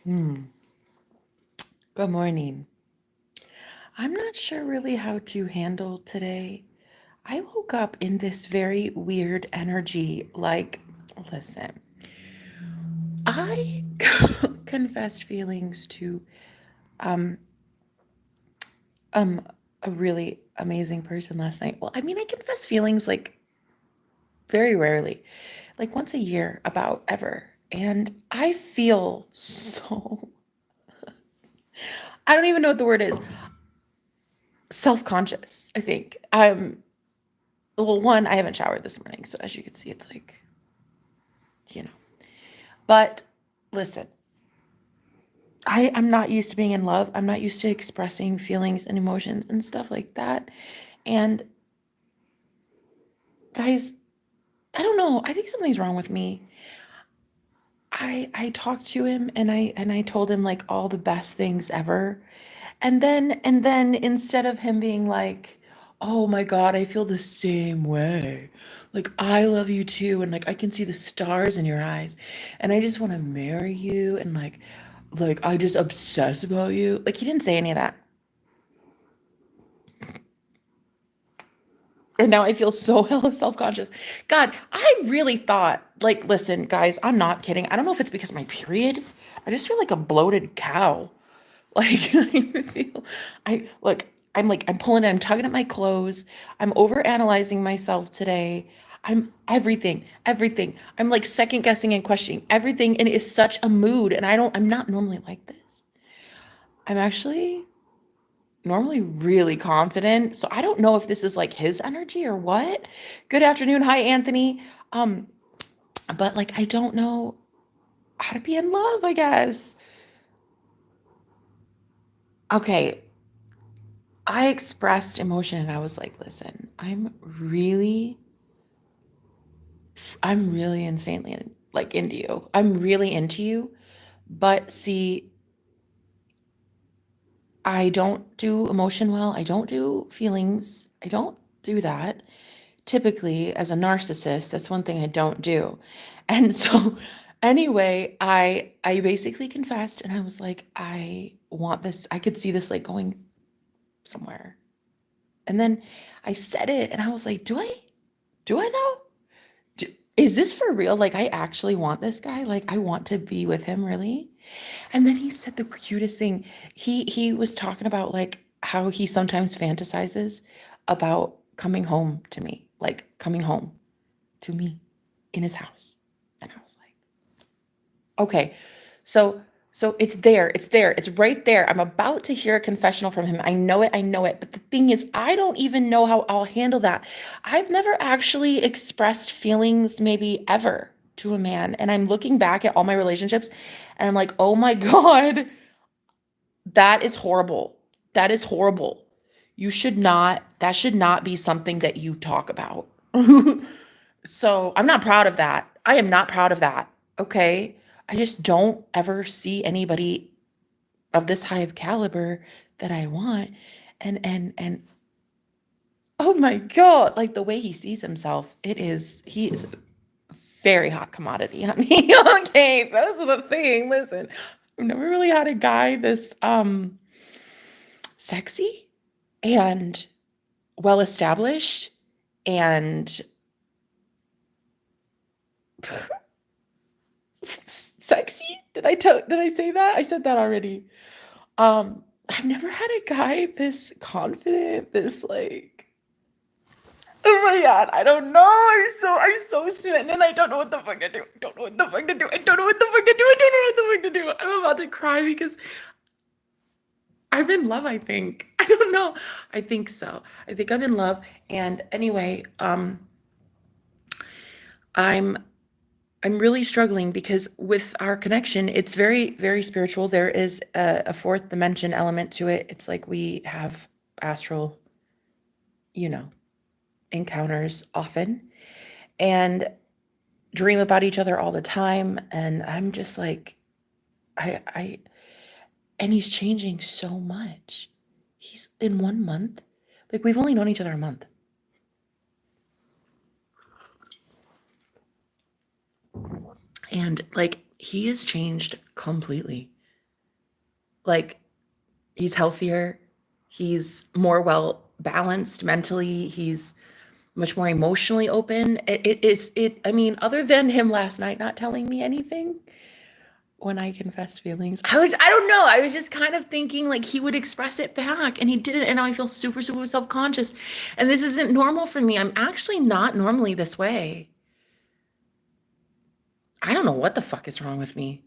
Hmm. Good morning. I'm not sure really how to handle today. I woke up in this very weird energy. Listen, I confessed feelings to um um a really amazing person last night. Well, I mean, I confess feelings like very rarely, like once a year, about ever. And I feel so, I don't even know what the word is, self-conscious, I think. Well, one, I haven't showered this morning, so as you can see, it's like, you know. But listen, I'm not used to being in love. I'm not used to expressing feelings and emotions and stuff like that. And guys, I don't know. I think something's wrong with me. I talked to him and I told him like all the best things ever. And then instead of him being like, "Oh my God, I feel the same way. Like I love you too and like I can see the stars in your eyes and I just want to marry you and like I just obsess about you." Like he didn't say any of that. And now I feel so hella self-conscious. God, I really thought, like, listen, guys, I'm not kidding. I don't know if it's because of my period. I just feel like a bloated cow. Like I feel, I'm pulling, I'm tugging at my clothes. I'm over analyzing myself today. I'm everything. I'm like second guessing and questioning everything, and it's such a mood. And I'm not normally like this. I'm actually normally really confident. So I don't know if this is like his energy or what. Good afternoon. Hi, Anthony. Um, but like I don't know how to be in love, I guess. Okay, I expressed emotion and I was like, listen, I'm really insanely like into you. I'm really into you. But see, I don't do emotion well. I don't do feelings. I don't do that. Typically, as a narcissist, that's one thing I don't do. And so anyway, I basically confessed and I was like, I want this. I could see this like going somewhere. And then I said it and I was like, do I though? Is this for real? Like, I actually want this guy. Like, I want to be with him, really. And then he said the cutest thing. He was talking about like how he sometimes fantasizes about coming home to me, like coming home to me in his house. And I was like, okay, so it's there, it's right there. I'm about to hear a confessional from him. I know it. But the thing is, I don't even know how I'll handle that. I've never actually expressed feelings, maybe ever, to a man. And I'm looking back at all my relationships and I'm like, oh my God, that is horrible. That is horrible. That should not be something that you talk about. So I'm not proud of that. I am not proud of that. Okay. I just don't ever see anybody of this high of caliber that I want. And oh my God, like the way he sees himself, he is a very hot commodity, honey. Okay, that's the thing. Listen, I've never really had a guy this sexy and well established and sexy. Did I say that? I said that already. I've never had a guy this confident, this like, oh my God, I don't know. I'm so smitten and I don't know what the fuck to do. I don't know what the fuck to do. I don't know what the fuck to do. I don't know what the fuck to do. I'm about to cry because I'm in love, I think. I don't know. I think so. I think I'm in love. And anyway, I'm I'm really struggling because with our connection, it's very, very spiritual. There is a fourth dimension element to it. It's like we have astral, you know, encounters often and dream about each other all the time. And I'm just like, I, and he's changing so much. He's in 1 month. Like we've only known each other a month. And like he has changed completely. Like, he's healthier. He's more well balanced mentally. He's much more emotionally open. I mean, other than him last night not telling me anything when I confessed feelings, I don't know. I was just kind of thinking like he would express it back and he didn't. And now I feel super, super self-conscious. And this isn't normal for me. I'm actually not normally this way. I don't know what the fuck is wrong with me.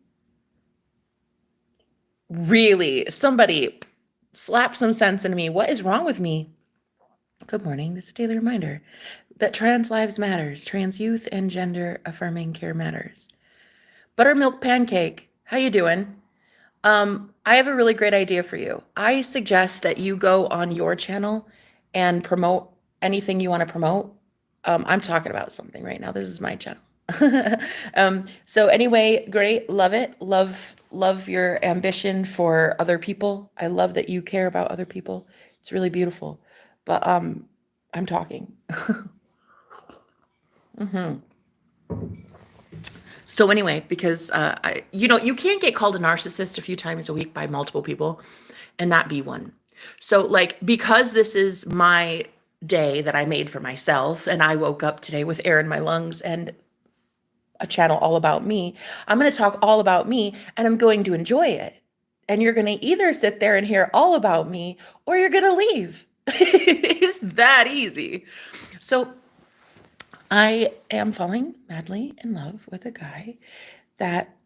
Really, somebody slap some sense into me. What is wrong with me? Good morning. This is a daily reminder that trans lives matters. Trans youth and gender affirming care matters. Buttermilk pancake, how you doing? I have a really great idea for you. I suggest that you go on your channel and promote anything you want to promote. I'm talking about something right now. This is my channel. So anyway, great. Love it. Love your ambition for other people. I love that you care about other people. It's really beautiful. But I'm talking. So anyway, because you can't get called a narcissist a few times a week by multiple people and not be one. So like, because this is my day that I made for myself and I woke up today with air in my lungs and a channel all about me, I'm going to talk all about me and I'm going to enjoy it. And you're going to either sit there and hear all about me or you're going to leave. It's that easy. So I am falling madly in love with a guy that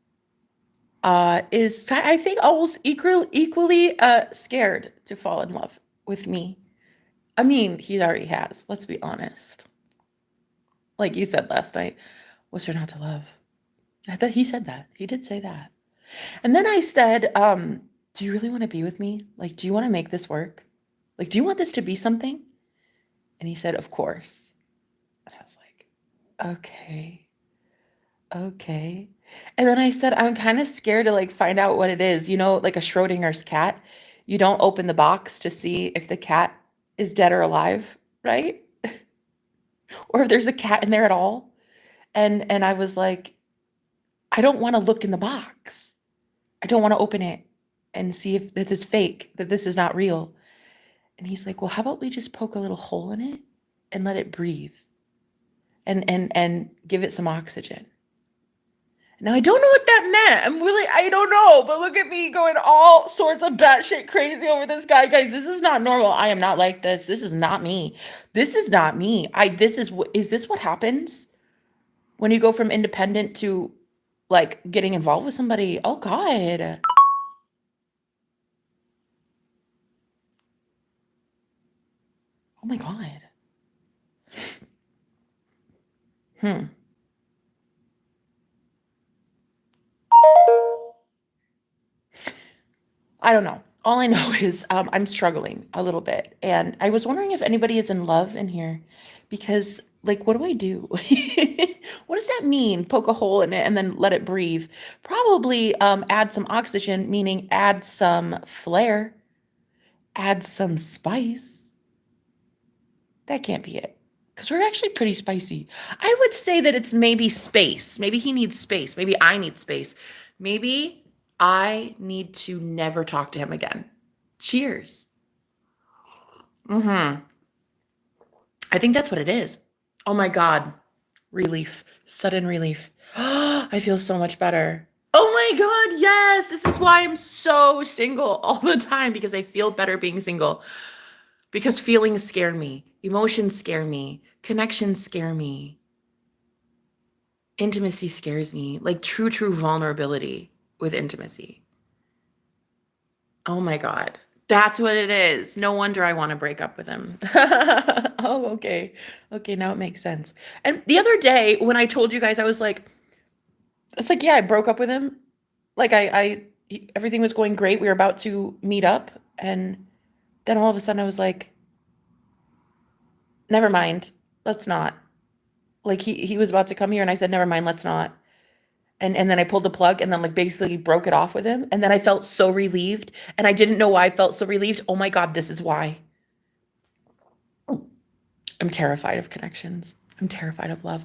is, I think, almost equally scared to fall in love with me. I mean, he already has. Let's be honest. Like you said last night, what's there not to love? I thought he said that. He did say that. And then I said, do you really want to be with me? Like, do you want to make this work? Like, do you want this to be something? And he said, of course. And I was like, okay. And then I said, I'm kind of scared to like find out what it is. You know, like a Schrodinger's cat. You don't open the box to see if the cat is dead or alive, right? Or if there's a cat in there at all. And I was like, I don't want to look in the box. I don't want to open it and see if this is fake, that this is not real. And he's like, well, how about we just poke a little hole in it and let it breathe and give it some oxygen. Now, I don't know what that meant. I don't know, but look at me going all sorts of batshit crazy over this guy. Guys, this is not normal. I am not like this. This is not me. This is not me. Is this what happens when you go from independent to like getting involved with somebody? Oh God. Oh my God. I don't know. All I know is I'm struggling a little bit. And I was wondering if anybody is in love in here because, like, what do I do? What does that mean? Poke a hole in it and then let it breathe. Probably add some oxygen, meaning add some flair, add some spice. That can't be it because we're actually pretty spicy. I would say that it's maybe space. Maybe he needs space. Maybe I need space. Maybe I need to never talk to him again. Cheers. I think that's what it is. Oh my God. Relief. Sudden relief. I feel so much better. Oh my God. Yes. This is why I'm so single all the time, because I feel better being single. Because feelings scare me. Emotions scare me. Connections scare me. Intimacy scares me. Like true vulnerability with intimacy. Oh my God. That's what it is. No wonder I want to break up with him. Oh, okay. Okay, now it makes sense. And the other day when I told you guys, I was like, it's like, yeah, I broke up with him. Like everything was going great. We were about to meet up. And then all of a sudden I was like, never mind. Let's not. Like he was about to come here and I said, never mind, let's not. And then I pulled the plug and then like basically broke it off with him. And then I felt so relieved and I didn't know why I felt so relieved. Oh my God, this is why. I'm terrified of connections. I'm terrified of love.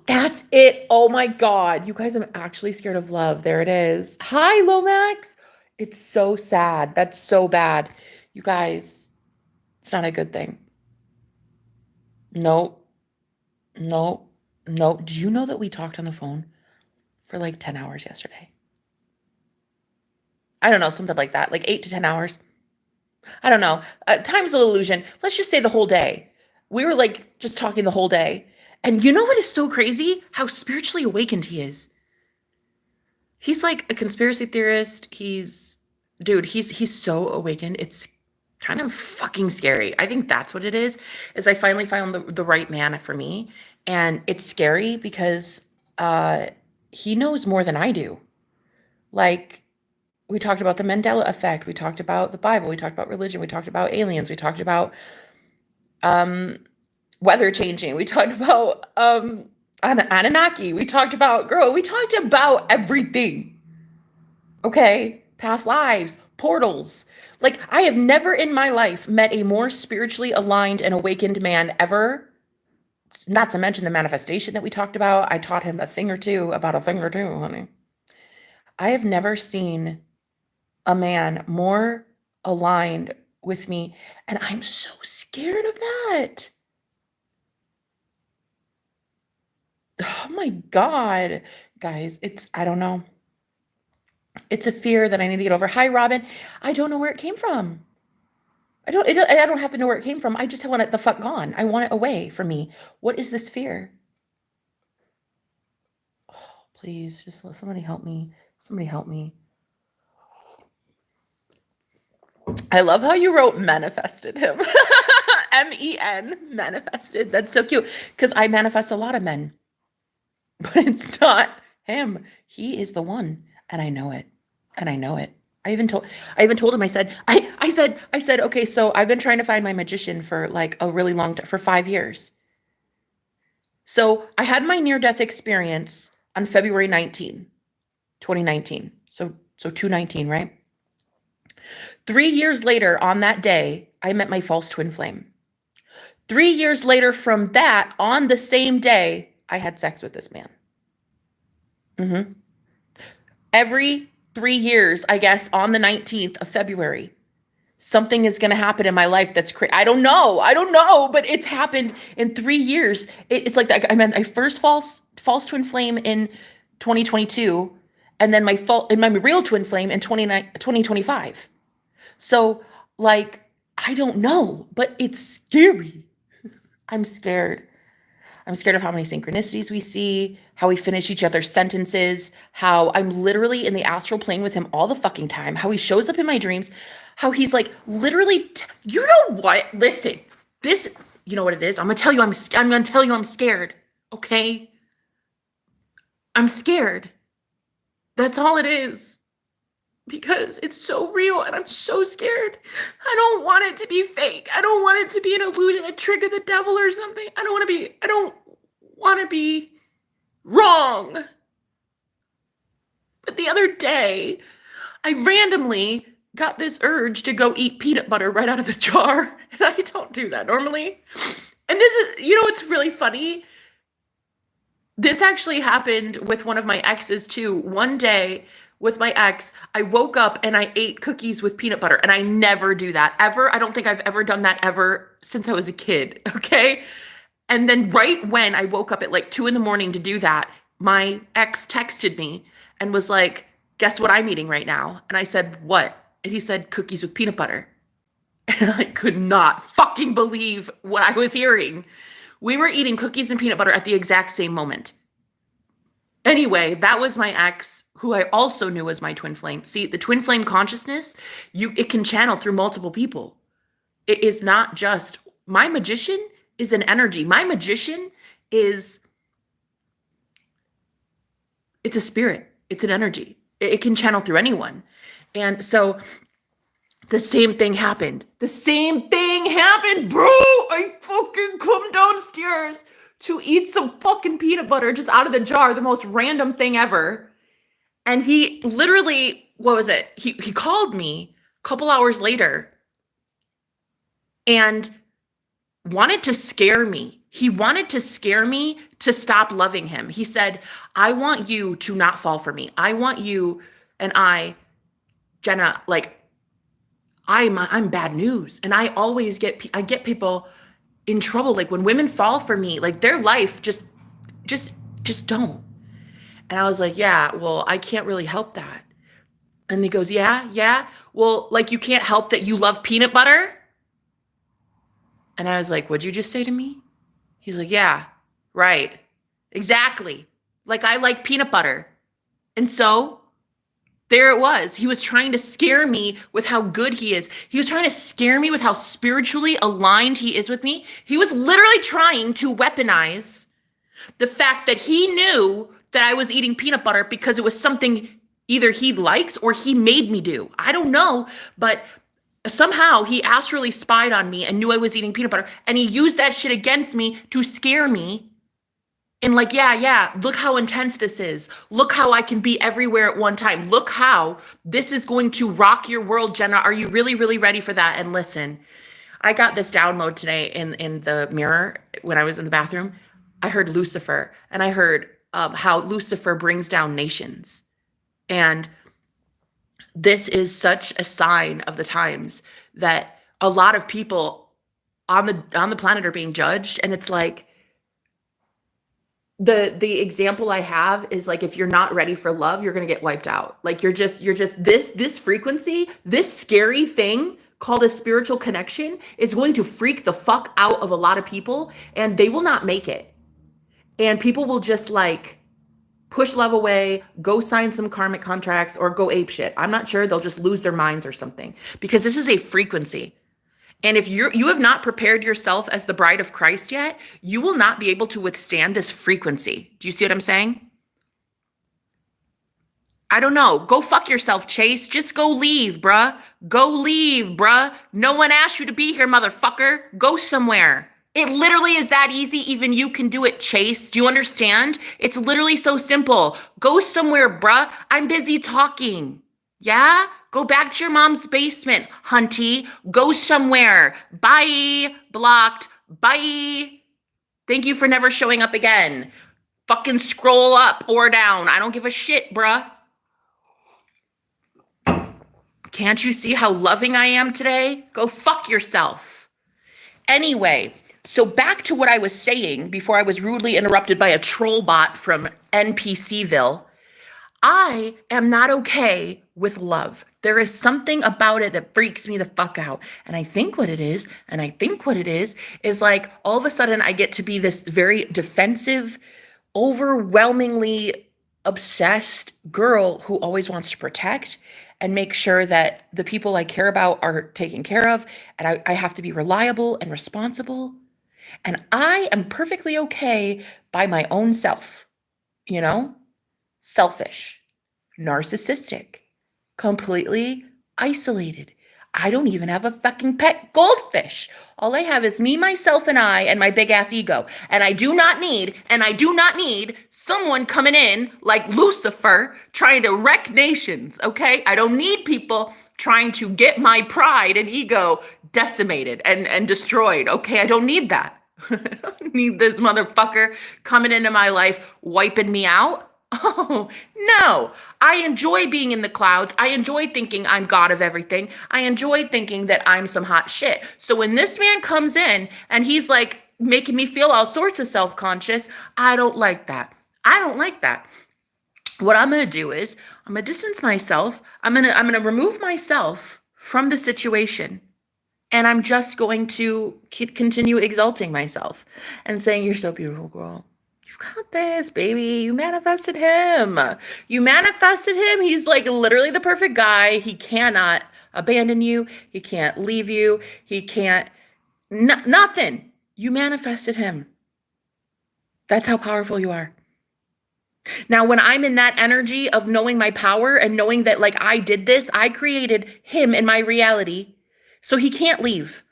That's it. Oh my God. You guys, I'm actually scared of love. There it is. Hi, Lomax. It's so sad. That's so bad. You guys, it's not a good thing. No, no, no. Do you know that we talked on the phone for like 10 hours yesterday? I don't know, something like that, like 8 to 10 hours. I don't know. Time's an illusion. Let's just say the whole day. We were like just talking the whole day. And you know what is so crazy? How spiritually awakened he is. He's like a conspiracy theorist. He's so awakened. It's kind of fucking scary. I think that's what it is I finally found the right man for me. And it's scary because he knows more than I do. Like, we talked about the Mandela effect. We talked about the Bible. We talked about religion. We talked about aliens. We talked about weather changing. We talked about Anunnaki. We talked about we talked about everything. Okay? Past lives, portals. Like, I have never in my life met a more spiritually aligned and awakened man ever. Not to mention the manifestation that we talked about. I taught him a thing or two about a thing or two, honey. I have never seen a man more aligned with me, and I'm so scared of that. Oh my God, guys, I don't know. It's a fear that I need to get over. Hi, Robin. I don't know where it came from. I don't have to know where it came from. I just want it the fuck gone. I want it away from me. What is this fear? Oh, please, just let somebody help me. Somebody help me. I love how you wrote manifested him. MEN, manifested. That's so cute. Because I manifest a lot of men. But it's not him. He is the one. And I know it. And I know it. I even told him, I said, okay, so I've been trying to find my magician for like a really long time, for 5 years. So I had my near-death experience on February 19, 2019. So 219, right? 3 years later on that day, I met my false twin flame. 3 years later from that, on the same day, I had sex with this man. Every 3 years, I guess, on the 19th of February, something is going to happen in my life that's crazy. I don't know, but it's happened in 3 years. It's like that. I meant my first false twin flame in 2022, and then my real twin flame in 2025. So, like, I don't know, but it's scary. I'm scared. I'm scared of how many synchronicities we see, how we finish each other's sentences, how I'm literally in the astral plane with him all the fucking time, how he shows up in my dreams, how he's like literally, you know what? Listen, this, you know what it is? I'm going to tell you I'm scared. Okay? I'm scared. That's all it is. Because it's so real and I'm so scared. I don't want it to be fake. I don't want it to be an illusion, a trick of the devil or something. I don't want to be wrong. But the other day, I randomly got this urge to go eat peanut butter right out of the jar. And I don't do that normally. And this is, you know, it's really funny. This actually happened with one of my exes too. One day, with my ex, I woke up and I ate cookies with peanut butter, and I never do that ever. I don't think I've ever done that ever since I was a kid. Okay. And then right when I woke up at like 2 a.m. to do that, my ex texted me and was like, guess what I'm eating right now? And I said, what? And he said, cookies with peanut butter. And I could not fucking believe what I was hearing. We were eating cookies and peanut butter at the exact same moment. Anyway, that was my ex, who I also knew was my twin flame. See, the twin flame consciousness, it can channel through multiple people. It is not just, my magician is an energy. My magician it's a spirit. It's an energy. It can channel through anyone. And so the same thing happened. Bro. I fucking come downstairs to eat some fucking peanut butter just out of the jar, the most random thing ever. And he literally, what was it? He called me a couple hours later and wanted to scare me. He wanted to scare me to stop loving him. He said, I want you to not fall for me. I want you and I Jenna, like I'm bad news. And I always get people in trouble. Like when women fall for me, like their life just don't. And I was like, yeah, well, I can't really help that. And he goes, yeah. Well, like you can't help that you love peanut butter? And I was like, what'd you just say to me? He's like, yeah, right. Exactly. Like I like peanut butter. And so there it was. He was trying to scare me with how good he is. He was trying to scare me with how spiritually aligned he is with me. He was literally trying to weaponize the fact that he knew that I was eating peanut butter because it was something either he likes or he made me do. I don't know, but somehow he astrally spied on me and knew I was eating peanut butter, and he used that shit against me to scare me. And like, yeah, look how intense this is. Look how I can be everywhere at one time. Look how this is going to rock your world, Jenna. Are you really, really ready for that? And listen, I got this download today in the mirror when I was in the bathroom. I heard Lucifer, and I heard how Lucifer brings down nations. And this is such a sign of the times that a lot of people on the planet are being judged. And it's like, the example I have is like, if you're not ready for love, you're going to get wiped out. Like you're just this frequency, this scary thing called a spiritual connection is going to freak the fuck out of a lot of people, and they will not make it. And people will just like push love away, go sign some karmic contracts, or go ape shit. I'm not sure. They'll just lose their minds or something, because this is a frequency. And if you have not prepared yourself as the bride of Christ yet, you will not be able to withstand this frequency. Do you see what I'm saying? I don't know. Go fuck yourself, Chase. Just go leave, bruh. Go leave, bruh. No one asked you to be here, motherfucker. Go somewhere. It literally is that easy. Even you can do it, Chase. Do you understand? It's literally so simple. Go somewhere, bruh. I'm busy talking. Yeah? Go back to your mom's basement, hunty. Go somewhere. Bye. Blocked. Bye. Thank you for never showing up again. Fucking scroll up or down. I don't give a shit, bruh. Can't you see how loving I am today? Go fuck yourself. Anyway, so back to what I was saying before I was rudely interrupted by a troll bot from NPCville. I am not okay with love. There is something about it that freaks me the fuck out. And I think what it is like all of a sudden I get to be this very defensive, overwhelmingly obsessed girl who always wants to protect and make sure that the people I care about are taken care of. And I have to be reliable and responsible. And I am perfectly okay by my own self, you know? Selfish, narcissistic, completely isolated. I don't even have a fucking pet goldfish. All I have is me, myself, and I, and my big ass ego. And I do not need someone coming in like Lucifer trying to wreck nations, okay? I don't need people trying to get my pride and ego decimated and destroyed, okay? I don't need that. I don't need this motherfucker coming into my life, wiping me out. Oh, no. I enjoy being in the clouds. I enjoy thinking I'm God of everything. I enjoy thinking that I'm some hot shit. So when this man comes in and he's like making me feel all sorts of self-conscious, I don't like that. I don't like that. What I'm going to do is I'm going to distance myself. I'm going to remove myself from the situation. And I'm just going to continue exalting myself and saying, you're so beautiful, girl. You got this, baby. You manifested him. You manifested him. He's like literally the perfect guy. He cannot abandon you. He can't leave you. He can't, nothing. You manifested him. That's how powerful you are. Now, when I'm in that energy of knowing my power and knowing that like I did this, I created him in my reality, so he can't leave.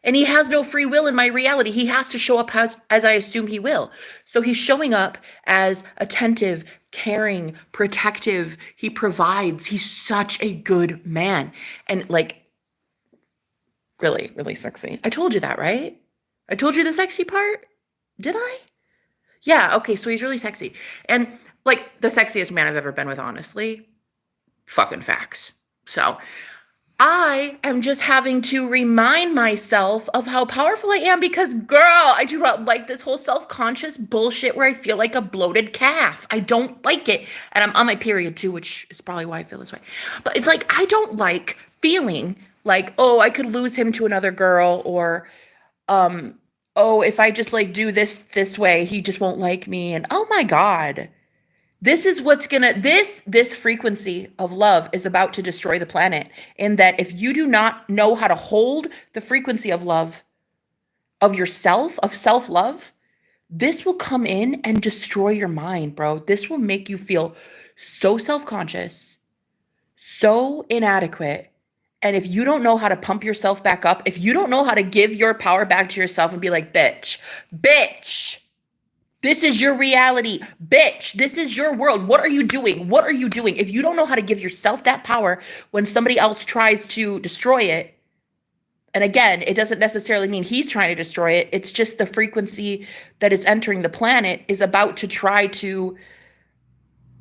And he has no free will in my reality. He has to show up as I assume he will. So he's showing up as attentive, caring, protective. He provides. He's such a good man. And like, really, really sexy. I told you that, right? I told you the sexy part? Did I? Yeah, okay, so he's really sexy. And like the sexiest man I've ever been with, honestly. Fucking facts. So I am just having to remind myself of how powerful I am because, girl, I do not like this whole self-conscious bullshit where I feel like a bloated calf. I don't like it. And I'm on my period too, which is probably why I feel this way. But it's like, I don't like feeling like, oh, I could lose him to another girl, or, oh, if I just like do this way, he just won't like me. And oh my God. This is what's gonna this frequency of love is about to destroy the planet. In that, if you do not know how to hold the frequency of love, of yourself, of self-love, this will come in and destroy your mind, bro. This will make you feel so self-conscious, so inadequate. And if you don't know how to pump yourself back up, if you don't know how to give your power back to yourself and be like, bitch, this is your reality. Bitch, this is your world. What are you doing? What are you doing? If you don't know how to give yourself that power when somebody else tries to destroy it, and again, it doesn't necessarily mean he's trying to destroy it. It's just the frequency that is entering the planet is about to try to,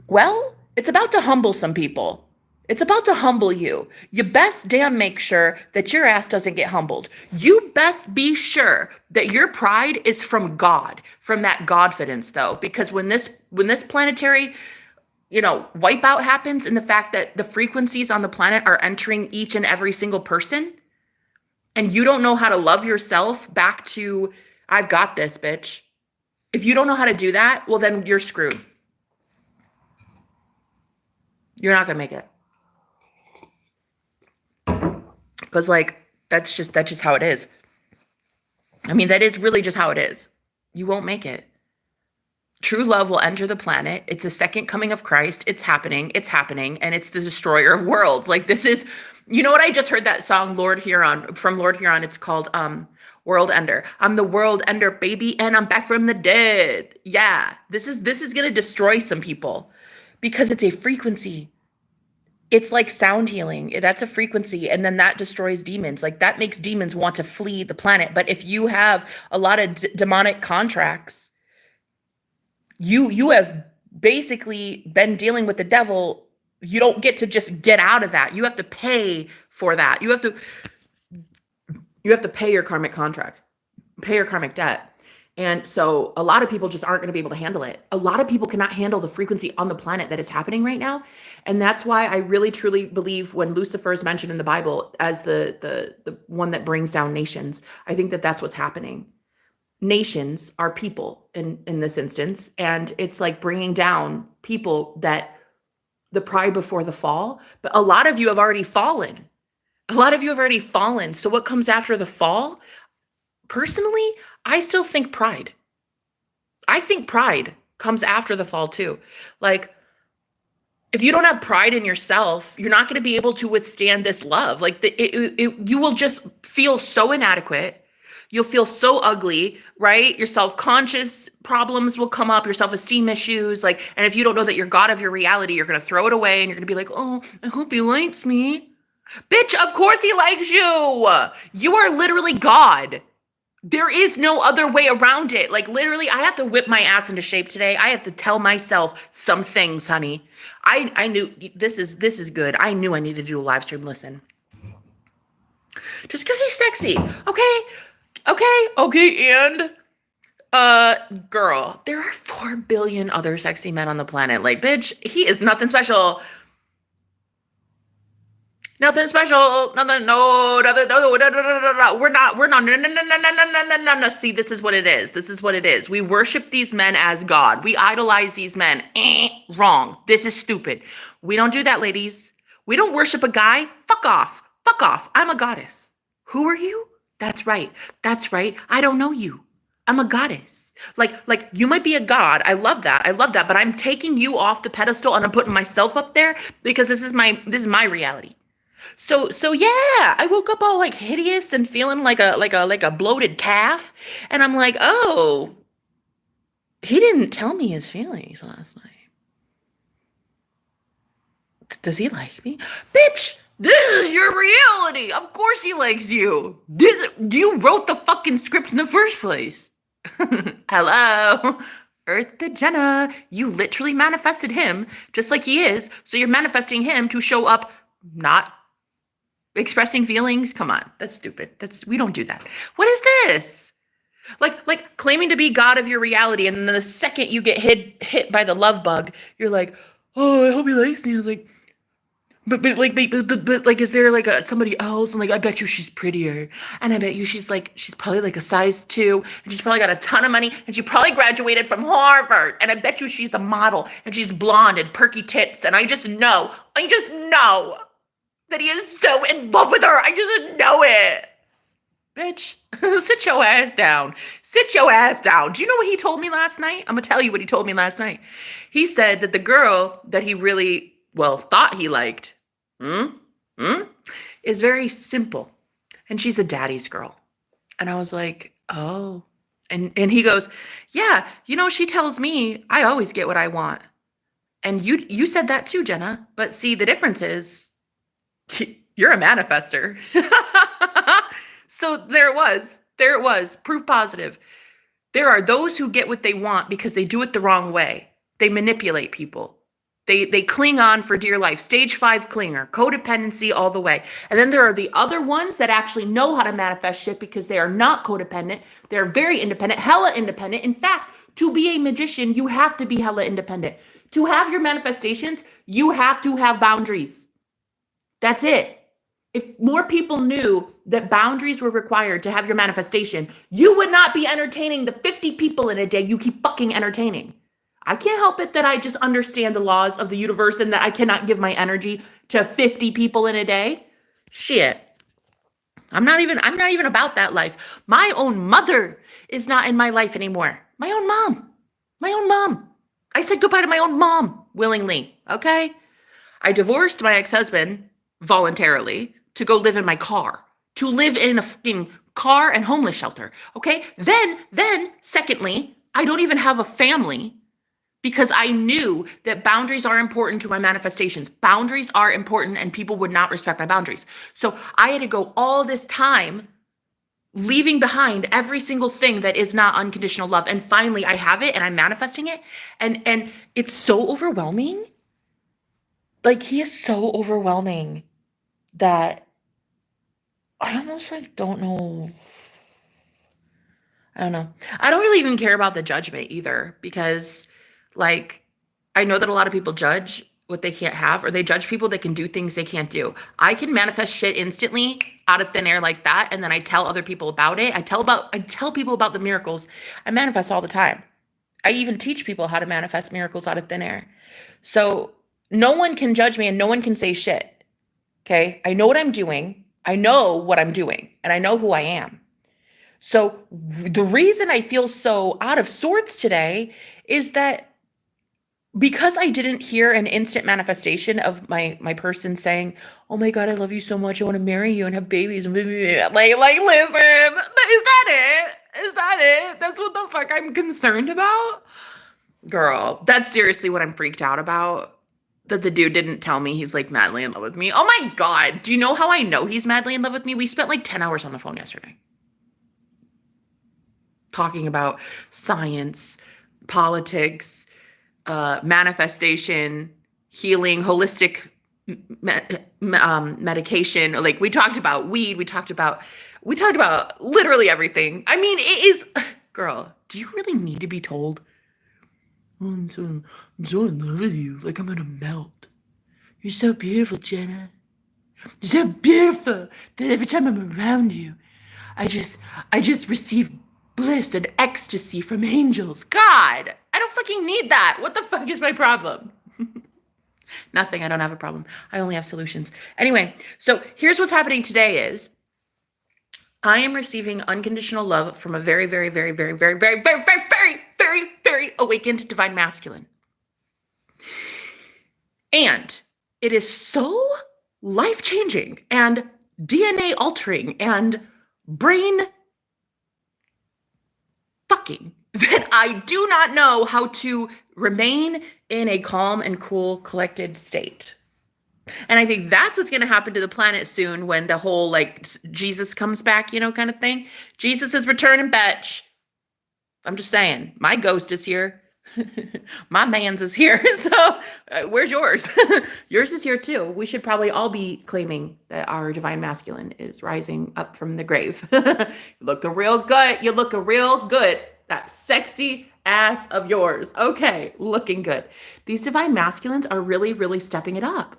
well, it's about to humble some people. It's about to humble you. You best damn make sure that your ass doesn't get humbled. You best be sure that your pride is from God, from that Godfidence, though, because when this planetary, wipeout happens, and the fact that the frequencies on the planet are entering each and every single person, and you don't know how to love yourself back to, I've got this, bitch. If you don't know how to do that, well, then you're screwed. You're not gonna make it. Because that's just how it is. I mean, that is really just how it is. You won't make it. True love will enter the planet. It's a second coming of Christ. It's happening, and it's the destroyer of worlds. Like, this is, you know what? I just heard that song, Lord Huron, from Lord Huron. It's called World Ender. I'm the world ender, baby, and I'm back from the dead. Yeah, this is gonna destroy some people because it's a frequency. It's like sound healing. That's a frequency. And then that destroys demons. Like, that makes demons want to flee the planet. But if you have a lot of demonic contracts, you have basically been dealing with the devil. You don't get to just get out of that. You have to pay for that. You have to pay your karmic contracts, pay your karmic debt. And so a lot of people just aren't going to be able to handle it. A lot of people cannot handle the frequency on the planet that is happening right now. And that's why I really, truly believe when Lucifer is mentioned in the Bible as the one that brings down nations, I think that that's what's happening. Nations are people in this instance. And it's like bringing down people that the pride before the fall. But a lot of you have already fallen. So what comes after the fall? Personally, I still think pride. I think pride comes after the fall too. Like, if you don't have pride in yourself, you're not going to be able to withstand this love. Like, you will just feel so inadequate. You'll feel so ugly, right? Your self-conscious problems will come up, your self-esteem issues. Like, and if you don't know that you're God of your reality, you're going to throw it away and you're going to be like, oh, I hope he likes me. Bitch, of course he likes you. You are literally God. There is no other way around it. Like, literally, I have to whip my ass into shape today. I have to tell myself some things, honey. I knew this is good. I knew I needed to do a live stream. Listen. Just because he's sexy. Okay, and girl, there are 4 billion other sexy men on the planet. Like, bitch, he is nothing special. Nothing special. Nothing. No. We're not. No. See, this is what it is. We worship these men as God. We idolize these men. Wrong. This is stupid. We don't do that, ladies. We don't worship a guy. Fuck off. I'm a goddess. Who are you? That's right. I don't know you. I'm a goddess. Like you might be a god. I love that. But I'm taking you off the pedestal and I'm putting myself up there because this is my reality. So yeah, I woke up all like hideous and feeling like a bloated calf, and I'm like, oh, he didn't tell me his feelings last night. Does he like me? Bitch, this is your reality. Of course he likes you. You wrote the fucking script in the first place. Hello. Earth the Jenna. You literally manifested him just like he is. So you're manifesting him to show up not expressing feelings. Come on, that's stupid. We don't do that. What is this? Like claiming to be God of your reality, and then the second you get hit by the love bug, you're like, oh, I hope he likes me. Like, but like, is there like somebody else? And like, I bet you she's prettier, and I bet you she's probably like a size 2, and she's probably got a ton of money, and she probably graduated from Harvard, and I bet you she's a model, and she's blonde and perky tits, and I just know that he is so in love with her. I just know it. Bitch, sit your ass down. Sit your ass down. Do you know what he told me last night? I'm going to tell you what he told me last night. He said that the girl that he really, thought he liked, is very simple. And she's a daddy's girl. And I was like, oh. And he goes, yeah, she tells me I always get what I want. And you said that too, Jenna. But see, the difference is you're a manifester. So there it was, proof positive. There are those who get what they want because they do it the wrong way. They manipulate people. They cling on for dear life. Stage 5 clinger, codependency all the way. And then there are the other ones that actually know how to manifest shit because they are not codependent. They're very independent, hella independent. In fact, to be a magician, you have to be hella independent. To have your manifestations, you have to have boundaries. That's it. If more people knew that boundaries were required to have your manifestation, you would not be entertaining the 50 people in a day you keep fucking entertaining. I can't help it that I just understand the laws of the universe and that I cannot give my energy to 50 people in a day. Shit. I'm not even about that life. My own mother is not in my life anymore. My own mom. I said goodbye to my own mom willingly, okay? I divorced my ex-husband voluntarily to go live in my car, to live in a fucking car and homeless shelter, okay? Then, secondly, I don't even have a family because I knew that boundaries are important to my manifestations. Boundaries are important and people would not respect my boundaries. So I had to go all this time leaving behind every single thing that is not unconditional love. And finally I have it and I'm manifesting it. And it's so overwhelming. Like, he is so overwhelming that I almost don't know. I don't know. I don't really even care about the judgment either because I know that a lot of people judge what they can't have, or they judge people that can do things they can't do. I can manifest shit instantly out of thin air like that. And then I tell other people about it. I tell people about the miracles. I manifest all the time. I even teach people how to manifest miracles out of thin air. So no one can judge me and no one can say shit. Okay. I know what I'm doing. I know what I'm doing and I know who I am. So the reason I feel so out of sorts today is that because I didn't hear an instant manifestation of my person saying, oh my God, I love you so much. I want to marry you and have babies. Like, listen, is that it? Is that it? That's what the fuck I'm concerned about? Girl, that's seriously what I'm freaked out about. That the dude didn't tell me he's like madly in love with me. Oh my God. Do you know how I know he's madly in love with me? We spent like 10 hours on the phone yesterday. Talking about science, politics, manifestation, healing, holistic medication. Like, we talked about weed. We talked about literally everything. I mean, it is, girl, do you really need to be told? Oh, I'm so in love with you. Like, I'm gonna melt. You're so beautiful, Jenna. You're so beautiful that every time I'm around you, I just receive bliss and ecstasy from angels. God, I don't fucking need that. What the fuck is my problem? Nothing. I don't have a problem. I only have solutions. Anyway, so here's what's happening today is I am receiving unconditional love from a very, very, very, very, very, very, very, very, very, very, very awakened divine masculine. And it is so life-changing and DNA altering and brain fucking that I do not know how to remain in a calm and cool, collected state. And I think that's what's going to happen to the planet soon when the whole, like, Jesus comes back, kind of thing. Jesus is returning, bitch. I'm just saying. My ghost is here. My man's is here. So where's yours? Yours is here too. We should probably all be claiming that our divine masculine is rising up from the grave. Looking real good. You're looking real good. That sexy ass of yours. Okay, looking good. These divine masculines are really, really stepping it up.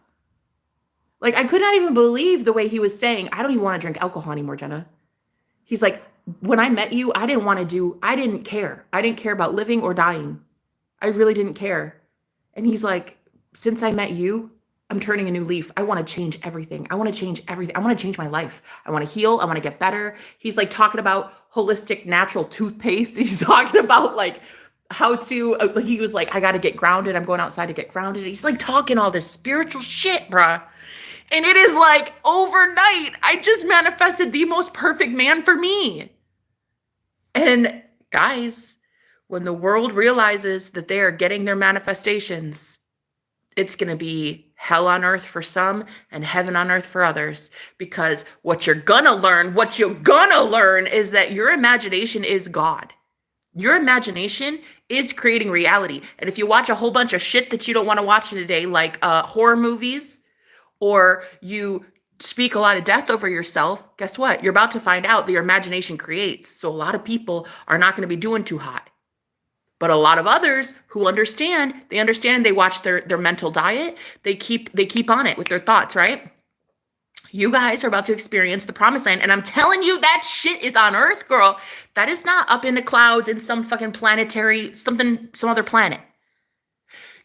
Like, I could not even believe the way he was saying, I don't even want to drink alcohol anymore, Jenna. He's like, when I met you, I didn't care. I didn't care about living or dying. I really didn't care. And he's like, since I met you, I'm turning a new leaf. I want to change everything. I want to change everything. I want to change my life. I want to heal. I want to get better. He's like talking about holistic natural toothpaste. He's talking about like how to, he was like, I got to get grounded. I'm going outside to get grounded. He's like talking all this spiritual shit, bruh. And it is like overnight, I just manifested the most perfect man for me. And guys, when the world realizes that they are getting their manifestations, it's going to be hell on earth for some and heaven on earth for others. Because what you're going to learn is that your imagination is God. Your imagination is creating reality. And if you watch a whole bunch of shit that you don't want to watch today, like horror movies, or you speak a lot of death over yourself, guess what? You're about to find out that your imagination creates. So a lot of people are not going to be doing too hot. But a lot of others who understand, and they watch their mental diet. They keep on it with their thoughts, right? You guys are about to experience the promised land. And I'm telling you, that shit is on earth, girl. That is not up in the clouds in some fucking planetary, some other planet.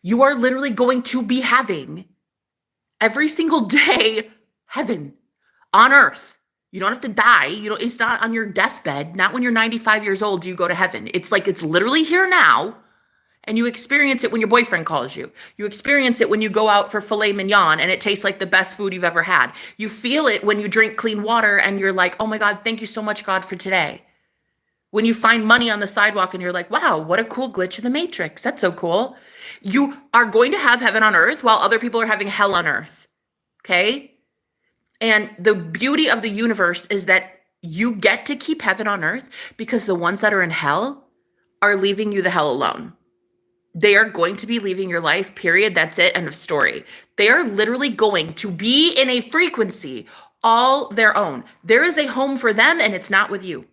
You are literally going to be having every single day, heaven on earth. You don't have to die. It's not on your deathbed. Not when you're 95 years old do you go to heaven. It's like it's literally here now. And you experience it when your boyfriend calls you. You experience it when you go out for filet mignon and it tastes like the best food you've ever had. You feel it when you drink clean water and you're like, oh my God, thank you so much, God, for today. When you find money on the sidewalk and you're like, wow, what a cool glitch in the matrix. That's so cool. You are going to have heaven on earth while other people are having hell on earth. Okay? And the beauty of the universe is that you get to keep heaven on earth because the ones that are in hell are leaving you the hell alone. They are going to be leaving your life, period. That's it. End of story. They are literally going to be in a frequency all their own. There is a home for them and it's not with you.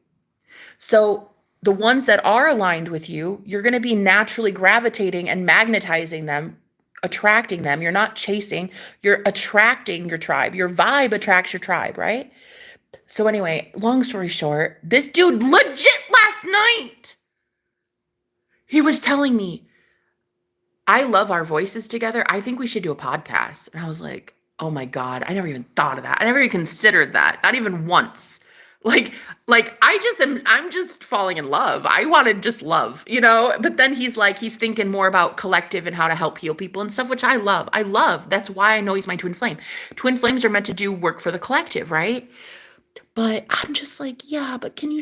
So the ones that are aligned with you, you're going to be naturally gravitating and magnetizing them, attracting them. You're not chasing, you're attracting your tribe. Your vibe attracts your tribe, right? So anyway, long story short, this dude legit last night, he was telling me, I love our voices together. I think we should do a podcast. And I was like, oh my God, I never even thought of that. I never even considered that. Not even once. Like I'm just falling in love. I wanted just love, but then he's thinking more about collective and how to help heal people and stuff, which I love. That's why I know he's my twin flame. Twin flames are meant to do work for the collective, right? But I'm just like, yeah, but can we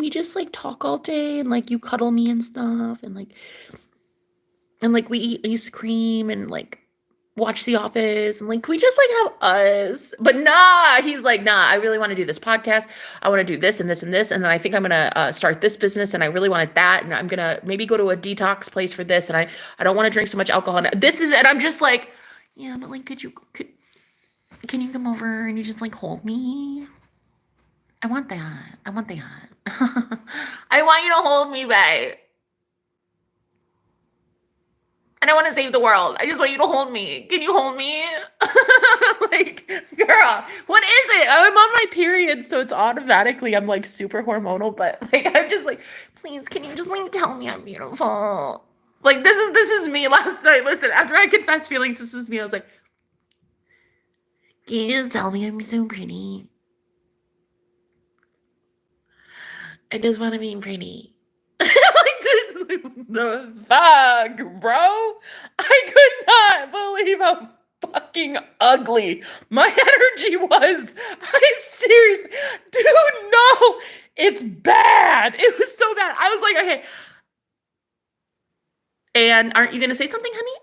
just talk all day and you cuddle me and stuff and we eat ice cream and watch The Office and can we just have us? But nah, he's like, nah, I really want to do this podcast. I want to do this and this and this. And then I think I'm going to start this business and I really wanted that. And I'm going to maybe go to a detox place for this. And I don't want to drink so much alcohol. And I'm just like, yeah, but can you come over and you just hold me? I want that. I want that. I want you to hold me, babe. And I want to save the world. I just want you to hold me. Can you hold me? Girl, what is it? I'm on my period, so it's automatically, I'm super hormonal, but I'm just please, can you just tell me I'm beautiful? This is me last night. Listen, after I confessed feelings, this was me. I was like, can you just tell me I'm so pretty? I just want to be pretty. The fuck, bro? I could not believe how fucking ugly my energy was. I seriously, dude, no, it's bad. It was so bad. I was like, okay. And aren't you going to say something, honey?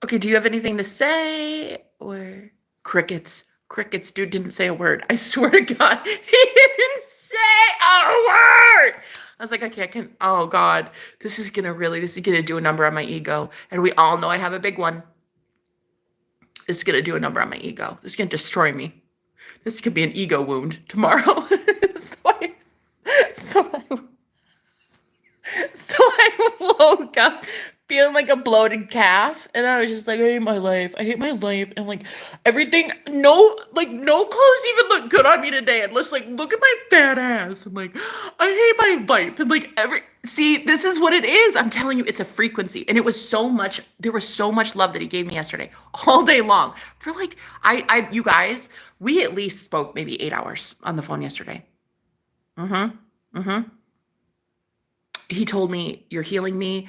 Okay, do you have anything to say? Or crickets? Crickets, dude didn't say a word. I swear to God, he didn't say a word. I was like, okay, oh God, this is gonna do a number on my ego. And we all know I have a big one. This is gonna do a number on my ego. This is gonna destroy me. This could be an ego wound tomorrow. so I So I woke up feeling like a bloated calf, and I was just like, I hate my life. I hate my life. And like everything, no clothes even look good on me today. And let's like look at my fat ass. And like, I hate my life. And like see, this is what it is. I'm telling you, it's a frequency. And it was there was so much love that he gave me yesterday, all day long. For like, you guys, we at least spoke maybe 8 hours on the phone yesterday. He told me, you're healing me.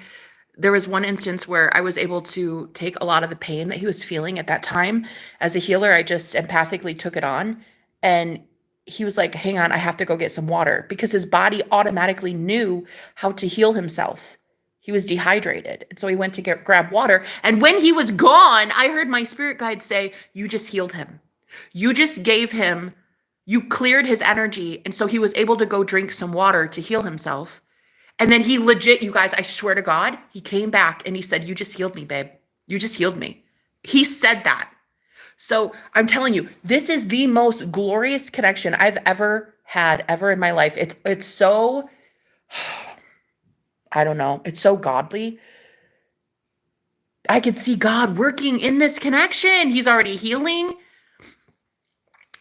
There was one instance where I was able to take a lot of the pain that he was feeling at that time. As a healer, I just empathically took it on. And he was like, hang on, I have to go get some water, because his body automatically knew how to heal himself. He was dehydrated. And so he went to grab water. And when he was gone, I heard my spirit guide say, you just healed him. You just gave him, you cleared his energy. And so he was able to go drink some water to heal himself. And then he legit, you guys, I swear to God, he came back and he said, you just healed me, babe. You just healed me. He said that. So I'm telling you, this is the most glorious connection I've ever had in my life. It's so, I don't know. It's so godly. I could see God working in this connection. He's already healing.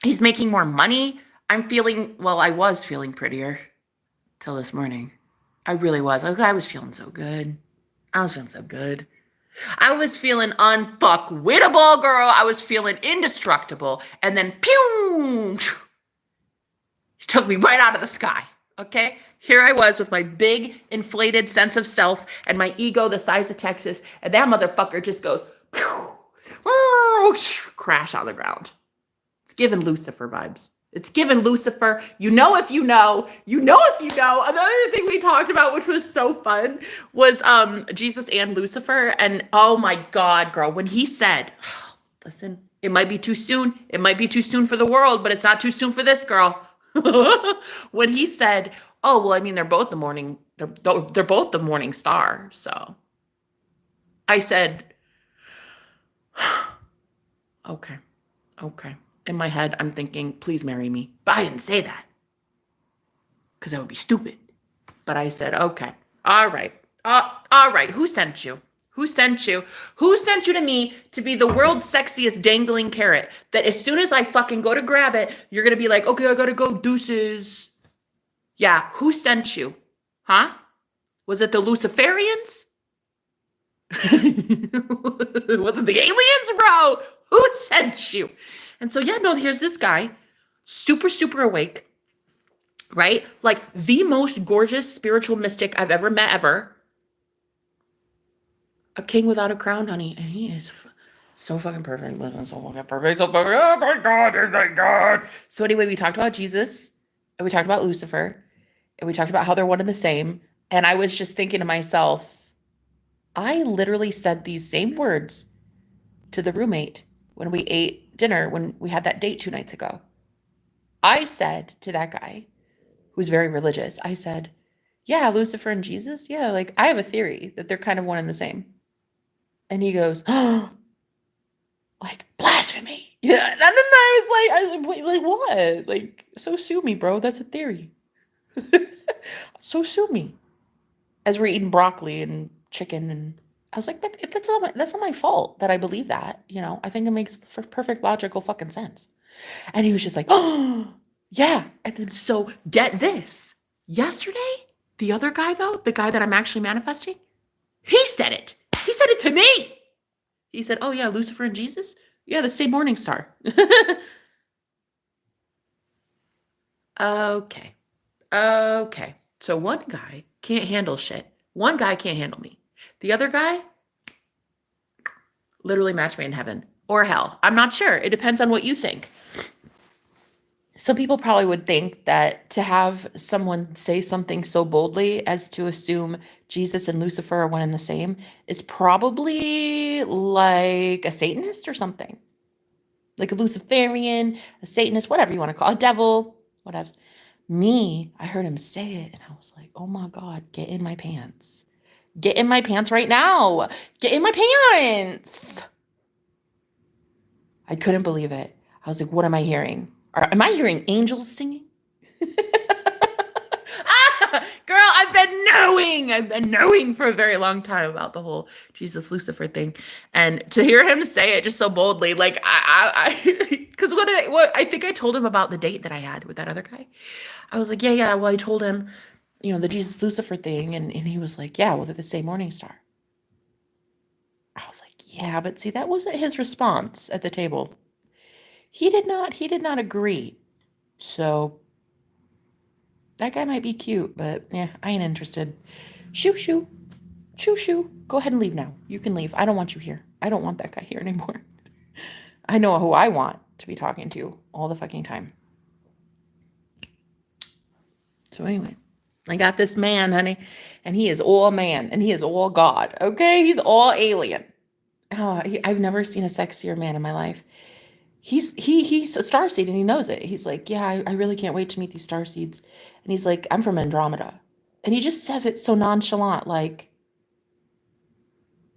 He's making more money. I was feeling prettier till this morning. I really was. I was feeling so good. I was feeling unfuckwittable, girl. I was feeling indestructible. And then, pew! He took me right out of the sky, okay? Here I was with my big, inflated sense of self and my ego the size of Texas. And that motherfucker just goes, pew! Crash on the ground. It's giving Lucifer vibes. It's given Lucifer. You know if you know. Another thing we talked about, which was so fun, was Jesus and Lucifer. And oh my God, girl, when he said, listen, it might be too soon. It might be too soon for the world, but it's not too soon for this girl. When he said, oh, well, I mean, they're both the morning star. So I said, okay. In my head, I'm thinking, please marry me. But I didn't say that, because that would be stupid. But I said, okay, all right. Who sent you? Who sent you to me to be the world's sexiest dangling carrot, that as soon as I fucking go to grab it, you're going to be like, okay, I got to go, deuces. Yeah, who sent you? Huh? Was it the Luciferians? Was it the aliens, bro? Who sent you? And so, yeah, no, here's this guy, super, super awake, right? Like the most gorgeous spiritual mystic I've ever met, ever. A king without a crown, honey. And he is so fucking perfect. Listen, so fucking perfect. So perfect. Oh my God. So anyway, we talked about Jesus, and we talked about Lucifer, and we talked about how they're one and the same. And I was just thinking to myself, I literally said these same words to the roommate when we ate dinner, when we had that date 2 nights ago. I said to that guy, who's very religious, I said, yeah, Lucifer and Jesus, yeah, like I have a theory that they're kind of one and the same. And he goes, oh, like blasphemy. Yeah. And then I was like, wait, like what? Like, so sue me, bro. That's a theory. So sue me. As we're eating broccoli and chicken, and I was like, but that's not my fault that I believe that. I think it makes perfect logical fucking sense. And he was just like, oh, yeah. And then so get this. Yesterday, the other guy, though, the guy that I'm actually manifesting, he said it. He said it to me. He said, oh, yeah, Lucifer and Jesus? Yeah, the same morning star. Okay. So one guy can't handle shit. One guy can't handle me. The other guy, literally match made in heaven or hell. I'm not sure. It depends on what you think. Some people probably would think that to have someone say something so boldly as to assume Jesus and Lucifer are one and the same is probably like a Satanist or something. Like a Luciferian, a Satanist, whatever you want to call it, a devil, whatever. I heard him say it and I was like, oh my God, get in my pants. Get in my pants right now. Get in my pants. I couldn't believe it. I was like, what am I hearing? Am I hearing angels singing? Girl, I've been knowing for a very long time about the whole Jesus Lucifer thing, and to hear him say it just so boldly, like because what I think I told him about the date that I had with that other guy. I was like, yeah. Well, I told him, the Jesus Lucifer thing, and he was like, yeah, well, they're the same morning star. I was like, yeah, but see, that wasn't his response at the table. He did not agree. So that guy might be cute, but yeah, I ain't interested. Shoo, shoo. Shoo, shoo. Go ahead and leave now. You can leave. I don't want you here. I don't want that guy here anymore. I know who I want to be talking to all the fucking time. So anyway, I got this man, honey, and he is all man, and he is all God, okay? He's all alien. Oh, I've never seen a sexier man in my life. He's a starseed, and he knows it. He's like, yeah, I really can't wait to meet these starseeds. And he's like, I'm from Andromeda. And he just says it so nonchalant, like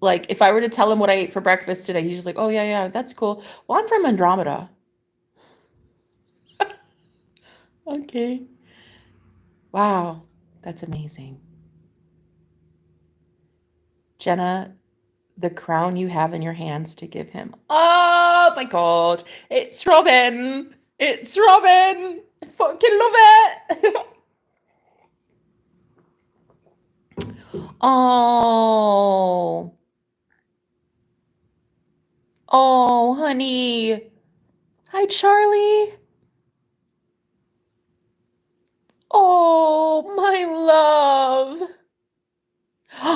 if I were to tell him what I ate for breakfast today, he's just like, oh, yeah, that's cool. Well, I'm from Andromeda. Okay. Wow, that's amazing. Jenna, the crown you have in your hands to give him. Oh my God, it's Robin. It's Robin. I fucking love it. Oh. Oh, honey. Hi, Charlie. Oh, my love.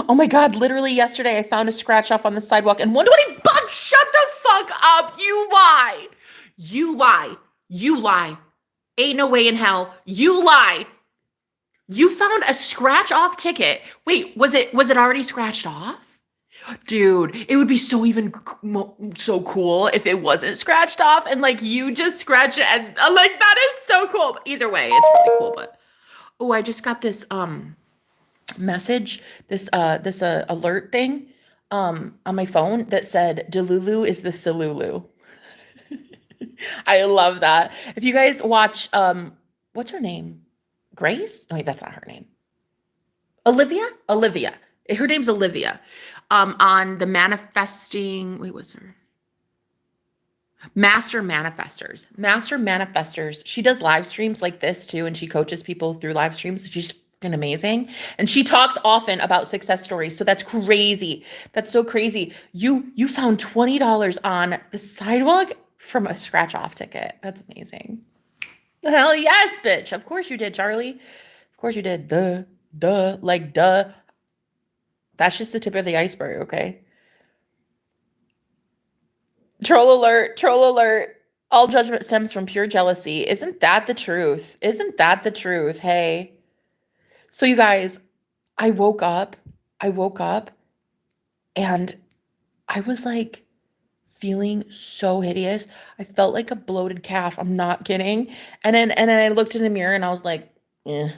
Oh my God, literally yesterday I found a scratch off on the sidewalk and $120. Shut the fuck up. You lie. You lie. You lie. Ain't no way in hell. You lie. You found a scratch off ticket. Wait, was it already scratched off? Dude, it would be so cool if it wasn't scratched off and like you just scratch it and like that is so cool. Either way, it's really cool. But oh, I just got this message, this alert thing on my phone that said Delulu is the Salulu. I love that. If you guys watch what's her name? Grace? Oh, wait, that's not her name. Olivia. Her name's Olivia. On the manifesting, wait, what's her? Master Manifestors. She does live streams like this too, and she coaches people through live streams. She's fucking amazing. And she talks often about success stories. So that's crazy. That's so crazy. You found $20 on the sidewalk from a scratch off ticket. That's amazing. Hell yes, bitch. Of course you did, Charlie. Of course you did. Duh. That's just the tip of the iceberg, okay? Troll alert. All judgment stems from pure jealousy. Isn't that the truth? Hey. So you guys, I woke up and I was like feeling so hideous. I felt like a bloated calf. I'm not kidding. And then I looked in the mirror and I was like, it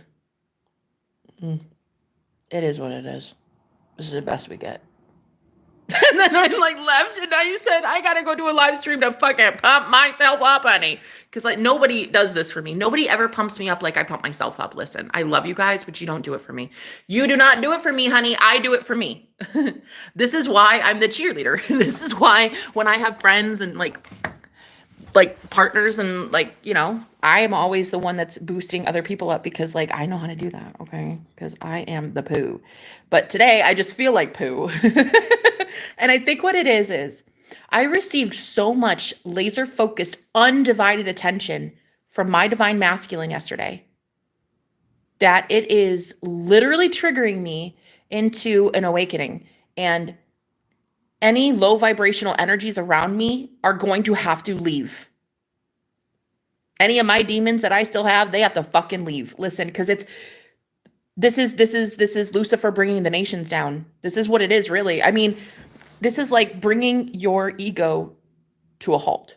is what it is. This is the best we get. And then I like left and I said, I gotta go do a live stream to fucking pump myself up, honey. Because like nobody does this for me. Nobody ever pumps me up like I pump myself up. Listen, I love you guys, but you don't do it for me. You do not do it for me, honey. I do it for me. This is why I'm the cheerleader. This is why when I have friends and like partners and like, I am always the one that's boosting other people up because like I know how to do that, okay? Because I am the poo. But today I just feel like poo. And I think what it is I received so much laser focused, undivided attention from my divine masculine yesterday that it is literally triggering me into an awakening. And any low vibrational energies around me are going to have to leave. Any of my demons that I still have, they have to fucking leave. Listen, because this is Lucifer bringing the nations down. This is what it is, really. I mean, this is like bringing your ego to a halt.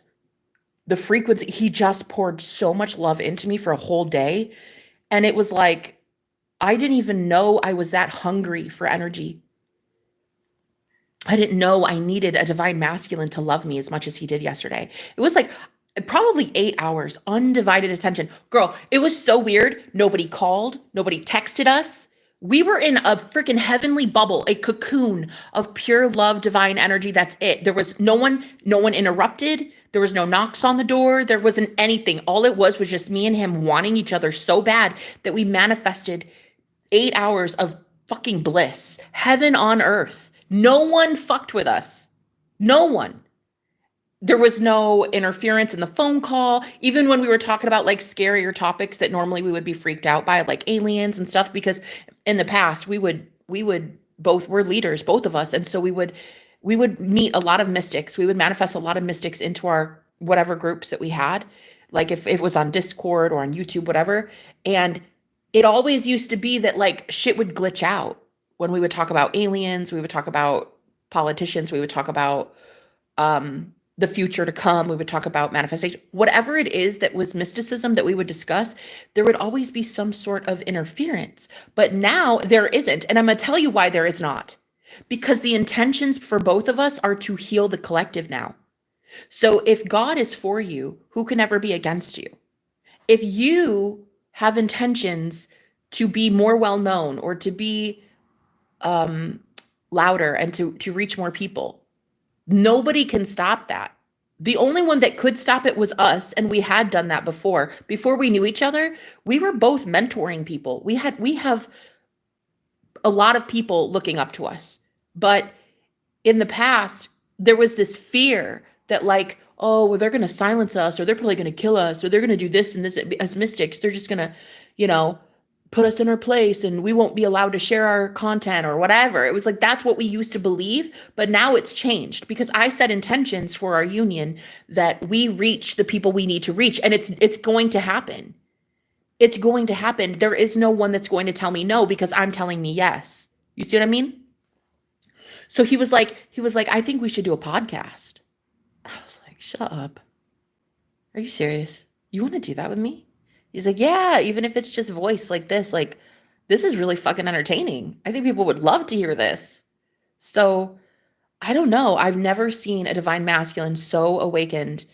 The frequency, he just poured so much love into me for a whole day. And it was like, I didn't even know I was that hungry for energy. I didn't know I needed a divine masculine to love me as much as he did yesterday. It was like probably 8 hours, undivided attention. Girl, it was so weird. Nobody called, nobody texted us. We were in a freaking heavenly bubble, a cocoon of pure love, divine energy. That's it. There was no one interrupted. There was no knocks on the door. There wasn't anything. All it was just me and him wanting each other so bad that we manifested 8 hours of fucking bliss, heaven on earth. No one fucked with us. No one. There was no interference in the phone call, even when we were talking about like scarier topics that normally we would be freaked out by, like aliens and stuff, because in the past we would both, we're leaders, both of us, and so we would meet a lot of mystics. We would manifest a lot of mystics into our whatever groups that we had, like if it was on Discord or on YouTube, whatever. And it always used to be that like shit would glitch out when we would talk about aliens, we would talk about politicians, we would talk about the future to come, we would talk about manifestation, whatever it is that was mysticism that we would discuss, there would always be some sort of interference. But now there isn't. And I'm going to tell you why there is not. Because the intentions for both of us are to heal the collective now. So if God is for you, who can ever be against you? If you have intentions to be more well known or to be louder and to reach more people, nobody can stop that. The only one that could stop it was us, and we had done that before. Before we knew each other, we were both mentoring people. We have a lot of people looking up to us. But in the past, there was this fear that like, oh, well, they're going to silence us, or they're probably going to kill us, or they're going to do this and this as mystics. They're just going to, put us in our place and we won't be allowed to share our content or whatever. It was like, that's what we used to believe. But now it's changed because I set intentions for our union that we reach the people we need to reach. And it's going to happen. It's going to happen. There is no one that's going to tell me no because I'm telling me yes. You see what I mean? So he was like, I think we should do a podcast. I was like, shut up. Are you serious? You want to do that with me? He's like, yeah, even if it's just voice like this is really fucking entertaining. I think people would love to hear this. So I don't know. I've never seen a divine masculine so awakened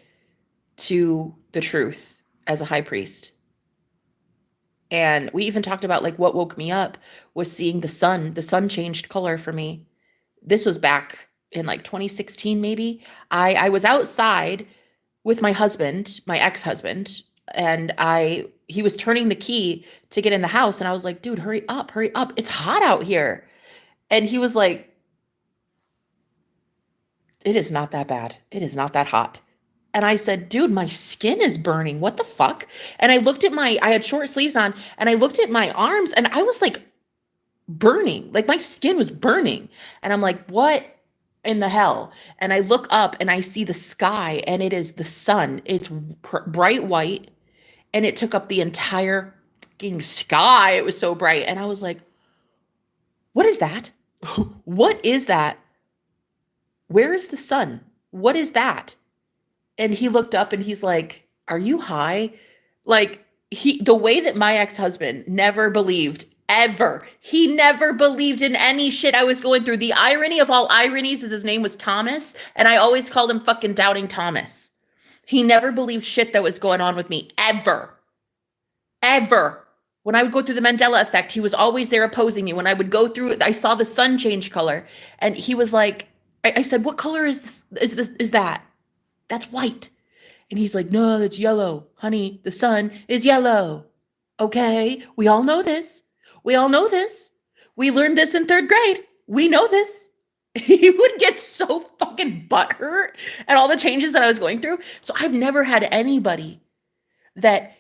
to the truth as a high priest. And we even talked about like what woke me up was seeing the sun. The sun changed color for me. This was back in like 2016, maybe. I was outside with my husband, my ex-husband, and he was turning the key to get in the house. And I was like, dude, hurry up. It's hot out here. And he was like, it is not that bad. It is not that hot. And I said, dude, my skin is burning. What the fuck? And I looked at I had short sleeves on, and I looked at my arms and I was like burning, like my skin was burning. And I'm like, what in the hell? And I look up and I see the sky, and it is the sun. It's bright white. And it took up the entire fucking sky. It was so bright. And I was like, what is that? What is that? Where is the sun? What is that? And he looked up and he's like, are you high? Like the way that my ex-husband never believed ever. He never believed in any shit I was going through. The irony of all ironies is his name was Thomas. And I always called him fucking Doubting Thomas. He never believed shit that was going on with me, ever. Ever. When I would go through the Mandela effect, he was always there opposing me. When I would go through it, I saw the sun change color. And he was like, I said, what color is that? That's white. And he's like, no, that's yellow. Honey, the sun is yellow. Okay, we all know this. We learned this in 3rd grade. We know this. He would get so fucking butthurt at all the changes that I was going through. So I've never had anybody that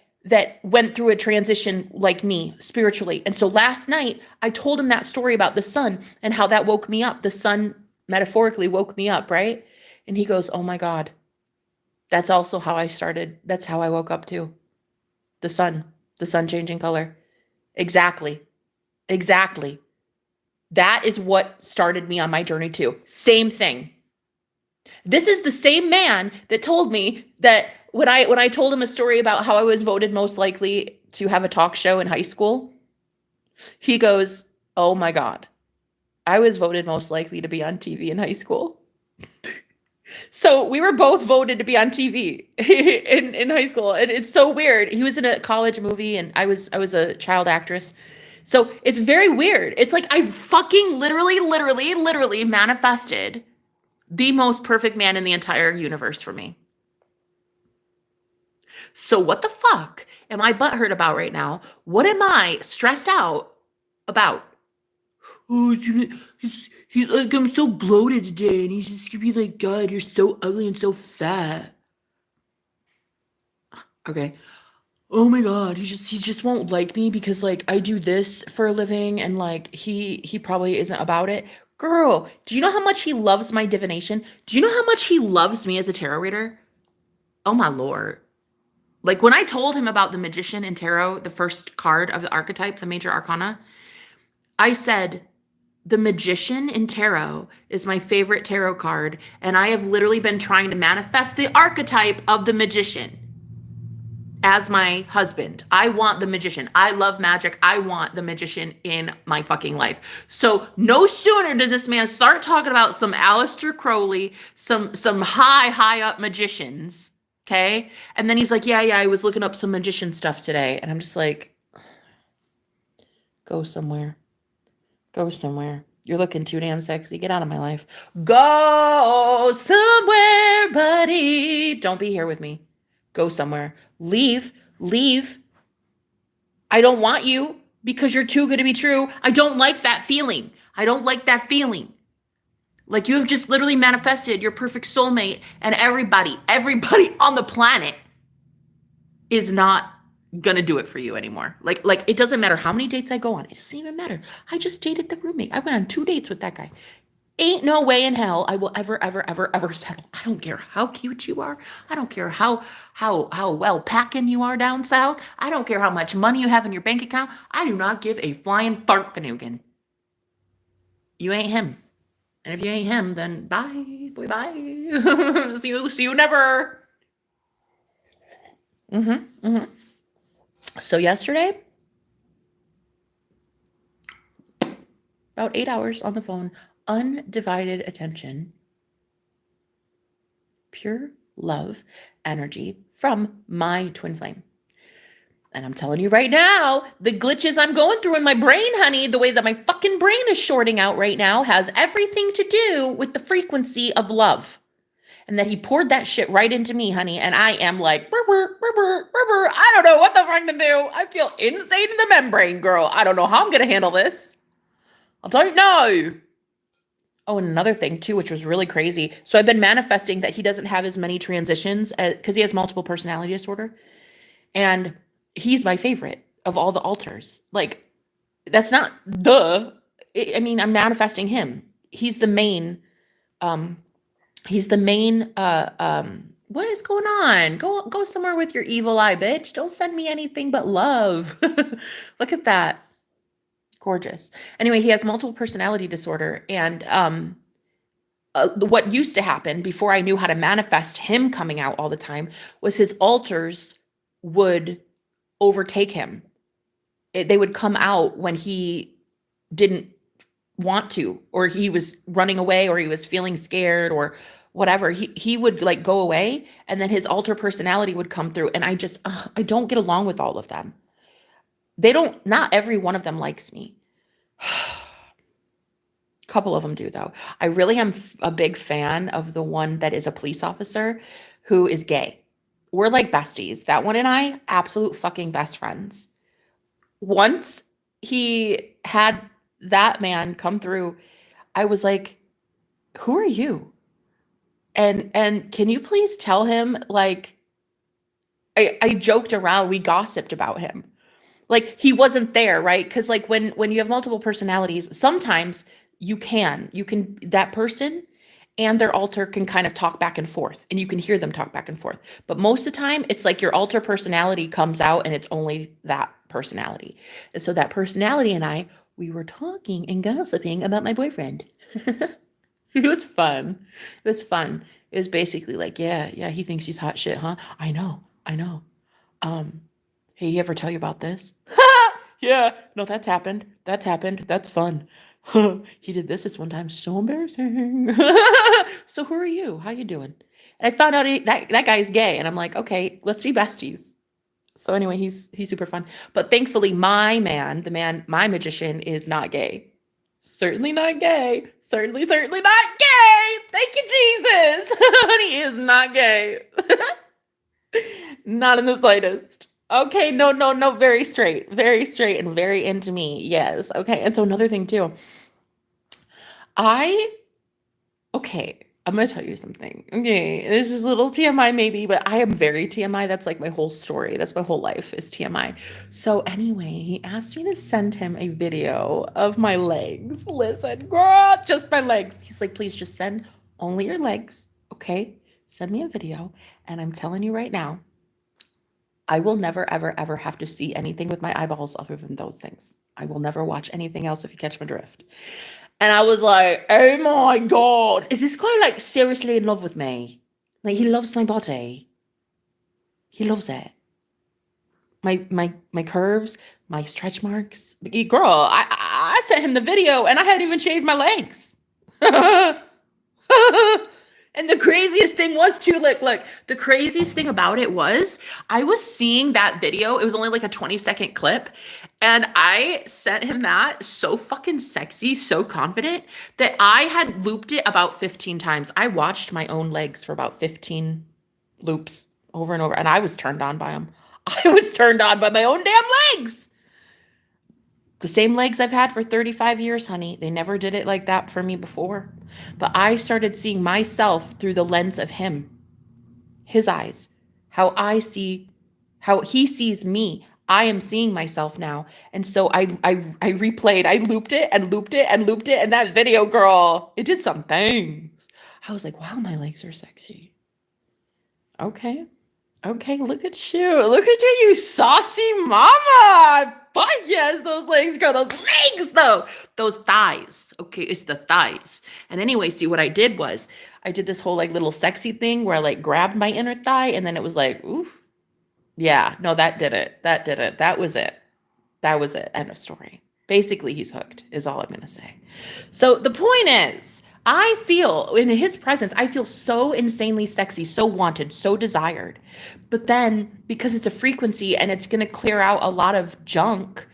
went through a transition like me spiritually. And so last night I told him that story about the sun and how that woke me up. The sun metaphorically woke me up, right? And he goes, oh my God, that's also how I started. That's how I woke up too. The sun changing color. Exactly. That is what started me on my journey too. Same thing. This is the same man that told me that when I told him a story about how I was voted most likely to have a talk show in high school. He goes, "Oh my God, I was voted most likely to be on TV in high school." So we were both voted to be on TV in high school, and it's so weird. He was in a college movie, and I was a child actress. So it's very weird. It's like I fucking literally manifested the most perfect man in the entire universe for me. So what the fuck am I butthurt about right now? What am I stressed out about? Oh, he's like, I'm so bloated today, and he's just gonna be like, God, you're so ugly and so fat. Okay. Oh my God, he just won't like me because like I do this for a living, and like he probably isn't about it. Girl, do you know how much he loves my divination? Do you know how much he loves me as a tarot reader? Oh my Lord. Like when I told him about the magician in tarot, the first card of the archetype, the major arcana, I said, the magician in tarot is my favorite tarot card, and I have literally been trying to manifest the archetype of the magician as my husband. I want the magician. I love magic. I want the magician in my fucking life. So no sooner does this man start talking about some Aleister Crowley, some high up magicians, okay? And then he's like, yeah, I was looking up some magician stuff today. And I'm just like, go somewhere. Go somewhere. You're looking too damn sexy. Get out of my life. Go somewhere, buddy. Don't be here with me. Go somewhere. Leave. I don't want you because you're too good to be true. I don't like that feeling. Like you have just literally manifested your perfect soulmate, and everybody on the planet is not gonna do it for you anymore. Like it doesn't matter how many dates I go on. It doesn't even matter. I just dated the roommate. I went on 2 dates with that guy. Ain't no way in hell I will ever settle. I don't care how cute you are. I don't care how well packing you are down south. I don't care how much money you have in your bank account. I do not give a flying fart fanoogan. You ain't him. And if you ain't him, then bye. Boy, bye. see you never. So yesterday, about 8 hours on the phone, undivided attention, pure love, energy from my twin flame. And I'm telling you right now, the glitches I'm going through in my brain, honey, the way that my fucking brain is shorting out right now has everything to do with the frequency of love. And that he poured that shit right into me, honey. And I am like, I don't know what the fuck to do. I feel insane in the membrane, girl. I don't know how I'm going to handle this. I'll tell you no. Oh, and another thing too, which was really crazy. So I've been manifesting that he doesn't have as many transitions because he has multiple personality disorder. And he's my favorite of all the alters. Like, that's not I mean, I'm manifesting him. He's the main, what is going on? Go somewhere with your evil eye, bitch. Don't send me anything but love. Look at that. Gorgeous. Anyway, he has multiple personality disorder. And what used to happen before I knew how to manifest him coming out all the time was his alters would overtake him. They would come out when he didn't want to, or he was running away, or he was feeling scared, or whatever. He would like go away, and then his alter personality would come through. And I don't get along with all of them. Not every one of them likes me. A couple of them do, though. I really am a big fan of the one that is a police officer who is gay. We're like besties. That one and I, absolute fucking best friends. Once he had that man come through, I was like, who are you? And can you please tell him, like, I joked around, we gossiped about him. Like, he wasn't there, right? Because like when you have multiple personalities, sometimes you can that person and their alter can kind of talk back and forth, and you can hear them talk back and forth. But most of the time, it's like your alter personality comes out, and it's only that personality. And so that personality and I, we were talking and gossiping about my boyfriend. It was fun. It was basically like, yeah, he thinks she's hot shit, huh? I know. Hey, you ever tell you about this? Yeah, no, that's happened. That's happened. That's fun. He did this one time. So embarrassing. So who are you? How you doing? And I found out that guy's gay, and I'm like, okay, let's be besties. So anyway, he's super fun. But thankfully, my magician is not gay. Certainly not gay. Certainly not gay. Thank you, Jesus. He is not gay. Not in the slightest. Okay, no, very straight and very into me. Yes. Okay. And so another thing too, I okay, I'm gonna tell you something. Okay, this is a little TMI maybe, but I am very TMI. That's like my whole story. That's my whole life is TMI. So anyway, he asked me to send him a video of my legs. Listen, girl, just my legs. He's like, please just send only your legs. Okay, send me a video. And I'm telling you right now, I will never, ever, ever have to see anything with my eyeballs other than those things. I will never watch anything else if you catch my drift. And I was like, oh my God, is this guy like seriously in love with me? Like he loves my body. He loves it. My curves, my stretch marks. Girl, I sent him the video and I hadn't even shaved my legs. And the craziest thing was too, look, the craziest thing about it was I was seeing that video. It was only like a 20-second clip. And I sent him that so fucking sexy, so confident that I had looped it about 15 times. I watched my own legs for about 15 loops over and over. And I was turned on by them. I was turned on by my own damn legs. The same legs I've had for 35 years, honey. They never did it like that for me before. But I started seeing myself through the lens of him, his eyes, how he sees me. I am seeing myself now. And so I replayed, I looped it and looped it and looped it. And that video, girl, it did some things. I was like, wow, my legs are sexy. Okay. Okay, look at you. Look at you saucy mama. But yes, those legs, girl. Those legs, though. Those thighs. Okay, it's the thighs. And anyway, see, what I did was I did this whole like little sexy thing where I like grabbed my inner thigh and then it was like, ooh. Yeah, no, that did it. That did it. That was it. That was it. End of story. Basically, he's hooked, is all I'm going to say. So the point is, I feel in his presence, I feel so insanely sexy, so wanted, so desired. But then because it's a frequency and it's going to clear out a lot of junk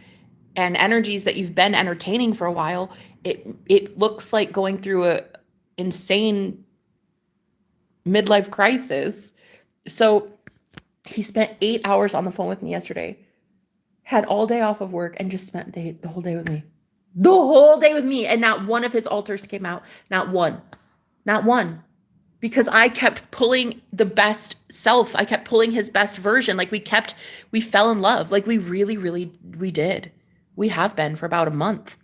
and energies that you've been entertaining for a while, it looks like going through a insane midlife crisis. So he spent 8 hours on the phone with me yesterday, had all day off of work, and just spent the whole day with me. The whole day with me. And not one of his altars came out. Not one. Not one. Because I kept pulling the best self. I kept pulling his best version. Like we fell in love. Like we really, really, we did. We have been for about a month.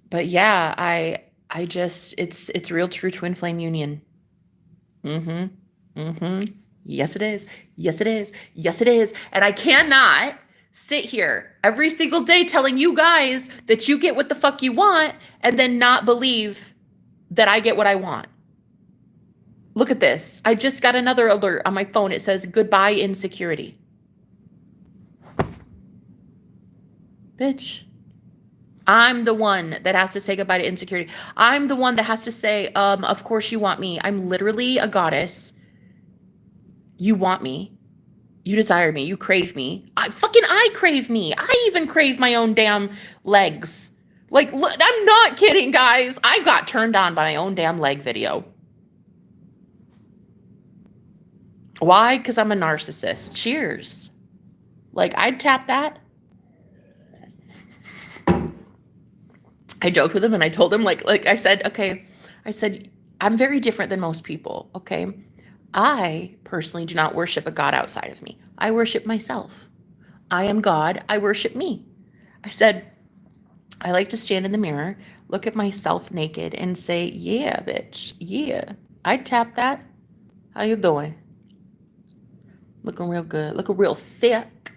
But yeah, I just, it's real true twin flame union. Yes, it is. Yes, it is. Yes, it is. And I cannot sit here every single day telling you guys that you get what the fuck you want and then not believe that I get what I want. Look at this. I just got another alert on my phone. It says goodbye insecurity. Bitch. I'm the one that has to say goodbye to insecurity. I'm the one that has to say, of course you want me. I'm literally a goddess. You want me. You desire me. You crave me. I crave me. I even crave my own damn legs. Like, look, I'm not kidding, guys. I got turned on by my own damn leg video. Why? Because I'm a narcissist. Cheers. Like, I'd tap that. I joked with him and I told him, like I said, okay, I said, I'm very different than most people, okay? I personally do not worship a God outside of me. I worship myself. I am God. I worship me. I said, I like to stand in the mirror, look at myself naked and say, yeah, bitch. Yeah. I'd tap that. How you doing? Looking real good. Looking real thick.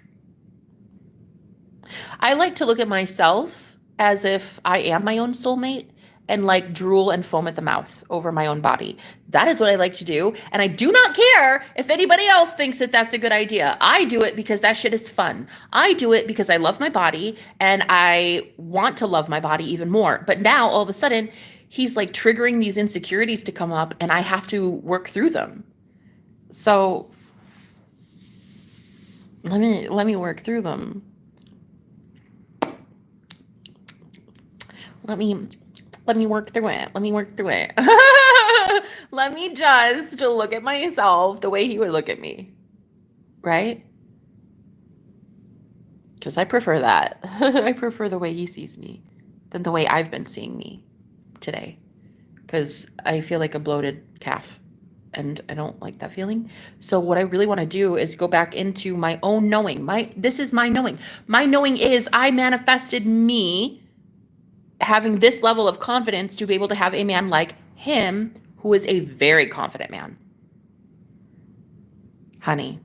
I like to look at myself as if I am my own soulmate and like drool and foam at the mouth over my own body. That is what I like to do. And I do not care if anybody else thinks that that's a good idea. I do it because that shit is fun. I do it because I love my body and I want to love my body even more. But now all of a sudden, he's like triggering these insecurities to come up and I have to work through them. So let me work through them. Let me work through it. Let me work through it. Let me just look at myself the way he would look at me. Right? Because I prefer that. I prefer the way he sees me than the way I've been seeing me today. Because I feel like a bloated calf. And I don't like that feeling. So what I really want to do is go back into my own knowing. This is my knowing. My knowing is I manifested me having this level of confidence to be able to have a man like him who is a very confident man. Honey,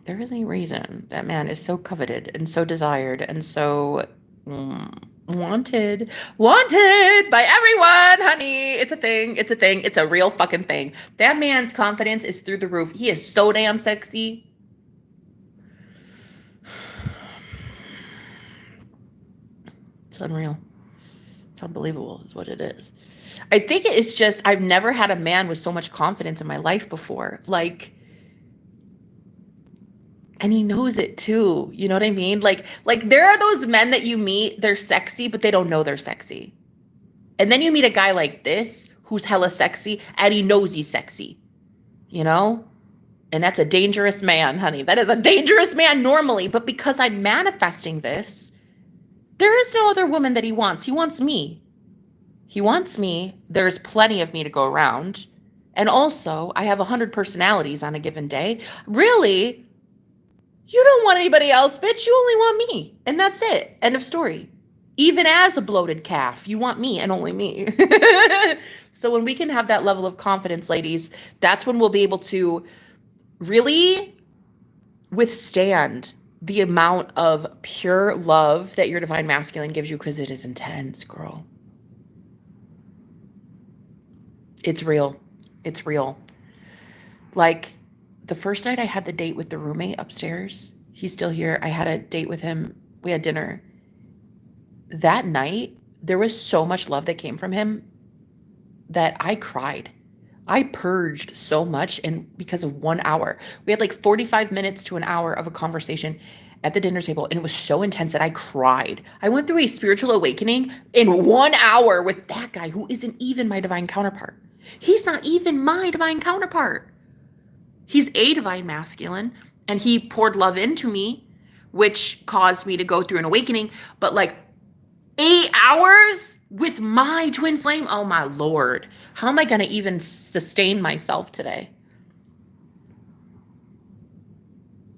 there is a reason that man is so coveted and so desired and so wanted by everyone, honey. It's a thing. It's a real fucking thing. That man's confidence is through the roof. He is so damn sexy. It's unreal. It's unbelievable is what it is. I think it's just, I've never had a man with so much confidence in my life before. Like, and he knows it too. You know what I mean? Like there are those men that you meet, they're sexy, but they don't know they're sexy. And then you meet a guy like this who's hella sexy and he knows he's sexy, you know? And that's a dangerous man, honey. That is a dangerous man normally. But because I'm manifesting this, there is no other woman that he wants. He wants me. He wants me. There's plenty of me to go around. And also, I have 100 personalities on a given day. Really? You don't want anybody else, bitch. You only want me. And that's it. End of story. Even as a bloated calf, you want me and only me. So when we can have that level of confidence, ladies, that's when we'll be able to really withstand the amount of pure love that your divine masculine gives you, because it is intense, girl. It's real. It's real. Like the first night I had the date with the roommate upstairs, he's still here. I had a date with him. We had dinner. That night, there was so much love that came from him that I cried. I purged so much, and because of 1 hour. We had like 45 minutes to an hour of a conversation at the dinner table, and it was so intense that I cried. I went through a spiritual awakening in 1 hour with that guy who isn't even my divine counterpart. He's not even my divine counterpart. He's a divine masculine, and he poured love into me, which caused me to go through an awakening. But like 8 hours with my twin flame, oh my Lord. How am I going to even sustain myself today?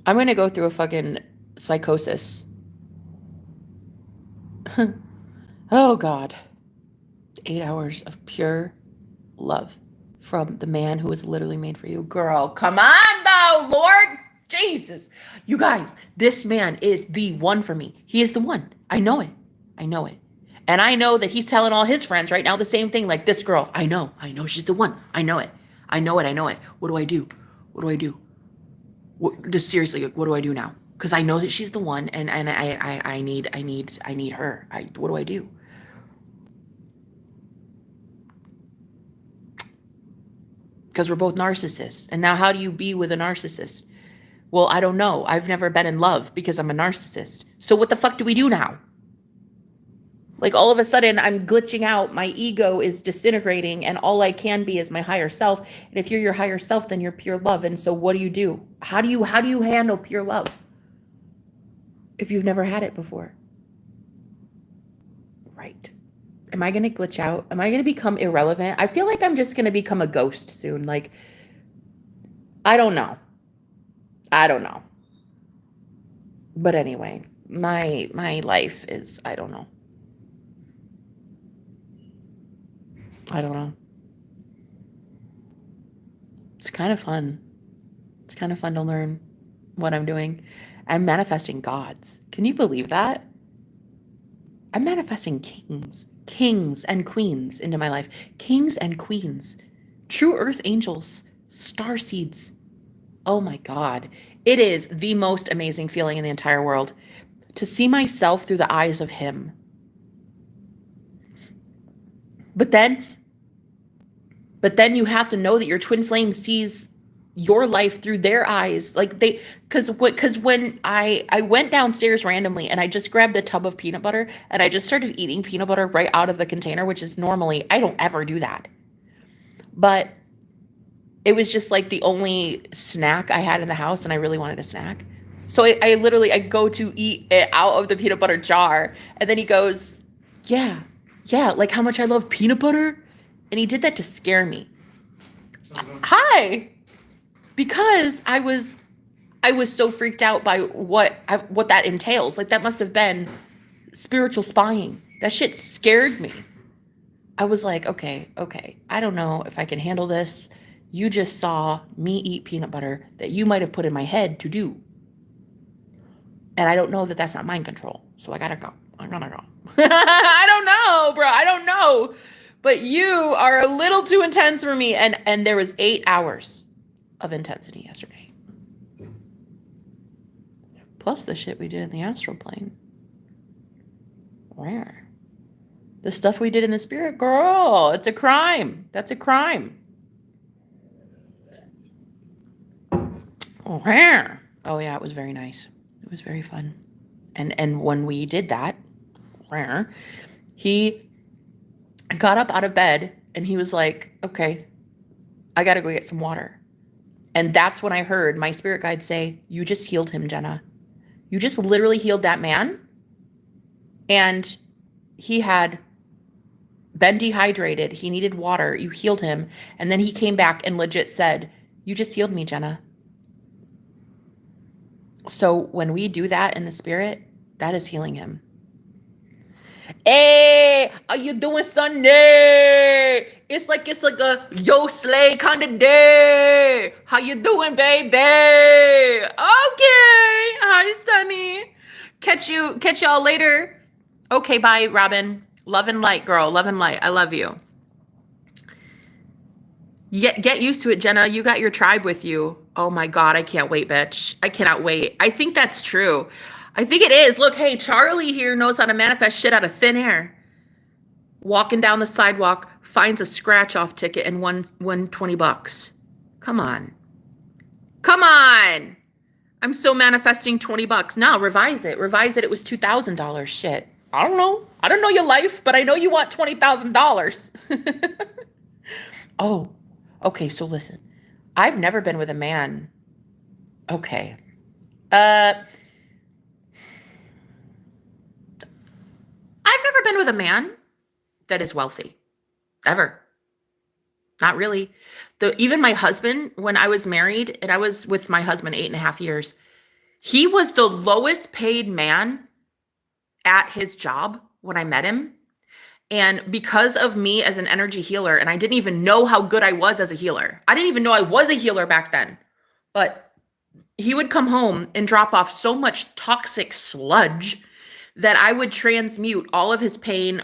I'm going to go through a fucking psychosis. Oh God. 8 hours of pure love from the man who was literally made for you. Girl, come on though, Lord Jesus. You guys, this man is the one for me. He is the one. I know it. And I know that he's telling all his friends right now the same thing, like, this girl, I know she's the one. I know it. What do I do? Just seriously, what do I do now? Because I know that she's the one, and I need her. What do I do? Because we're both narcissists. And now how do you be with a narcissist? Well, I don't know. I've never been in love because I'm a narcissist. So what the fuck do we do now? Like all of a sudden I'm glitching out. My ego is disintegrating and all I can be is my higher self. And if you're your higher self, then you're pure love. And so what do? How do you handle pure love if you've never had it before? Right. Am I going to glitch out? Am I going to become irrelevant? I feel like I'm just going to become a ghost soon. Like, I don't know. But anyway, my life is, I don't know. It's kind of fun. It's kind of fun to learn what I'm doing. I'm manifesting gods. Can you believe that? I'm manifesting kings and queens into my life. Kings and queens, true earth angels, star seeds. Oh my God. It is the most amazing feeling in the entire world to see myself through the eyes of him. But then you have to know that your twin flame sees your life through their eyes. Like because when I went downstairs randomly and I just grabbed a tub of peanut butter and I just started eating peanut butter right out of the container, which is normally, I don't ever do that. But it was just like the only snack I had in the house and I really wanted a snack. So I literally, I go to eat it out of the peanut butter jar. And then he goes, yeah, like how much I love peanut butter. And he did that to scare me. Hi. Because I was so freaked out by what that entails. Like that must have been spiritual spying. That shit scared me. I was like, okay, I don't know if I can handle this. You just saw me eat peanut butter that you might have put in my head to do. And I don't know that that's not mind control. So I gotta go. I don't know, bro. I don't know. But you are a little too intense for me. And there was 8 hours of intensity yesterday. Plus the shit we did in the astral plane. Rare. The stuff we did in the spirit, girl, it's a crime. That's a crime. Rare. Oh yeah, it was very nice. It was very fun. And when we did that, rare, he got up out of bed and he was like, okay, I got to go get some water. And that's when I heard my spirit guide say, you just healed him, Jenna. You just literally healed that man. And he had been dehydrated. He needed water. You healed him. And then he came back and legit said, you just healed me, Jenna. So when we do that in the spirit, that is healing him. Hey, how you doing Sunday? It's like a yo slay kind of day. How you doing, baby? Okay. Hi, Sunny. Catch y'all later. Okay, bye, Robin. Love and light, girl. Love and light. I love you. Get used to it, Jenna. You got your tribe with you. Oh my God, I can't wait, bitch. I cannot wait. I think that's true. I think it is. Look, hey, Charlie here knows how to manifest shit out of thin air. Walking down the sidewalk, finds a scratch-off ticket and won $20. Come on. Come on. I'm still manifesting $20. Now, revise it. It was $2,000. Shit. I don't know. I don't know your life, but I know you want $20,000. Oh, okay. So listen, I've never been with a man. Okay. I've never been with a man that is wealthy. Ever. Not really. Even my husband, when I was married, and I was with my husband 8.5 years, he was the lowest paid man at his job when I met him. And because of me as an energy healer, and I didn't even know how good I was as a healer. I didn't even know I was a healer back then. But he would come home and drop off so much toxic sludge that I would transmute all of his pain,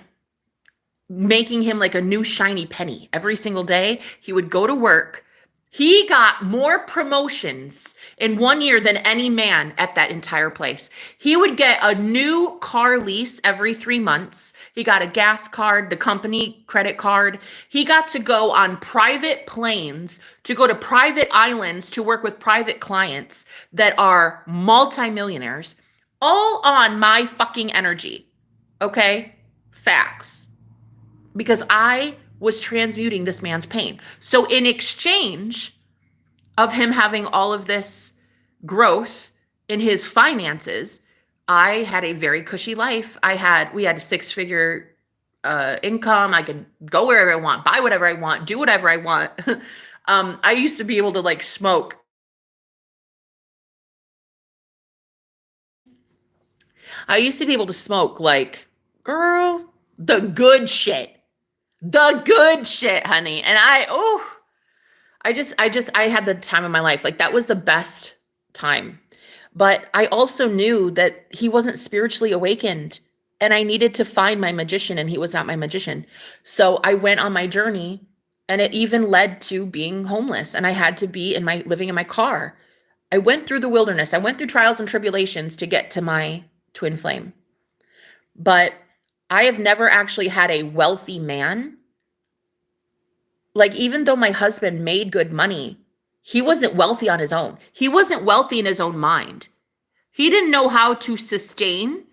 making him like a new shiny penny every single day. He would go to work. He got more promotions in 1 year than any man at that entire place. He would get a new car lease every 3 months. He got a gas card, the company credit card. He got to go on private planes to go to private islands to work with private clients that are multimillionaires, all on my fucking energy. Okay? Facts. Because I was transmuting this man's pain. So in exchange of him having all of this growth in his finances, I had a very cushy life. We had a 6-figure income. I could go wherever I want, buy whatever I want, do whatever I want. I used to be able to like smoke. I used to be able to smoke like, girl, the good shit. The good shit, honey. And I had the time of my life. Like that was the best time. But I also knew that he wasn't spiritually awakened and I needed to find my magician, and he was not my magician. So I went on my journey, and it even led to being homeless, and I had to be living in my car. I went through the wilderness. I went through trials and tribulations to get to my twin flame. But I have never actually had a wealthy man. Like, even though my husband made good money, he wasn't wealthy on his own. He wasn't wealthy in his own mind. He didn't know how to sustain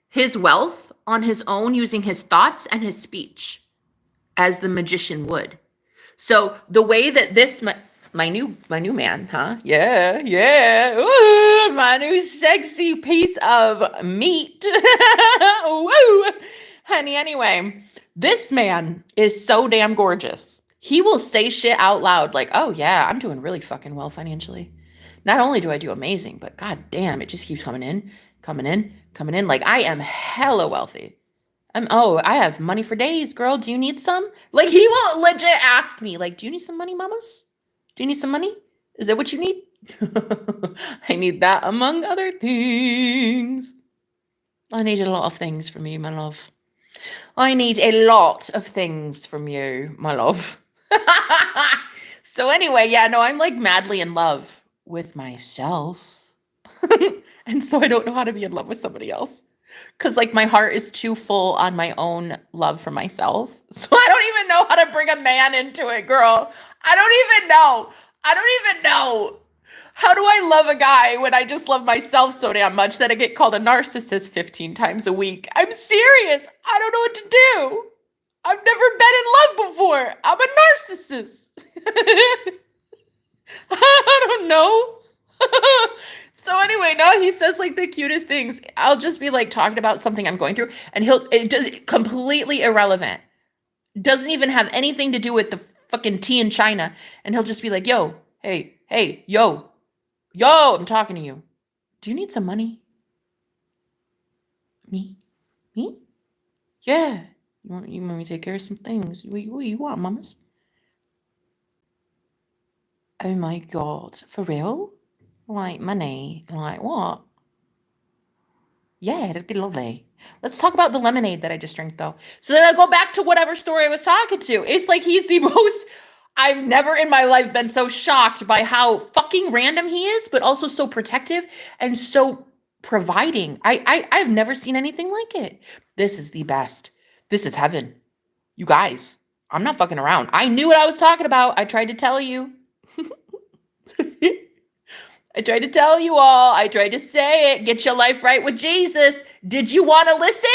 his wealth on his own using his thoughts and his speech as the magician would. So the way that this, my new man, huh? Yeah. Ooh, my new sexy piece of meat. Woo! Honey, anyway, this man is so damn gorgeous. He will say shit out loud like, oh yeah, I'm doing really fucking well financially. Not only do I do amazing, but god damn, it just keeps coming in. Like, I am hella wealthy. I have money for days, girl. Do you need some? Like, he will legit ask me, like, do you need some money, mamas? Do you need some money? Is that what you need? I need that among other things. I need a lot of things from you, my love. I need a lot of things from you, my love. So anyway, yeah, no, I'm like madly in love with myself. And so I don't know how to be in love with somebody else. Because like my heart is too full on my own love for myself. So I don't even know how to bring a man into it, girl. I don't even know. How do I love a guy when I just love myself so damn much that I get called a narcissist 15 times a week? I'm serious. I don't know what to do. I've never been in love before. I'm a narcissist. I don't know. So anyway, no, he says like the cutest things. I'll just be like talking about something I'm going through, and it does completely irrelevant. Doesn't even have anything to do with the fucking tea in China. And he'll just be like, yo, hey, yo, I'm talking to you. Do you need some money? Me? Yeah. You want me to take care of some things? What you want, mamas? Oh my God, for real? Like money? Like what? Yeah, it'd be lovely. Let's talk about the lemonade that I just drank, though. So then I'll go back to whatever story I was talking to. It's like he's the most... I've never in my life been so shocked by how fucking random he is, but also so protective and so providing. I've never seen anything like it. This is the best. This is heaven. You guys, I'm not fucking around. I knew what I was talking about. I tried to tell you. I tried to tell you all. I tried to say it. Get your life right with Jesus. Did you want to listen?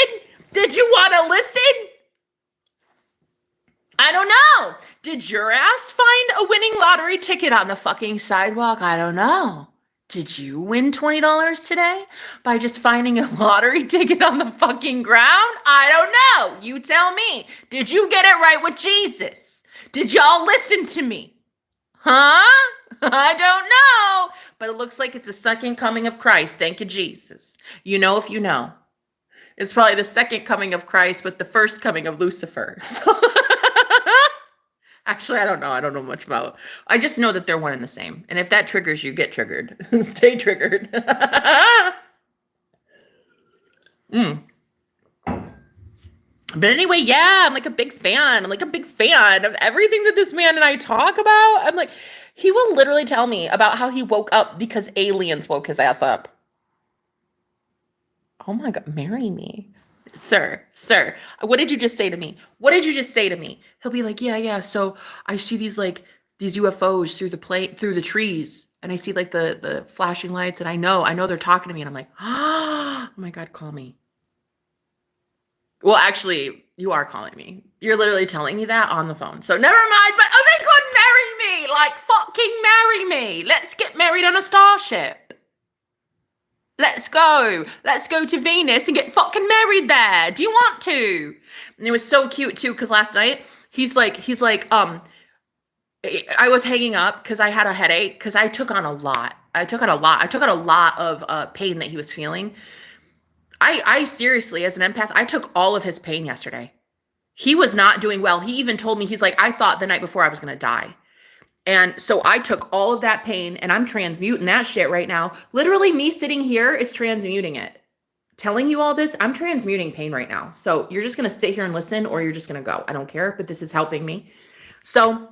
I don't know. Did your ass find a winning lottery ticket on the fucking sidewalk? I don't know. Did you win $20 today by just finding a lottery ticket on the fucking ground? I don't know. You tell me. Did you get it right with Jesus? Did y'all listen to me? Huh? I don't know. But it looks like it's the second coming of Christ. Thank you, Jesus. You know if you know. It's probably the second coming of Christ with the first coming of Lucifer. So actually, I don't know. I don't know much about. I just know that they're one and the same. And if that triggers you, get triggered. Stay triggered. But anyway, yeah, I'm like a big fan. I'm like a big fan of everything that this man and I talk about. I'm like, he will literally tell me about how he woke up because aliens woke his ass up. Oh my God, marry me. Sir, what did you just say to me? He'll be like, yeah. So I see these UFOs through the trees, and I see like the flashing lights, and I know they're talking to me, and I'm like, oh my God, call me. Well, actually, you are calling me. You're literally telling me that on the phone. So never mind, but oh my God, marry me. Like, fucking marry me. Let's get married on a starship. Let's go to Venus and get fucking married there. Do you want to? And it was so cute too, because last night he's like, I was hanging up because I had a headache because I took on a lot. I took on a lot of pain that he was feeling. I seriously, as an empath, I took all of his pain yesterday. He was not doing well. He even told me, he's like, I thought the night before I was going to die. And so I took all of that pain and I'm transmuting that shit right now. Literally me sitting here is transmuting it telling you all this, I'm transmuting pain right now. So you're just going to sit here and listen, or you're just going to go. I don't care, but this is helping me. So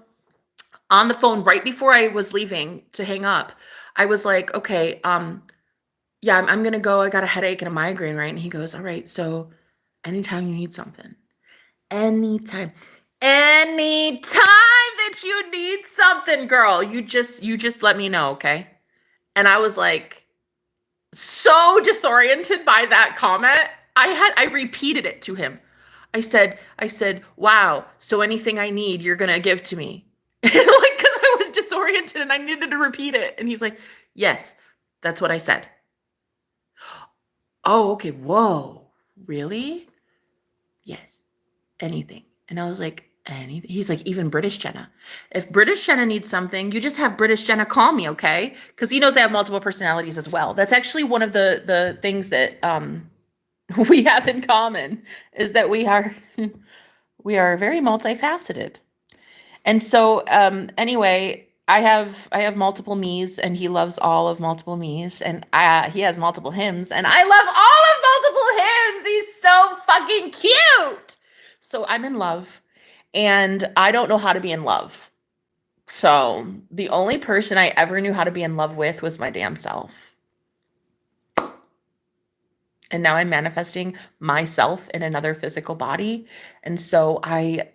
on the phone right before I was leaving to hang up, I was like, okay, yeah, I'm going to go. I got a headache and a migraine, right? And he goes, all right, so anytime you need something, anytime that you need something, girl, you just let me know, okay? And I was like so disoriented by that comment. I repeated it to him. I said, wow, so anything I need, you're gonna give to me. Like, because I was disoriented and I needed to repeat it. And he's like, yes, that's what I said. Oh, okay, whoa, really? Yes, anything. And I was like, anything? He's like, even British Jenna. If British Jenna needs something, you just have British Jenna call me, okay? Because he knows I have multiple personalities as well. That's actually one of the things that we have in common, is that we are very multifaceted. And so anyway, I have multiple me's, and he loves all of multiple me's, and he has multiple hims, and I love all of multiple hims. He's so fucking cute. So I'm in love, and I don't know how to be in love. So the only person I ever knew how to be in love with was my damn self. And now I'm manifesting myself in another physical body. And so I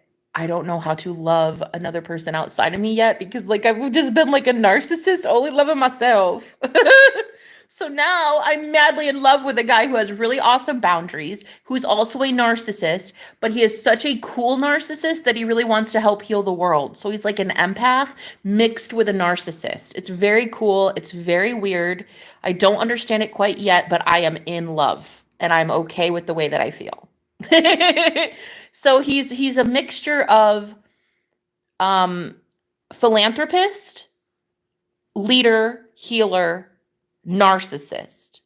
don't know how to love another person outside of me yet, because like I've just been like a narcissist, only loving myself. So now I'm madly in love with a guy who has really awesome boundaries, who's also a narcissist, but he is such a cool narcissist that he really wants to help heal the world. So he's like an empath mixed with a narcissist. It's very cool. It's very weird. I don't understand it quite yet, but I am in love, and I'm okay with the way that I feel. So he's a mixture of philanthropist, leader, healer, narcissist.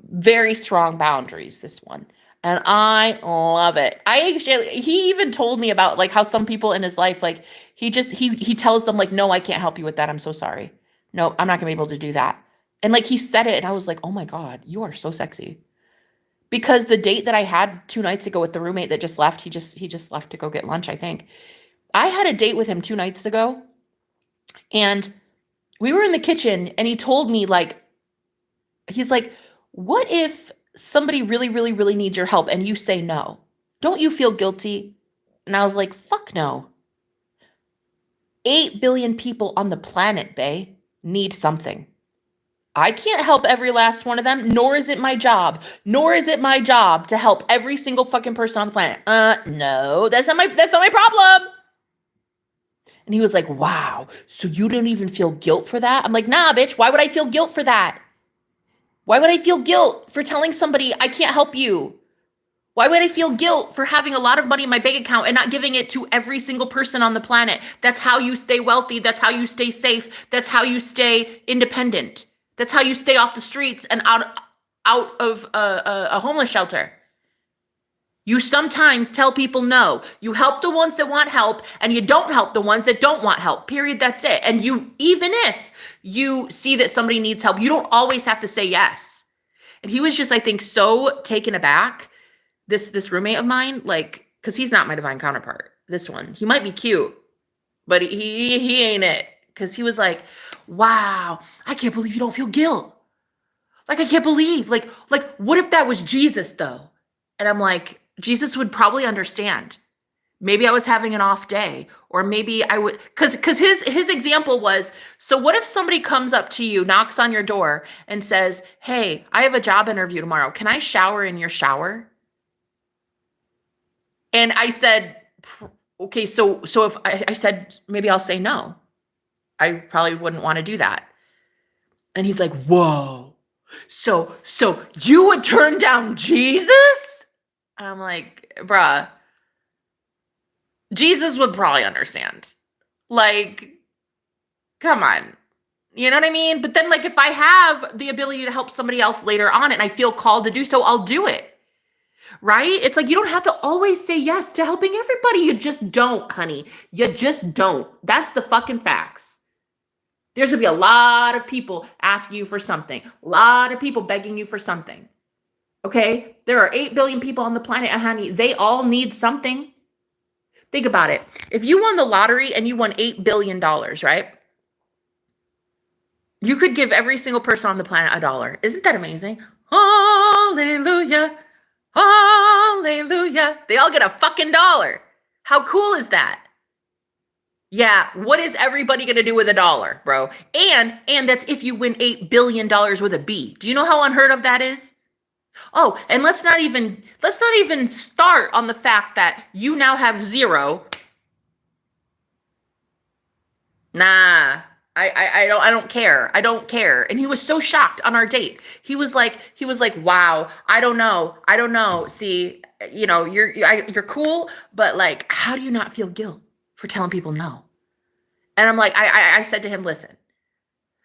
Very strong boundaries, this one. And I love it. He even told me about like how some people in his life, like he tells them like, no, I can't help you with that. I'm so sorry. No, I'm not gonna be able to do that. And like he said it, and I was like, oh my God, you are so sexy. Because the date that I had 2 nights ago with the roommate that just left, he just left to go get lunch, I think. I had a date with him 2 nights ago, and we were in the kitchen, and he told me, like, he's like, what if somebody really, really, really needs your help and you say no? Don't you feel guilty? And I was like, fuck no. 8 billion people on the planet, bae, need something. I can't help every last one of them, nor is it my job. Nor is it my job to help every single fucking person on the planet. No, that's not my problem. And he was like, wow, so you don't even feel guilt for that? I'm like, nah, bitch, why would I feel guilt for that? Why would I feel guilt for telling somebody I can't help you? Why would I feel guilt for having a lot of money in my bank account and not giving it to every single person on the planet? That's how you stay wealthy. That's how you stay safe. That's how you stay independent. That's how you stay off the streets and out of a homeless shelter. You sometimes tell people no. You help the ones that want help, and you don't help the ones that don't want help. Period. That's it. And even if you see that somebody needs help, you don't always have to say yes. And he was just, I think, so taken aback, this roommate of mine, like, because he's not my divine counterpart. This one, he might be cute, but he ain't it. Because he was like, wow, I can't believe you don't feel guilt. Like, I can't believe, like, what if that was Jesus, though? And I'm like, Jesus would probably understand. Maybe I was having an off day, or maybe I would, because his example was, so what if somebody comes up to you, knocks on your door, and says, hey, I have a job interview tomorrow. Can I shower in your shower? And I said, okay, so if I said, maybe I'll say no. I probably wouldn't want to do that. And he's like, whoa, so you would turn down Jesus? I'm like, bruh, Jesus would probably understand. Like, come on. You know what I mean? But then, like, if I have the ability to help somebody else later on and I feel called to do so, I'll do it. Right? It's like, you don't have to always say yes to helping everybody. You just don't, honey. You just don't. That's the fucking facts. There's going to be a lot of people asking you for something. A lot of people begging you for something. Okay? There are 8 billion people on the planet, and honey, they all need something. Think about it. If you won the lottery and you won $8 billion, right? You could give every single person on the planet $1. Isn't that amazing? Hallelujah. Hallelujah. They all get a fucking dollar. How cool is that? Yeah, what is everybody going to do with $1, bro? And that's if you win $8 billion with a B. Do you know how unheard of that is? Oh, and let's not even start on the fact that you now have 0. Nah, I don't care. I don't care. And he was so shocked on our date. He was like, wow, I don't know. See, you know, you're cool, but like, how do you not feel guilt for telling people no? And I'm like, I said to him, listen,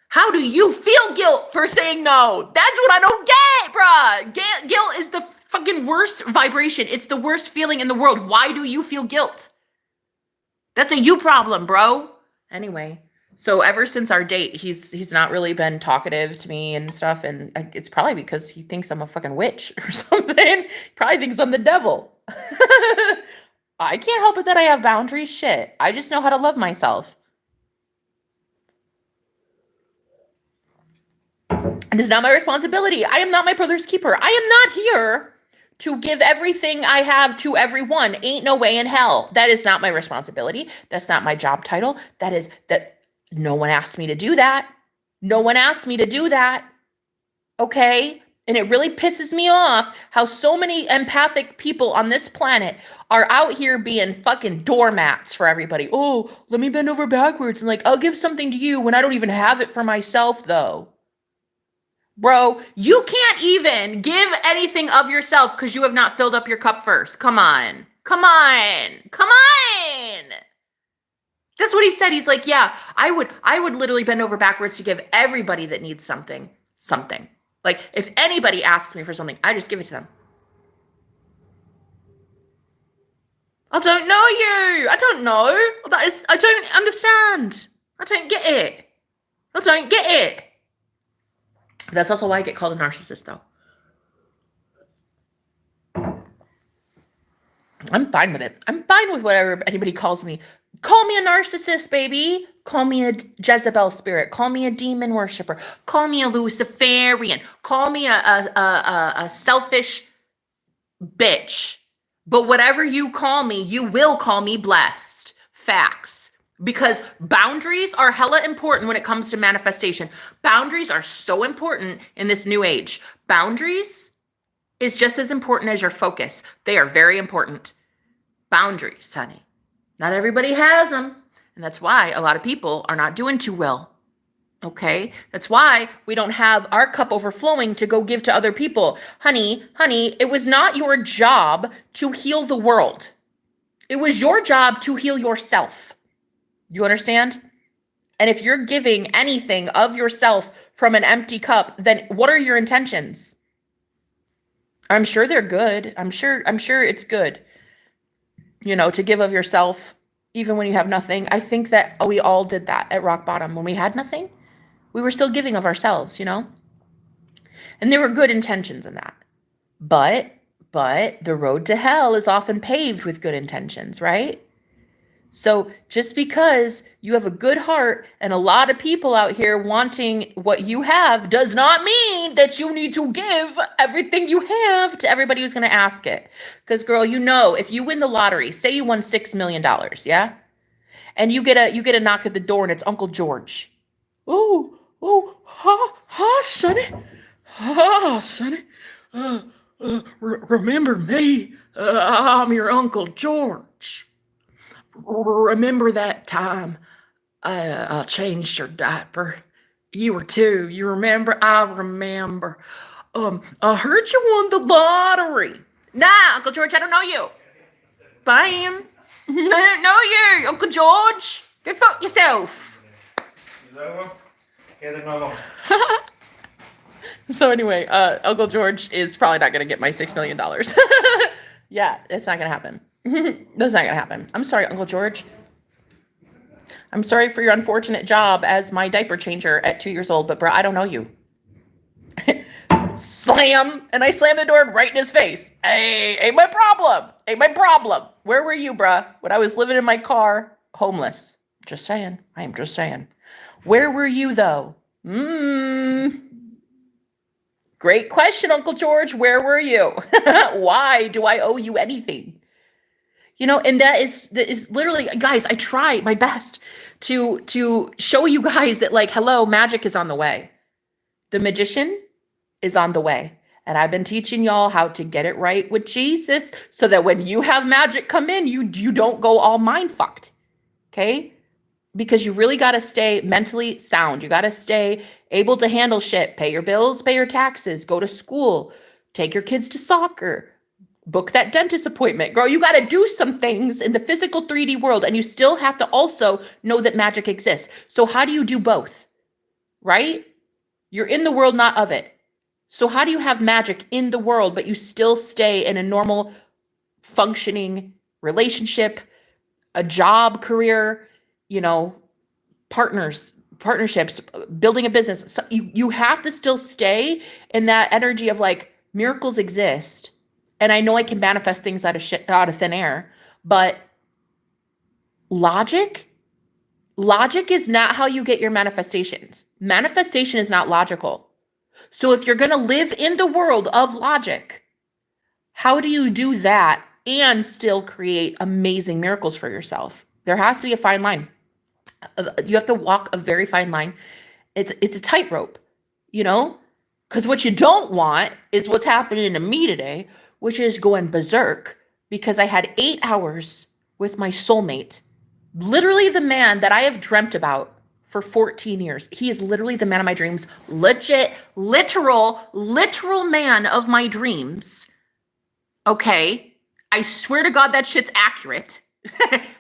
how do you feel guilt for saying no? That's what I don't get, bruh. Guilt is the fucking worst vibration. It's the worst feeling in the world. Why do you feel guilt? That's a you problem, bro. Anyway, so ever since our date, he's not really been talkative to me and stuff. And it's probably because he thinks I'm a fucking witch or something. Probably thinks I'm the devil. I can't help it that I have boundaries. Shit. I just know how to love myself. And it's not my responsibility. I am not my brother's keeper. I am not here to give everything I have to everyone. Ain't no way in hell. That is not my responsibility. That's not my job title. That no one asked me to do that. No one asked me to do that. Okay? And it really pisses me off how so many empathic people on this planet are out here being fucking doormats for everybody. Oh, let me bend over backwards and like, I'll give something to you when I don't even have it for myself though. Bro, you can't even give anything of yourself because you have not filled up your cup first. Come on. Come on. Come on. That's what he said. He's like, yeah, I would literally bend over backwards to give everybody that needs something. Like, if anybody asks me for something, I just give it to them. I don't know you. I don't know. I don't understand. I don't get it. I don't get it. That's also why I get called a narcissist, though. I'm fine with it. I'm fine with whatever anybody calls me. Call me a narcissist, baby. Call me a Jezebel spirit. Call me a demon worshiper. Call me a Luciferian. Call me a selfish bitch. But whatever you call me, you will call me blessed. Facts. Because boundaries are hella important when it comes to manifestation. Boundaries are so important in this new age. Boundaries is just as important as your focus. They are very important. Boundaries, honey. Not everybody has them. And that's why a lot of people are not doing too well. Okay? That's why we don't have our cup overflowing to go give to other people. Honey, it was not your job to heal the world. It was your job to heal yourself. You understand? And if you're giving anything of yourself from an empty cup, then what are your intentions? I'm sure they're good. I'm sure it's good, you know, to give of yourself even when you have nothing. I think that we all did that at rock bottom. When we had nothing, we were still giving of ourselves, you know? And there were good intentions in that. But the road to hell is often paved with good intentions, right? So just because you have a good heart and a lot of people out here wanting what you have does not mean that you need to give everything you have to everybody who's going to ask it. Because girl, you know, if you win the lottery, say you won $6 million, yeah? And you get a knock at the door and it's Uncle George. Hi, Sonny. Remember me? I'm your Uncle George. Remember that time I changed your diaper? You were 2. You remember? I remember. I heard you won the lottery. Nah, Uncle George, I don't know you. Bam. I don't know you, Uncle George. Go fuck yourself. So anyway, Uncle George is probably not going to get my $6 million. Yeah, it's not going to happen. That's not gonna happen. I'm sorry, Uncle George. I'm sorry for your unfortunate job as my diaper changer at 2 years old, but bro, I don't know you. Slam! And I slammed the door right in his face. Hey, ain't my problem. Ain't my problem. Where were you, bruh? When I was living in my car, homeless. Just saying. I am just saying. Where were you, though? Great question, Uncle George. Where were you? Why do I owe you anything? You know, and that is literally, guys, I try my best to show you guys that, like, hello, magic is on the way. The magician is on the way. And I've been teaching y'all how to get it right with Jesus so that when you have magic come in, you don't go all mind fucked. Okay? Because you really got to stay mentally sound. You got to stay able to handle shit, pay your bills, pay your taxes, go to school, take your kids to soccer, book that dentist appointment. Girl, you got to do some things in the physical 3D world, and you still have to also know that magic exists. So how do you do both? Right? You're in the world, not of it. So how do you have magic in the world, but you still stay in a normal functioning relationship, a job, career, you know, partnerships, building a business? So you have to still stay in that energy of like, miracles exist. And I know I can manifest things out of thin air, but logic is not how you get your manifestations. Manifestation is not logical. So if you're going to live in the world of logic, how do you do that and still create amazing miracles for yourself? There has to be a fine line. You have to walk a very fine line. It's a tightrope, you know, because what you don't want is what's happening to me today, which is going berserk because I had 8 hours with my soulmate, literally the man that I have dreamt about for 14 years. He is literally the man of my dreams. Legit, literal man of my dreams. Okay. I swear to God that shit's accurate.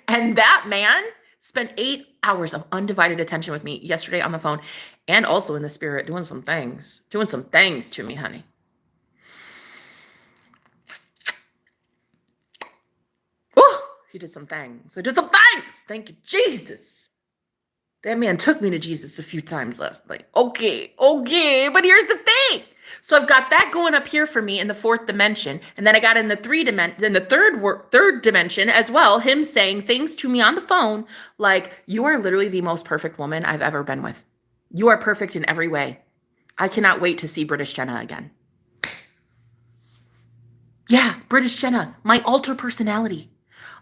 And that man spent 8 hours of undivided attention with me yesterday on the phone and also in the spirit doing some things to me, honey. Oh, he did some things. Thank you, Jesus. That man took me to Jesus a few times last night. Okay, but here's the thing. So I've got that going up here for me in the 4th dimension, and then I got in the third dimension as well, him saying things to me on the phone like, you are literally the most perfect woman I've ever been with. You are perfect in every way. I cannot wait to see British Jenna again. Yeah, British Jenna, my alter personality.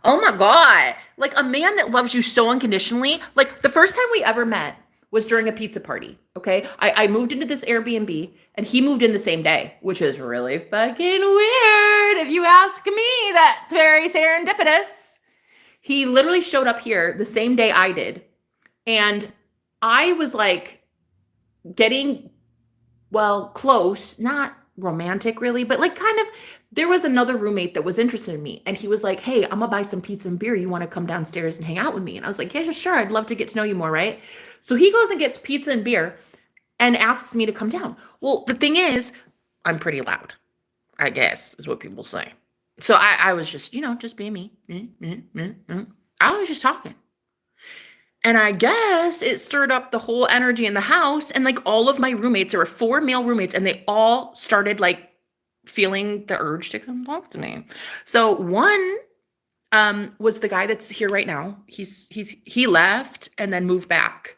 Oh my God. Like a man that loves you so unconditionally. Like the first time we ever met was during a pizza party. Okay. I moved into this Airbnb and he moved in the same day, which is really fucking weird. If you ask me, that's very serendipitous. He literally showed up here the same day I did. And I was like getting, well, close, not romantic really, but like kind of, there was another roommate that was interested in me and he was like, hey, I'm gonna buy some pizza and beer. You want to come downstairs and hang out with me? And I was like, yeah, sure. I'd love to get to know you more. Right. So he goes and gets pizza and beer and asks me to come down. Well, the thing is, I'm pretty loud, I guess is what people say. So I was just, just being me. I was just talking. And I guess it stirred up the whole energy in the house. And like all of my roommates, there were 4 male roommates and they all started like feeling the urge to come talk to me. So one was the guy that's here right now. He left and then moved back.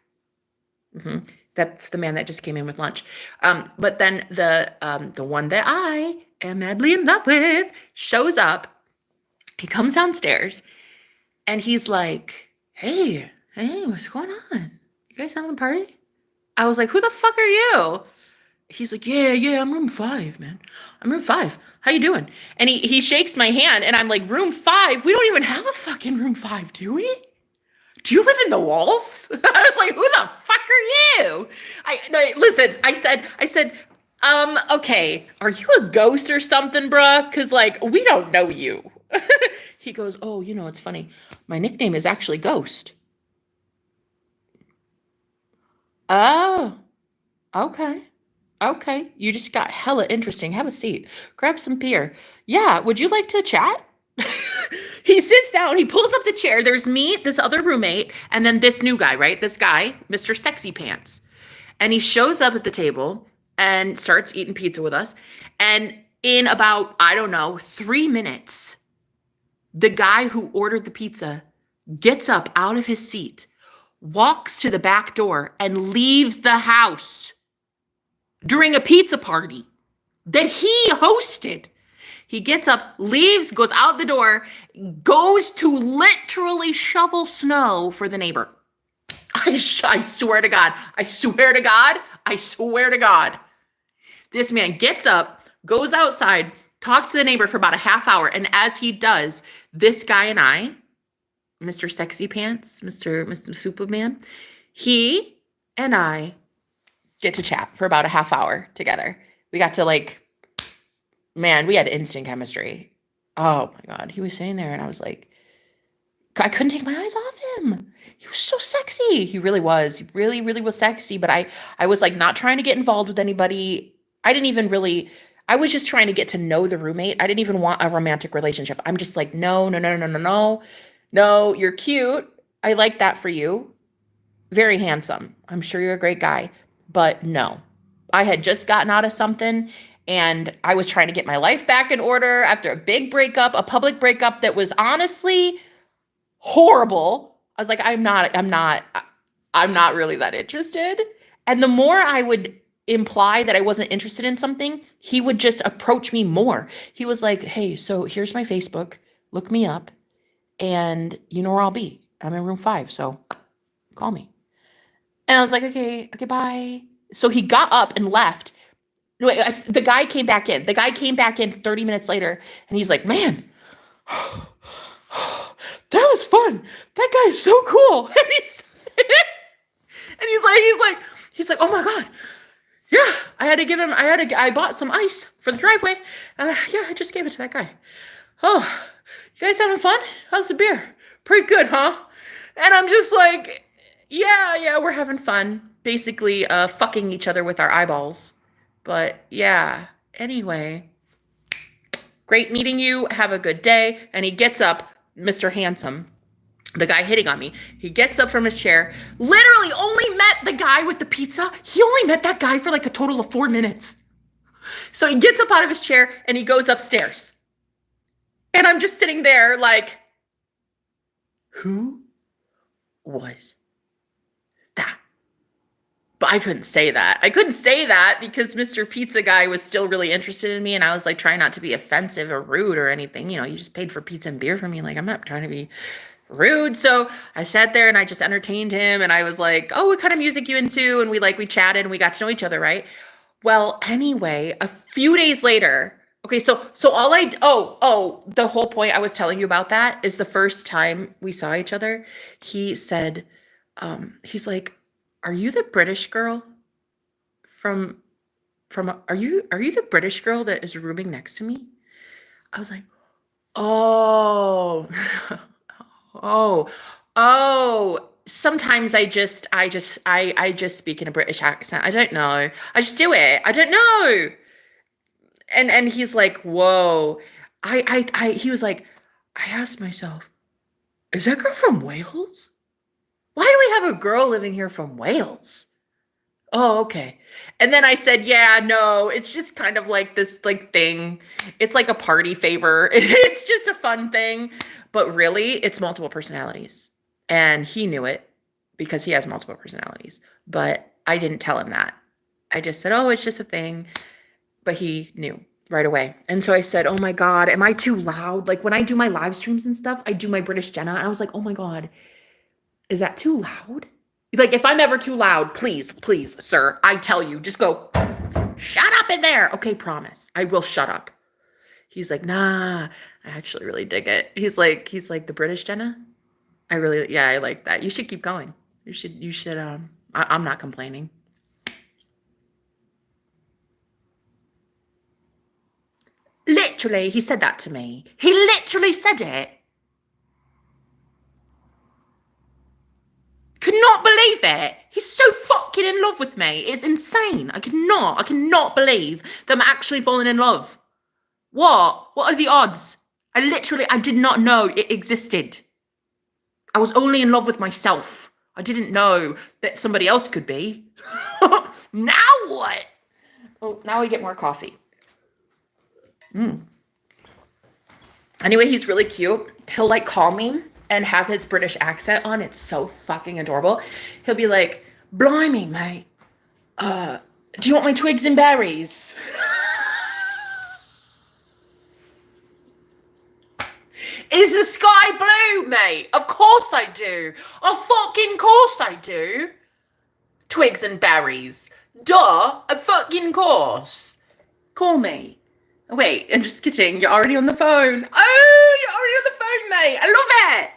That's the man that just came in with lunch. But then the one that I am madly in love with shows up. He comes downstairs and he's like, hey, what's going on? You guys having a party? I was like, who the fuck are you? He's like, yeah, I'm room 5, man. I'm room 5. How you doing? And he shakes my hand and I'm like, room 5? We don't even have a fucking room 5, do we? Do you live in the walls? I was like, who the fuck are you? Listen, I said, okay, are you a ghost or something, bruh? Cause like, we don't know you. He goes, oh, it's funny. My nickname is actually Ghost. Oh, okay. Okay, you just got hella interesting. Have a seat. Grab some beer. Yeah, would you like to chat? He sits down, he pulls up the chair. There's me, this other roommate, and then this new guy, right? This guy, Mr. Sexy Pants. And he shows up at the table and starts eating pizza with us. And in about, I don't know, 3 minutes, the guy who ordered the pizza gets up out of his seat, walks to the back door, and leaves the house during a pizza party that he hosted. He gets up, leaves, goes out the door, goes to literally shovel snow for the neighbor. I swear to God, I swear to God, I swear to God. This man gets up, goes outside, talks to the neighbor for about a half hour. And as he does, this guy and I, Mr. Sexy Pants, Mr. Superman, he and I get to chat for about a half hour together. We got to man, we had instant chemistry. Oh my God. He was sitting there and I was like, I couldn't take my eyes off him. He was so sexy. He really was. He really, really was sexy. But I was like not trying to get involved with anybody. I was just trying to get to know the roommate. I didn't even want a romantic relationship. I'm just like, no. No, you're cute. I like that for you. Very handsome. I'm sure you're a great guy. But no, I had just gotten out of something and I was trying to get my life back in order after a big breakup, a public breakup that was honestly horrible. I was like, I'm not really that interested. And the more I would imply that I wasn't interested in something, he would just approach me more. He was like, hey, so here's my Facebook, look me up, and you know where I'll be. I'm in room 5, so call me. And I was like, okay, bye. So he got up and left. No, the guy came back in. 30 minutes later, and he's like, man, that was fun. That guy is so cool. And he's like, oh my God. Yeah, I bought some ice for the driveway. Yeah, I just gave it to that guy. Oh, you guys having fun? How's the beer? Pretty good, huh? And I'm just like, yeah, we're having fun. Basically, fucking each other with our eyeballs. But yeah, anyway, great meeting you. Have a good day. And he gets up, Mr. Handsome, the guy hitting on me. He gets up from his chair, literally only met the guy with the pizza. He only met that guy for like a total of 4 minutes. So he gets up out of his chair and he goes upstairs. And I'm just sitting there like, who was that? But I couldn't say that. I couldn't say that because Mr. Pizza Guy was still really interested in me. And I was like trying not to be offensive or rude or anything. You know, you just paid for pizza and beer for me. Like, I'm not trying to be rude. So I sat there and I just entertained him. And I was like, oh, what kind of music you into? And we chatted and we got to know each other, right? Well, anyway, a few days later, okay, so the whole point I was telling you about that is the first time we saw each other, he said, he's like, are you the British girl are you the British girl that is rooming next to me? I was like, oh, sometimes I just speak in a British accent. I don't know. I just do it. I don't know. And he's like, whoa. He was like, I asked myself, is that girl from Wales? Why do we have a girl living here from Wales? Oh, okay. And then I said, yeah, no, it's just kind of like this thing. It's like a party favor. It's just a fun thing. But really, it's multiple personalities. And he knew it because he has multiple personalities. But I didn't tell him that. I just said, oh, it's just a thing. But he knew right away. And so I said, oh my God, am I too loud? Like when I do my live streams and stuff, I do my British Jenna. And I was like, oh my God, is that too loud? Like if I'm ever too loud, please, sir, I tell you, just go, shut up in there. Okay, promise. I will shut up. He's like, nah, I actually really dig it. He's like the British Jenna. I like that. You should keep going. You should, I'm not complaining. Literally, he said that to me. He literally said it. Could not believe it. He's so fucking in love with me. It's insane. I cannot believe that I'm actually falling in love. What are the odds? I did not know it existed. I was only in love with myself. I didn't know that somebody else could be. Now what? Oh, now we get more coffee. Anyway, he's really cute. He'll like call me and have his British accent on. It's so fucking adorable. He'll be like, "Blimey, mate. Do you want my twigs and berries?" Is the sky blue, mate? Of course I do. Of fucking course I do. Twigs and berries. Duh, of fucking course. Call me. Oh, wait, I'm just kidding. You're already on the phone. Oh, you're already on the phone, mate. I love it.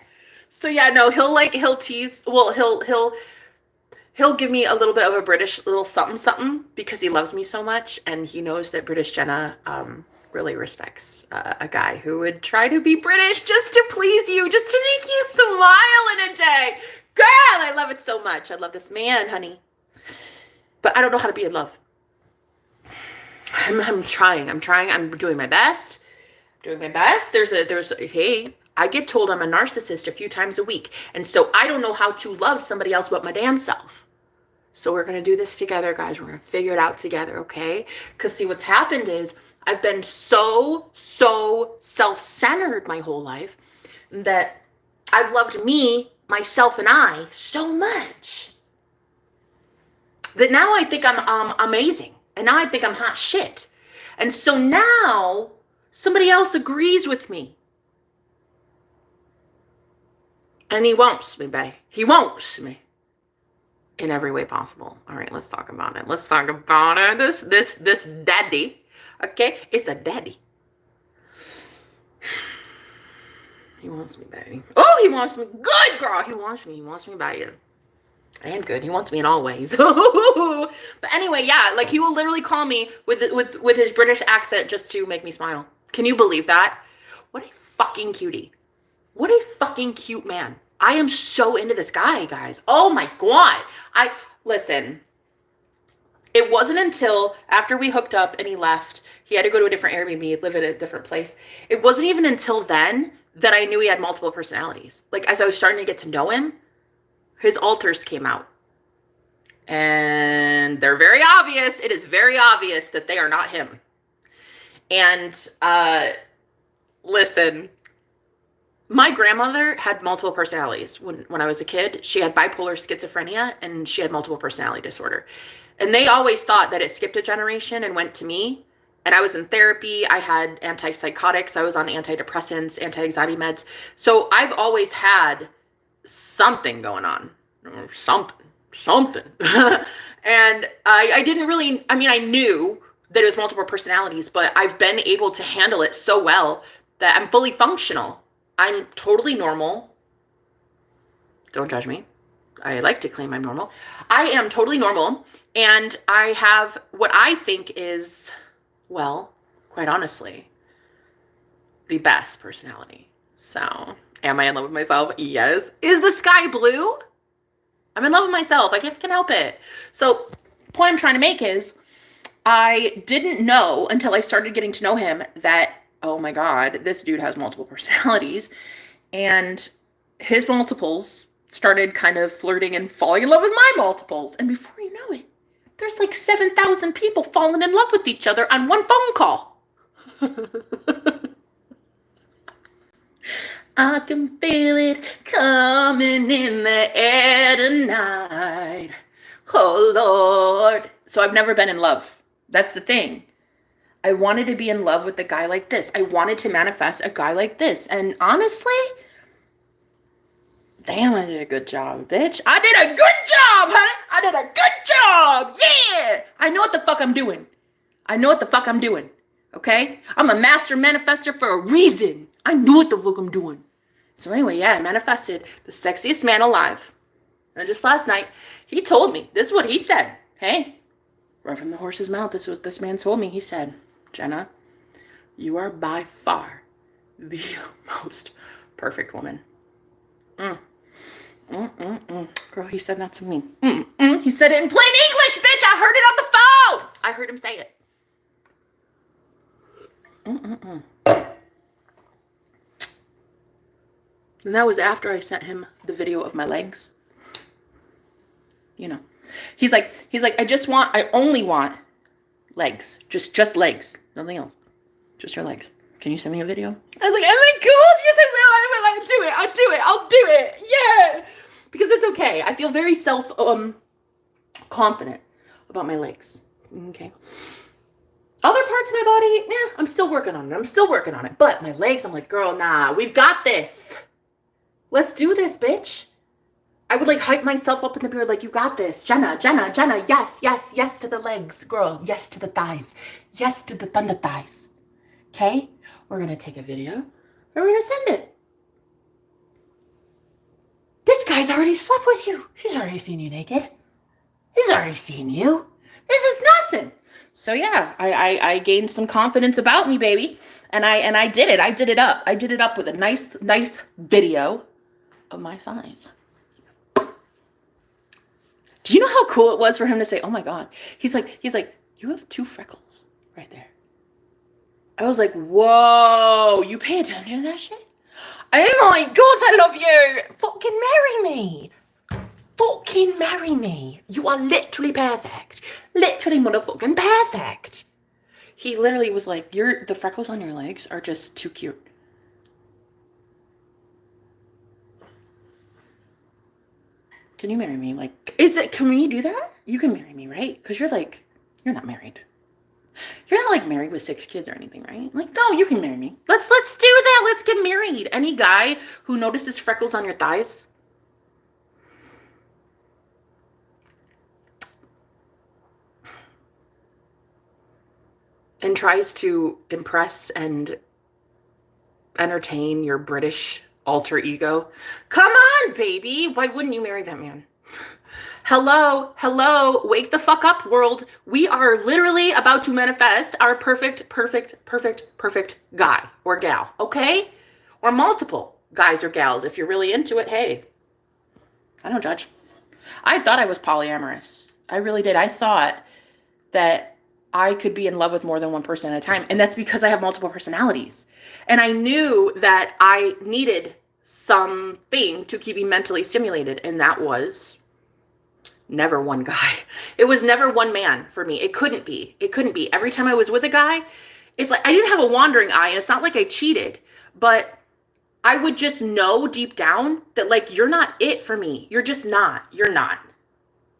So yeah, no, he'll tease. Well, he'll give me a little bit of a British little something something because he loves me so much, and he knows that British Jenna really respects a guy who would try to be British just to please you, just to make you smile in a day. Girl, I love it so much. I love this man, honey. But I don't know how to be in love. I'm trying. I'm doing my best. Hey, I get told I'm a narcissist a few times a week. And so I don't know how to love somebody else but my damn self. So we're going to do this together, guys. We're going to figure it out together, okay? Because see, what's happened is I've been so self-centered my whole life that I've loved me, myself, and I so much that now I think I'm amazing. And now I think I'm hot shit. And so now somebody else agrees with me. And he wants me, babe. He wants me. In every way possible. All right, let's talk about it. Let's talk about it. This daddy. Okay? It's a daddy. He wants me, baby. Oh, he wants me. Good girl. He wants me. He wants me bad. And good. He wants me in all ways. But anyway, yeah, like he will literally call me with his British accent just to make me smile. Can you believe that? What a fucking cutie. What a fucking cute man. I am so into this guy, guys. Oh my God. Listen, it wasn't until after we hooked up and he left, he had to go to a different Airbnb, live at a different place. It wasn't even until then that I knew he had multiple personalities. Like as I was starting to get to know him, his alters came out. And they're very obvious. It is very obvious that they are not him. And listen, my grandmother had multiple personalities when I was a kid. She had bipolar schizophrenia and she had multiple personality disorder. And they always thought that it skipped a generation and went to me. And I was in therapy. I had antipsychotics. I was on antidepressants, anti-anxiety meds. So I've always had something going on. Something. And I didn't really, I mean, I knew that it was multiple personalities, but I've been able to handle it so well that I'm fully functional. I'm totally normal. Don't judge me. I like to claim I'm normal. I am totally normal. And I have what I think is, well, quite honestly, the best personality. So, am I in love with myself? Yes. Is the sky blue? I'm in love with myself. I can help it. So, the point I'm trying to make is, I didn't know until I started getting to know him that, oh my God, this dude has multiple personalities. And his multiples started kind of flirting and falling in love with my multiples. And before you know it, there's like 7,000 people falling in love with each other on one phone call. I can feel it coming in the air tonight. Oh, Lord. So I've never been in love. That's the thing. I wanted to be in love with a guy like this. I wanted to manifest a guy like this. And honestly, damn, I did a good job, bitch. I did a good job, honey. I did a good job. Yeah. I know what the fuck I'm doing. Okay? I'm a master manifester for a reason. I know what the fuck I'm doing. So anyway, yeah, I manifested the sexiest man alive. And just last night, he told me, this is what he said. Hey, right from the horse's mouth, this is what this man told me. He said, Jenna, you are by far the most perfect woman. Girl, he said that to me. He said it in plain English, bitch. I heard it on the phone. I heard him say it. And that was after I sent him the video of my legs. You know, he's like, I only want Legs. Just legs. Nothing else. Just her legs. Can you send me a video? I was like, oh my God, yes I will. I'll do it. Yeah. Because it's okay. I feel very confident about my legs. Okay. Other parts of my body, I'm still working on it. But my legs, I'm like, girl, nah, we've got this. Let's do this, bitch. I would like hype myself up in the mirror like, you got this. Jenna, yes to the legs, girl. Yes to the thighs. Yes to the thunder thighs. Okay? We're going to take a video and we're going to send it. This guy's already slept with you. He's already seen you naked. He's already seen you. This is nothing. So yeah, I gained some confidence about me, baby. And I did it. I did it up. I did it up with a nice video of my thighs. Do you know how cool it was for him to say, oh my God? He's like, you have 2 freckles right there. I was like, whoa, you pay attention to that shit? Oh my God, I love you. Fucking marry me. Fucking marry me. You are literally perfect. Literally motherfucking perfect. He literally was like, the freckles on your legs are just too cute. Can you marry me? Like, can we do that? You can marry me, right? Because you're not married. You're not like married with 6 kids or anything, right? Like, no, you can marry me. Let's do that. Let's get married. Any guy who notices freckles on your thighs, and tries to impress and entertain your British alter ego, come on, baby. Why wouldn't you marry that man? Hello, wake the fuck up, world. We are literally about to manifest our perfect guy or gal, okay? Or multiple guys or gals. If you're really into it, hey, I don't judge. I thought I was polyamorous. I really did. I thought that I could be in love with more than one person at a time. And that's because I have multiple personalities. And I knew that I needed something to keep me mentally stimulated. And that was never one guy. It was never one man for me. It couldn't be. Every time I was with a guy, it's like I didn't have a wandering eye. And it's not like I cheated. But I would just know deep down that like, you're not it for me. You're just not. You're not.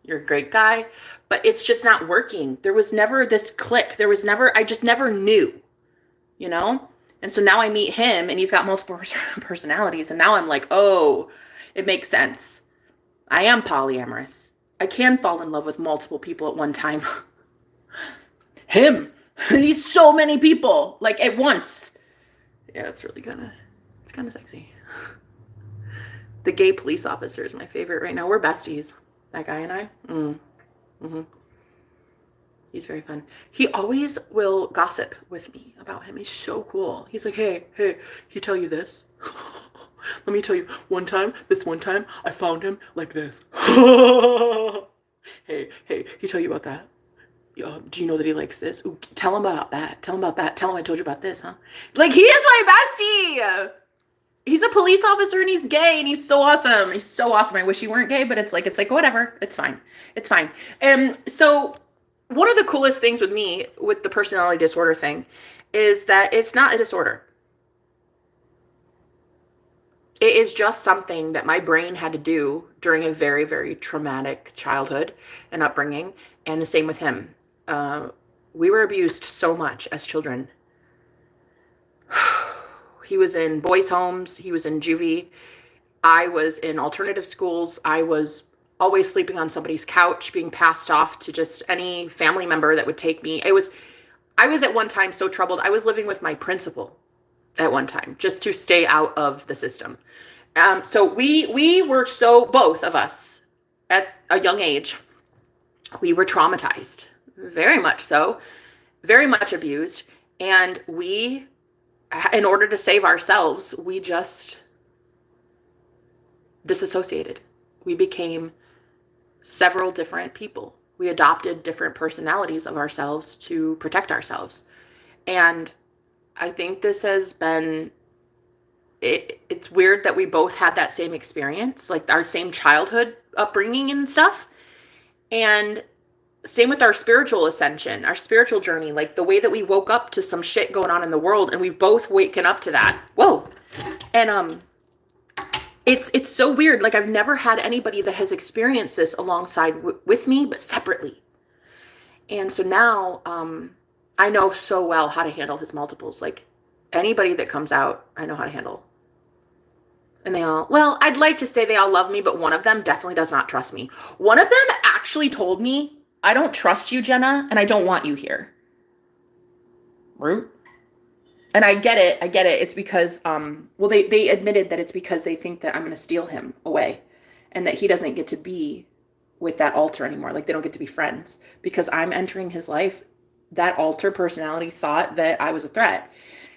You're a great guy, but it's just not working. There was never this click. I just never knew, you know? And so now I meet him and he's got multiple personalities. And now I'm like, oh, it makes sense. I am polyamorous. I can fall in love with multiple people at one time. Him. He's so many people like at once. Yeah, it's kind of sexy. The gay police officer is my favorite right now. We're besties. That guy and I. Mm-hmm. He's very fun. He always will gossip with me about him. He's so cool. He's like, hey, he tell you this? Let me tell you, this one time, I found him like this. Hey, he tell you about that? Do you know that he likes this? Ooh, tell him about that. Tell him I told you about this, huh? Like, he is my bestie. He's a police officer and he's gay and he's so awesome. I wish he weren't gay, but it's like whatever. It's fine. So one of the coolest things with me, with the personality disorder thing, is that it's not a disorder. It is just something that my brain had to do during a very, very traumatic childhood and upbringing. And the same with him. We were abused so much as children. He was in boys' homes. He was in juvie. I was in alternative schools. I was always sleeping on somebody's couch, being passed off to just any family member that would take me. I was at one time so troubled. I was living with my principal at one time just to stay out of the system. So we were both of us at a young age, we were traumatized, very much so, very much abused. And we, in order to save ourselves, we just disassociated. We became several different people. We adopted different personalities of ourselves to protect ourselves. And I think this has been, it's weird that we both had that same experience, like our same childhood upbringing and stuff. And same with our spiritual ascension, our spiritual journey, like the way that we woke up to some shit going on in the world, and we've both waken up to that. Whoa. And it's so weird. Like, I've never had anybody that has experienced this alongside with me, but separately. And so now I know so well how to handle his multiples. Like, anybody that comes out, I know how to handle. And they all, well, I'd like to say they all love me, but one of them definitely does not trust me. One of them actually told me, I don't trust you, Jenna, and I don't want you here. Rude. And I get it. It's because, well, they admitted that it's because they think that I'm going to steal him away and that he doesn't get to be with that alter anymore. Like, they don't get to be friends because I'm entering his life. That alter personality thought that I was a threat.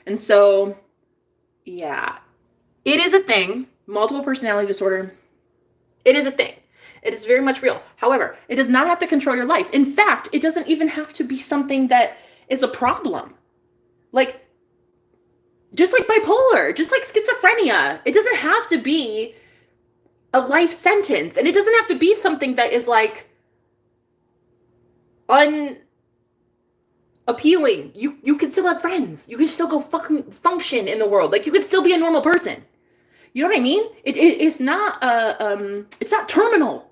And so, yeah, it is a thing. Multiple personality disorder. It is a thing. It is very much real. However, it does not have to control your life. In fact, it doesn't even have to be something that is a problem. Like, just like bipolar, just like schizophrenia, it doesn't have to be a life sentence. And it doesn't have to be something that is like unappealing. You can still have friends. You can still go fucking function in the world. Like, you could still be a normal person. You know what I mean? It's not it's not terminal,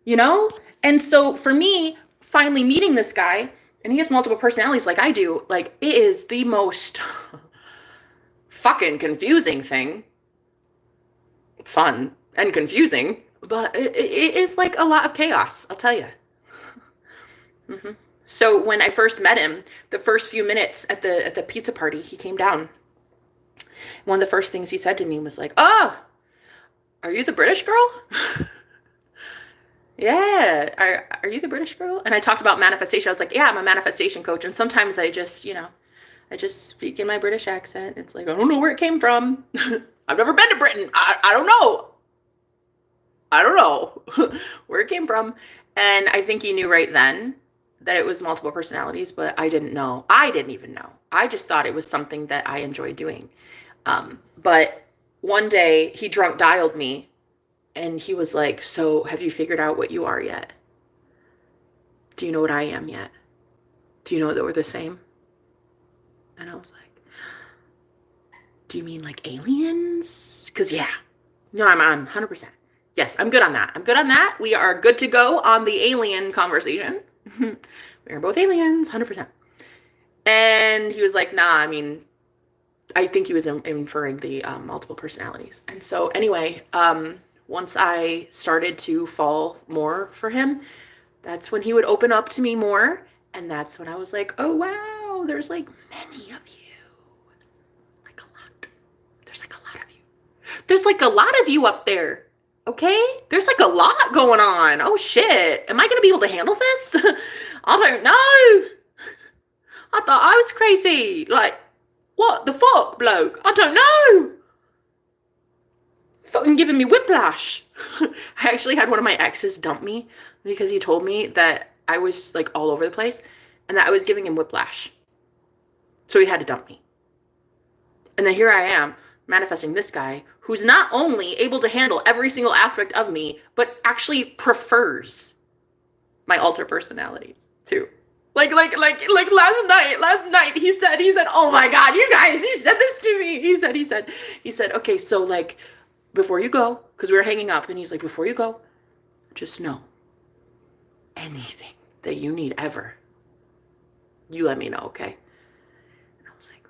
you know? And so for me, finally meeting this guy, and he has multiple personalities like I do, like, it is the most fucking confusing thing. Fun and confusing, but it is like a lot of chaos, I'll tell you. Mm-hmm. So when I first met him, the first few minutes at the pizza party, he came down. One of the first things he said to me was like, "Oh, are you the British girl?" Yeah, are you the British girl? And I talked about manifestation. I was like, yeah, I'm a manifestation coach. And sometimes I just, I just speak in my British accent. It's like, I don't know where it came from. I've never been to Britain. I don't know. I don't know where it came from. And I think he knew right then that it was multiple personalities, but I didn't know. I didn't even know. I just thought it was something that I enjoyed doing. But one day he drunk dialed me and he was like, so have you figured out what you are yet? Do you know what I am yet? Do you know that we're the same? And I was like, do you mean like aliens? Because yeah, no, I'm 100%. Yes, I'm good on that. I'm good on that. We are good to go on the alien conversation. We are both aliens, 100%. And he was like, nah, I mean, I think he was inferring the multiple personalities. And so anyway, once I started to fall more for him, that's when he would open up to me more. And that's when I was like, oh, wow, there's like many of you. Like a lot. There's like a lot of you. There's like a lot of you up there. Okay? There's like a lot going on. Oh, shit. Am I going to be able to handle this? I don't know. I thought I was crazy. Like, what the fuck, bloke? I don't know. Fucking giving me whiplash. I actually had one of my exes dump me because he told me that I was like all over the place and that I was giving him whiplash. So he had to dump me. And then here I am manifesting this guy who's not only able to handle every single aspect of me, but actually prefers my alter personalities too. Like last night, he said, oh my God, you guys, he said this to me. He said, okay, so like, before you go, because we were hanging up, and he's like, before you go, just know anything that you need ever, you let me know, okay? And I was like,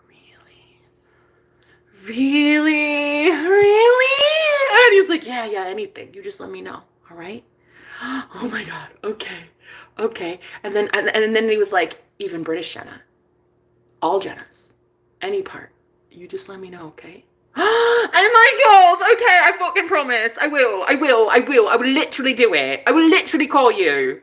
really? And he's like, yeah, anything. You just let me know, all right? Oh my God, okay. And then he was like, even British Jenna, all Jennas, any part, you just let me know, okay? Oh my God, okay, I fucking promise. I will. I will literally do it. I will literally call you.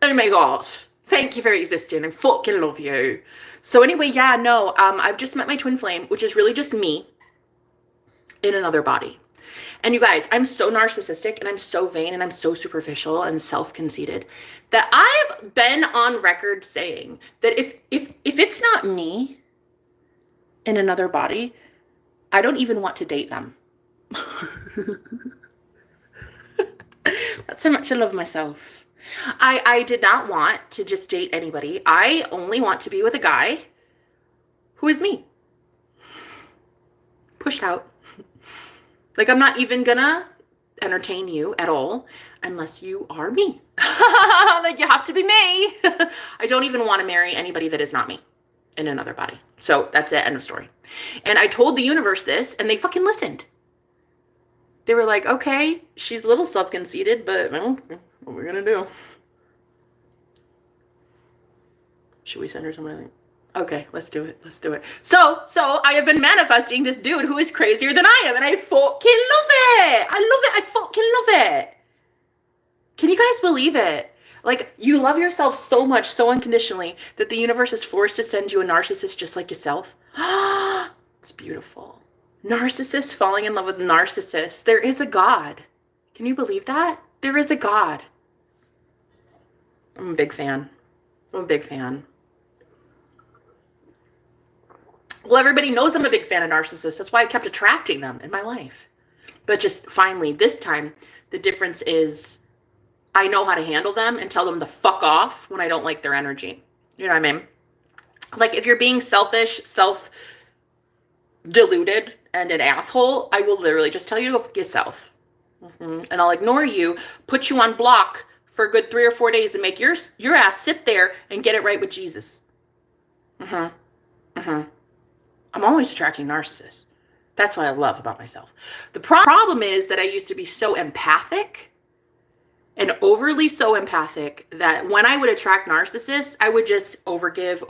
Oh my God. Thank you for existing. I fucking love you. So anyway, yeah, no, I've just met my twin flame, which is really just me in another body. And you guys, I'm so narcissistic and I'm so vain and I'm so superficial and self-conceited that I've been on record saying that if it's not me in another body, I don't even want to date them. That's how much I love myself. I did not want to just date anybody. I only want to be with a guy who is me. Pushed out. Like, I'm not even gonna entertain you at all unless you are me. Like, you have to be me. I don't even want to marry anybody that is not me in another body. So that's it, end of story. And I told the universe this, and they fucking listened. They were like, okay, she's a little self-conceited, but well, what we're gonna do? Should we send her something? Okay, let's do it. Let's do it. So I have been manifesting this dude who is crazier than I am, and I fucking love it. I love it. I fucking love it. Can you guys believe it? Like, you love yourself so much, so unconditionally, that the universe is forced to send you a narcissist just like yourself. It's beautiful. Narcissists falling in love with narcissists. There is a God. Can you believe that? There is a God. I'm a big fan. I'm a big fan. Well, everybody knows I'm a big fan of narcissists. That's why I kept attracting them in my life. But just finally, this time, the difference is I know how to handle them and tell them to fuck off when I don't like their energy. You know what I mean? Like, if you're being selfish, self-deluded, and an asshole, I will literally just tell you to go fuck yourself. And I'll ignore you, put you on block for a good 3 or 4 days, and make your ass sit there and get it right with Jesus. I'm always attracting narcissists. That's what I love about myself. The problem is that I used to be so empathic and overly so empathic that when I would attract narcissists, I would just overgive.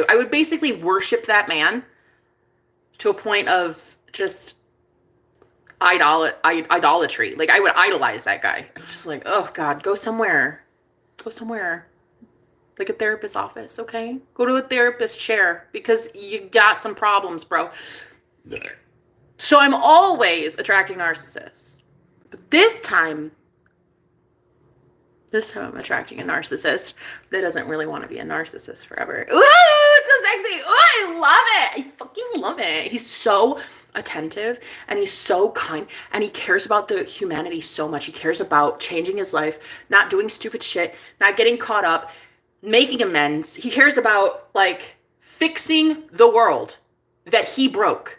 I would basically worship that man to a point of just idolatry. Like, I would idolize that guy. I was just like, oh God, go somewhere. Like a therapist's office, okay? Go to a therapist chair because you got some problems, bro. So I'm always attracting narcissists. But this time I'm attracting a narcissist that doesn't really want to be a narcissist forever. Ooh, it's so sexy. Ooh, I love it. I fucking love it. He's so attentive and he's so kind and he cares about the humanity so much. He cares about changing his life, not doing stupid shit, not getting caught up, making amends. He cares about, like, fixing the world that he broke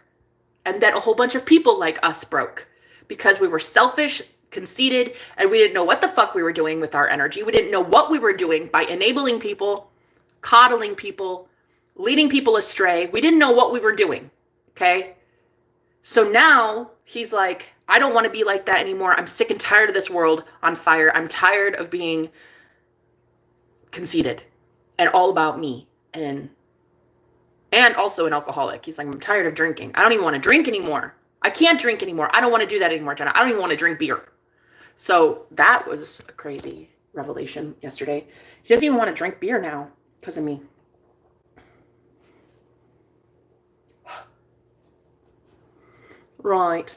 and that a whole bunch of people like us broke because we were selfish, conceited, and we didn't know what the fuck we were doing with our energy. We didn't know what we were doing by enabling people, coddling people, leading people astray. We didn't know what we were doing, okay? So now he's like, I don't want to be like that anymore. I'm sick and tired of this world on fire. I'm tired of being conceited and all about me and also an alcoholic. He's like, I'm tired of drinking. I don't even want to drink anymore. I can't drink anymore. I don't want to do that anymore, Jenna. I don't even want to drink beer. So that was a crazy revelation yesterday. He doesn't even want to drink beer now because of me. Right.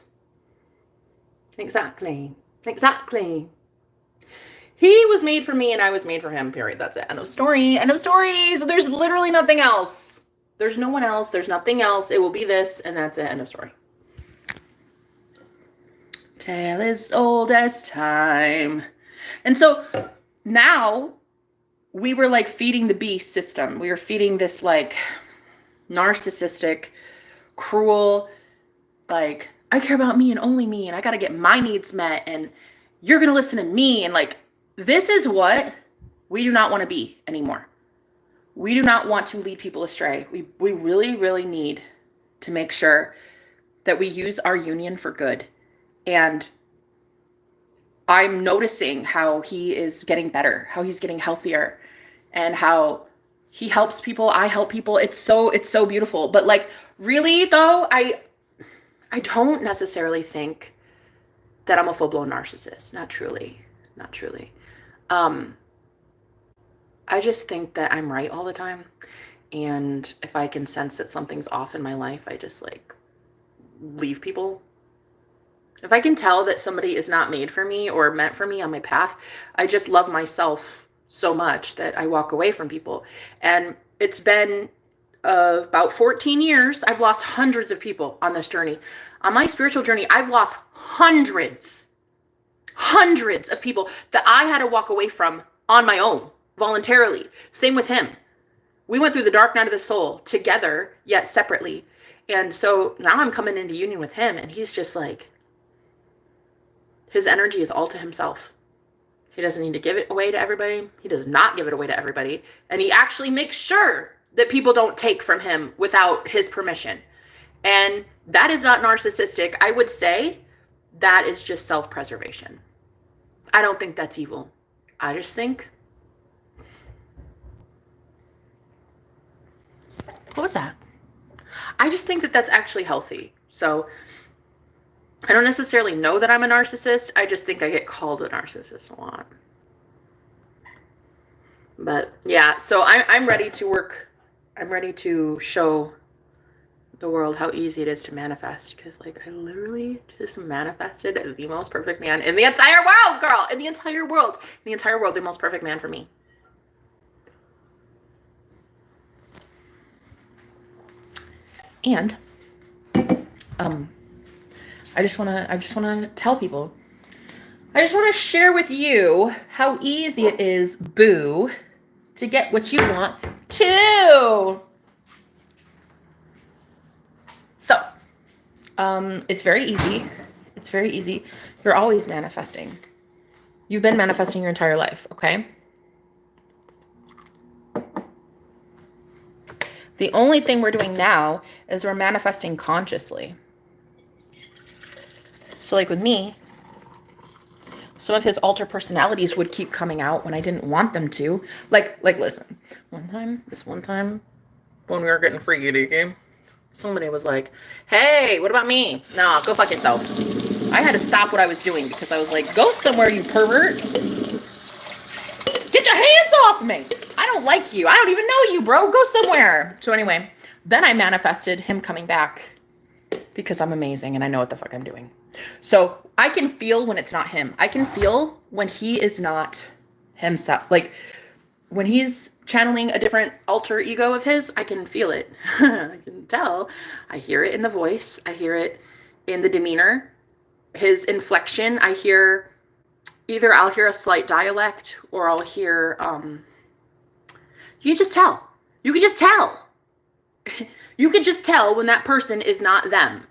Exactly. He was made for me and I was made for him, period. That's it. End of story. End of story. So there's literally nothing else. There's no one else. There's nothing else. It will be this and that's it. End of story. Tale as old as time. And so now we were like feeding the beast system. We were feeding this like narcissistic, cruel, like, I care about me and only me and I got to get my needs met and you're going to listen to me. And like, this is what we do not want to be anymore. We do not want to lead people astray. We really, really need to make sure that we use our union for good. And I'm noticing how he is getting better, how he's getting healthier, and how he helps people. I help people. It's so beautiful. But like, really though, I don't necessarily think that I'm a full-blown narcissist. Not truly. I just think that I'm right all the time. And if I can sense that something's off in my life, I just like leave people. If I can tell that somebody is not made for me or meant for me on my path, I just love myself so much that I walk away from people. And it's been about 14 years. I've lost hundreds of people on this journey. On my spiritual journey, I've lost hundreds Hundreds of people that I had to walk away from on my own, voluntarily. Same with him. We went through the dark night of the soul together, yet separately. And so now I'm coming into union with him, and he's just like, his energy is all to himself. He doesn't need to give it away to everybody. He does not give it away to everybody. And he actually makes sure that people don't take from him without his permission. And that is not narcissistic. I would say that is just self-preservation. I don't think that's evil. I just think... What was that? I just think that that's actually healthy. So I don't necessarily know that I'm a narcissist. I just think I get called a narcissist a lot. But yeah, so I'm ready to work. I'm ready to show the world how easy it is to manifest, because like I literally just manifested the most perfect man in the entire world, girl, in the entire world, the most perfect man for me. And I just want to tell people, I just want to share with you how easy it is, boo, to get what you want too. So, it's very easy. It's very easy. You're always manifesting. You've been manifesting your entire life, okay? The only thing we're doing now is we're manifesting consciously. So like with me, some of his alter personalities would keep coming out when I didn't want them to. Like listen, this one time when we were getting free game, somebody was like, hey, what about me? No, go fuck yourself. I had to stop what I was doing because I was like, go somewhere, you pervert. Get your hands off me. I don't like you. I don't even know you, bro. Go somewhere. So anyway, then I manifested him coming back because I'm amazing and I know what the fuck I'm doing. So I can feel when it's not him. I can feel when he is not himself. Like when he's channeling a different alter ego of his, I can feel it. I can tell. I hear it in the voice. I hear it in the demeanor, his inflection. I hear either I'll hear a slight dialect or I'll hear, you can just tell. You can just tell. You can just tell when that person is not them.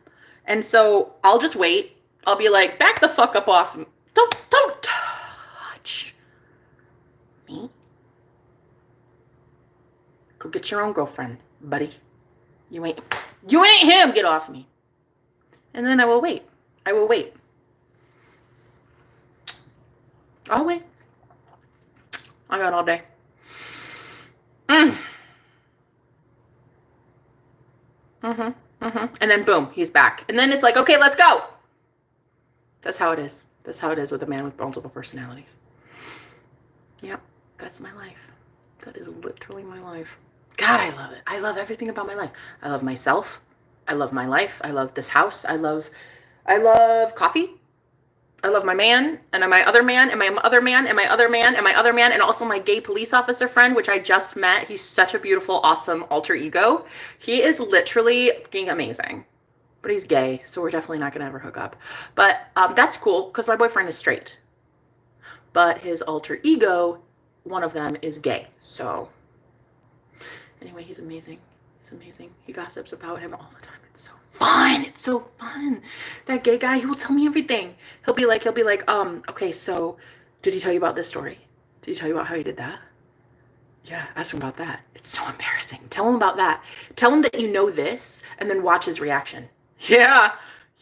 And so I'll just wait. I'll be like, back the fuck up off me. Don't touch me. Go get your own girlfriend, buddy. You ain't him. Get off me. And then I will wait. I will wait. I'll wait. I got all day. And then boom, he's back. And then it's like, okay, let's go. That's how it is. That's how it is with a man with multiple personalities. Yep, that's my life. That is literally my life. God, I love it. I love everything about my life. I love myself. I love my life. I love this house. I love coffee. I love my man, and my other man, and my other man, and my other man, and my other man, and also my gay police officer friend, which I just met. He's such a beautiful, awesome alter ego. He is literally fucking amazing. But he's gay, so we're definitely not going to ever hook up. But that's cool, because my boyfriend is straight. But his alter ego, one of them, is gay. So anyway, he's amazing. He's amazing. He gossips about him all the time. It's so fun. It's so fun. That gay guy, he will tell me everything. He'll be like, okay, so did he tell you about this story? Did he tell you about how he did that? Yeah, ask him about that. It's so embarrassing. Tell him about that. Tell him that you know this, and then watch his reaction. Yeah.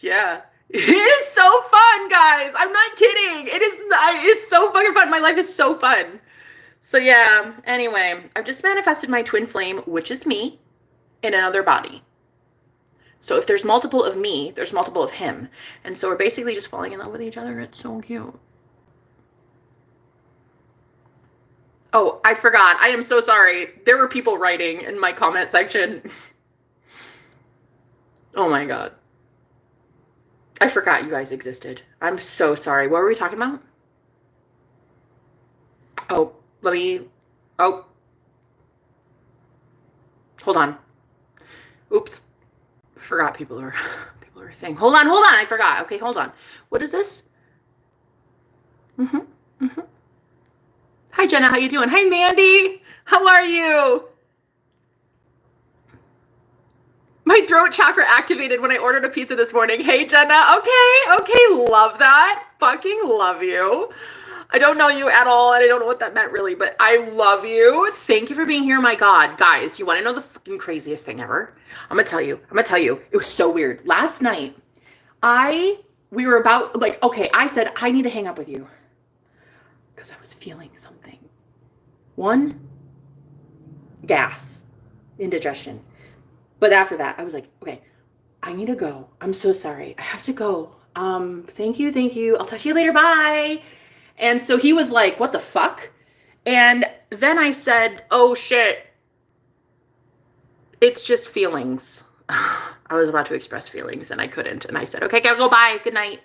It is so fun, guys. I'm not kidding. It's so fucking fun. My life is so fun. So yeah, anyway, I've just manifested my twin flame, which is me, in another body. So if there's multiple of me, there's multiple of him. And so we're basically just falling in love with each other, and it's so cute. Oh, I forgot. I am so sorry. There were people writing in my comment section. Oh my God. I forgot you guys existed. I'm so sorry. What were we talking about? Oh, hold on. Oops. Forgot people are a thing. Hold on. I forgot. Okay, hold on. What is this? Hi, Jenna. How you doing? Hi, Mandy. How are you? My throat chakra activated when I ordered a pizza this morning. Hey, Jenna. Okay. Love that. Fucking love you. I don't know you at all, and I don't know what that meant really, but I love you. Thank you for being here. My God. Guys, you want to know the fucking craziest thing ever? I'm going to tell you. It was so weird. Last night, we were about, like, okay, I said, I need to hang up with you because I was feeling something. One, gas, indigestion. But after that, I was like, okay, I need to go. I'm so sorry. I have to go. Thank you. I'll talk to you later. Bye. And so he was like, what the fuck? And then I said, oh shit, it's just feelings. I was about to express feelings and I couldn't. And I said, okay, gotta go. Bye. Good night.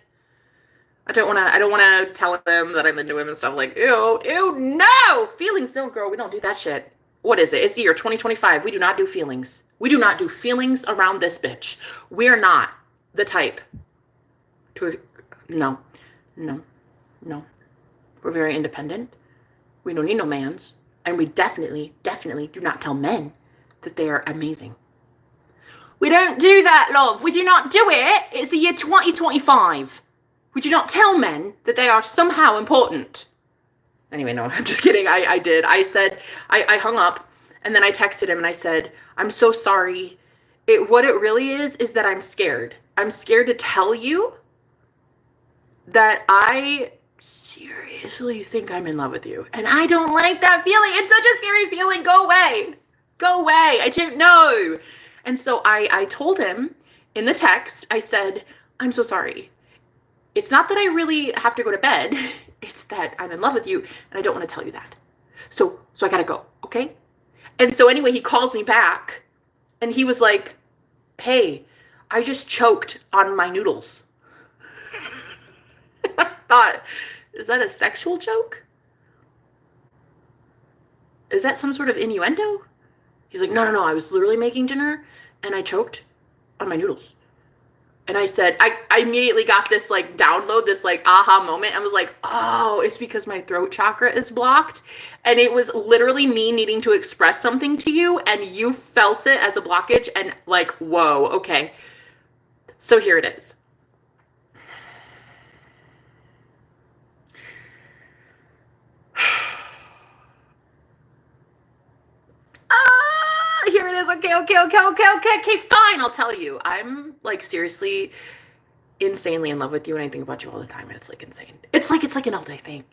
I don't want to tell him that I'm into him and stuff like, ew, no, feelings don't, girl. We don't do that shit. What is it? It's the year 2025. We do not do feelings. We do not do feelings around this bitch. We're not the type to, no. We're very independent. We don't need no mans. And we definitely do not tell men that they are amazing. We don't do that, love. We do not do it. It's the year 2025. We do not tell men that they are somehow important. Anyway, no, I'm just kidding. I did. I said, I hung up and then I texted him and I said, I'm so sorry. What it really is that I'm scared. I'm scared to tell you that I seriously think I'm in love with you. And I don't like that feeling. It's such a scary feeling. Go away. I didn't know. And so I told him in the text, I said, I'm so sorry. It's not that I really have to go to bed. It's that I'm in love with you and I don't want to tell you that. So I gotta go, okay? And so anyway, he calls me back and he was like, hey, I just choked on my noodles. I thought, is that a sexual joke? Is that some sort of innuendo? He's like, no, I was literally making dinner and I choked on my noodles. And I said, I immediately got this like download, this like aha moment. I was like, oh, it's because my throat chakra is blocked. And it was literally me needing to express something to you and you felt it as a blockage and like, whoa, okay. So here it is. Here it is. Okay, fine. I'll tell you. I'm like seriously insanely in love with you and I think about you all the time and it's like insane. It's like an all day thing.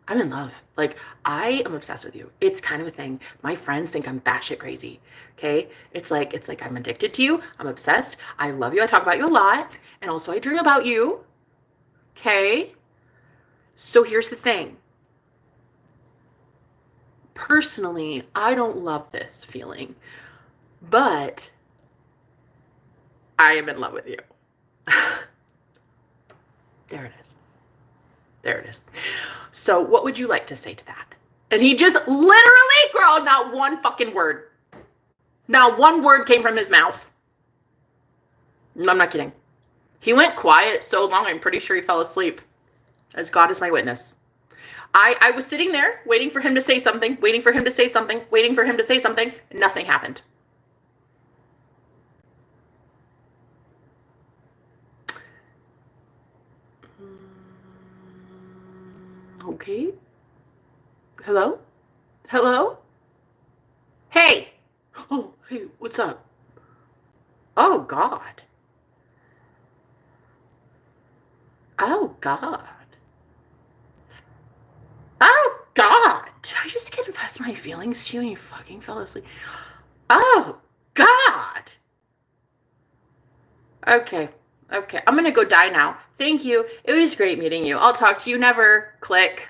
I'm in love. Like I am obsessed with you. It's kind of a thing. My friends think I'm batshit crazy. Okay. It's like I'm addicted to you. I'm obsessed. I love you. I talk about you a lot. And also I dream about you. Okay. So here's the thing. Personally, I don't love this feeling, but I am in love with you. There it is. So what would you like to say to that? And he just literally, girl, not one fucking word. Not one word came from his mouth. No, I'm not kidding. He went quiet so long, I'm pretty sure he fell asleep. As God is my witness. I was sitting there waiting for him to say something, and nothing happened. Okay. Hello? Hey. Oh, hey, what's up? Oh, God. Oh, God. Did I just confess my feelings to you and you fucking fell asleep? Oh, God. Okay. I'm going to go die now. Thank you. It was great meeting you. I'll talk to you never. Click.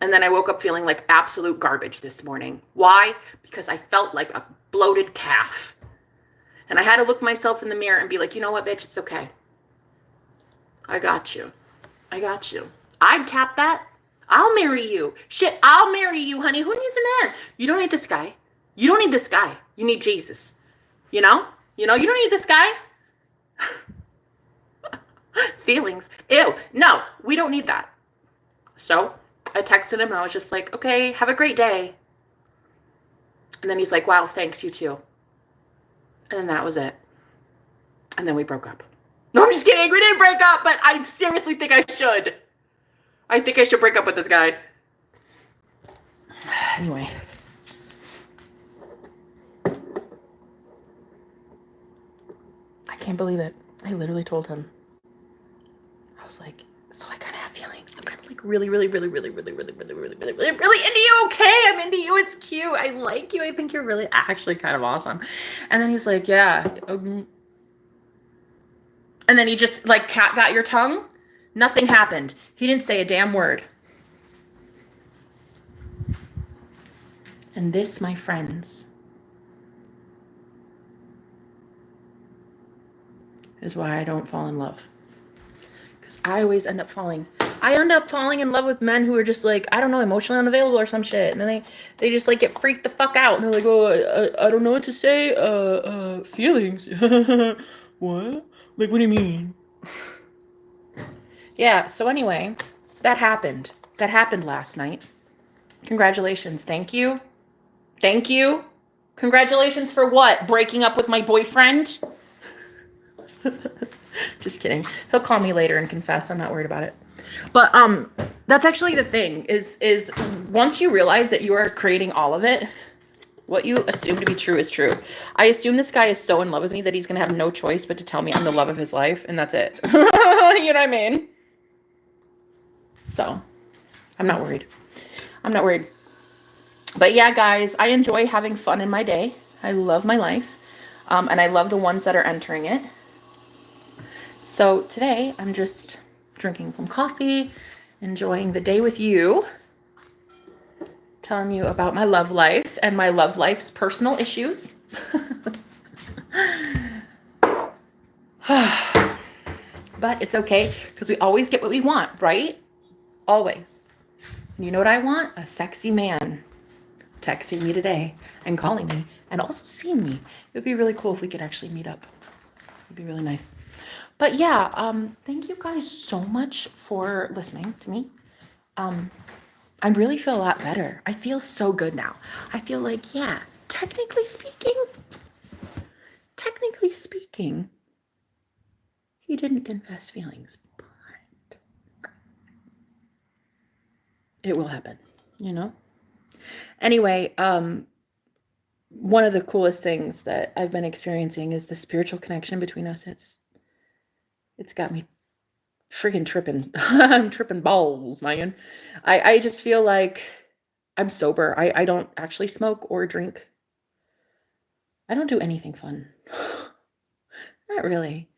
And then I woke up feeling like absolute garbage this morning. Why? Because I felt like a bloated calf. And I had to look myself in the mirror and be like, you know what, bitch? It's okay. I got you. I'd tap that. I'll marry you. Shit, I'll marry you, honey. Who needs a man? You don't need this guy. You need Jesus. You know? You don't need this guy. feelings. Ew, no, we don't need that. So I texted him and I was just like, okay, have a great day. And then he's like, wow, thanks, you too. And then that was it. And then we broke up. No, I'm just kidding. We didn't break up, but I seriously think I should. I think I should break up with this guy. Anyway. I can't believe it. I literally told him. I was like, so I kind of have feelings. I'm kind of like really into you. Okay, I'm into you. It's cute. I like you. I think you're really actually kind of awesome. And then he's like, yeah. And then he just like, cat got your tongue? Nothing happened. He didn't say a damn word. And this, my friends, is why I don't fall in love. Because I always end up falling. I end up falling in love with men who are just like, I don't know, emotionally unavailable or some shit. And then they just like get freaked the fuck out. And they're like, oh, I don't know what to say. Feelings. What? Like, what do you mean? Yeah, so anyway, that happened. That happened last night. Congratulations. Thank you. Thank you. Congratulations for what? Breaking up with my boyfriend? Just kidding. He'll call me later and confess. I'm not worried about it. But that's actually the thing is once you realize that you are creating all of it, what you assume to be true is true. I assume this guy is so in love with me that he's going to have no choice but to tell me I'm the love of his life, and that's it. You know what I mean? So, I'm not worried. I'm not worried. But yeah, guys, I enjoy having fun in my day. I love my life. And I love the ones that are entering it. So today, I'm just drinking some coffee, enjoying the day with you, telling you about my love life and my love life's personal issues. But it's okay, because we always get what we want, right? Always. And you know what I want? A sexy man texting me today and calling me and also seeing me. It would be really cool if we could actually meet up. It'd be really nice. But yeah, thank you guys so much for listening to me. I really feel a lot better. I feel so good now. I feel like, yeah, technically speaking, he didn't confess feelings, but it will happen, you know? Anyway, one of the coolest things that I've been experiencing is the spiritual connection between us. It's got me freaking tripping. I'm tripping balls, man. I just feel like I'm sober. I don't actually smoke or drink. I don't do anything fun. Not really.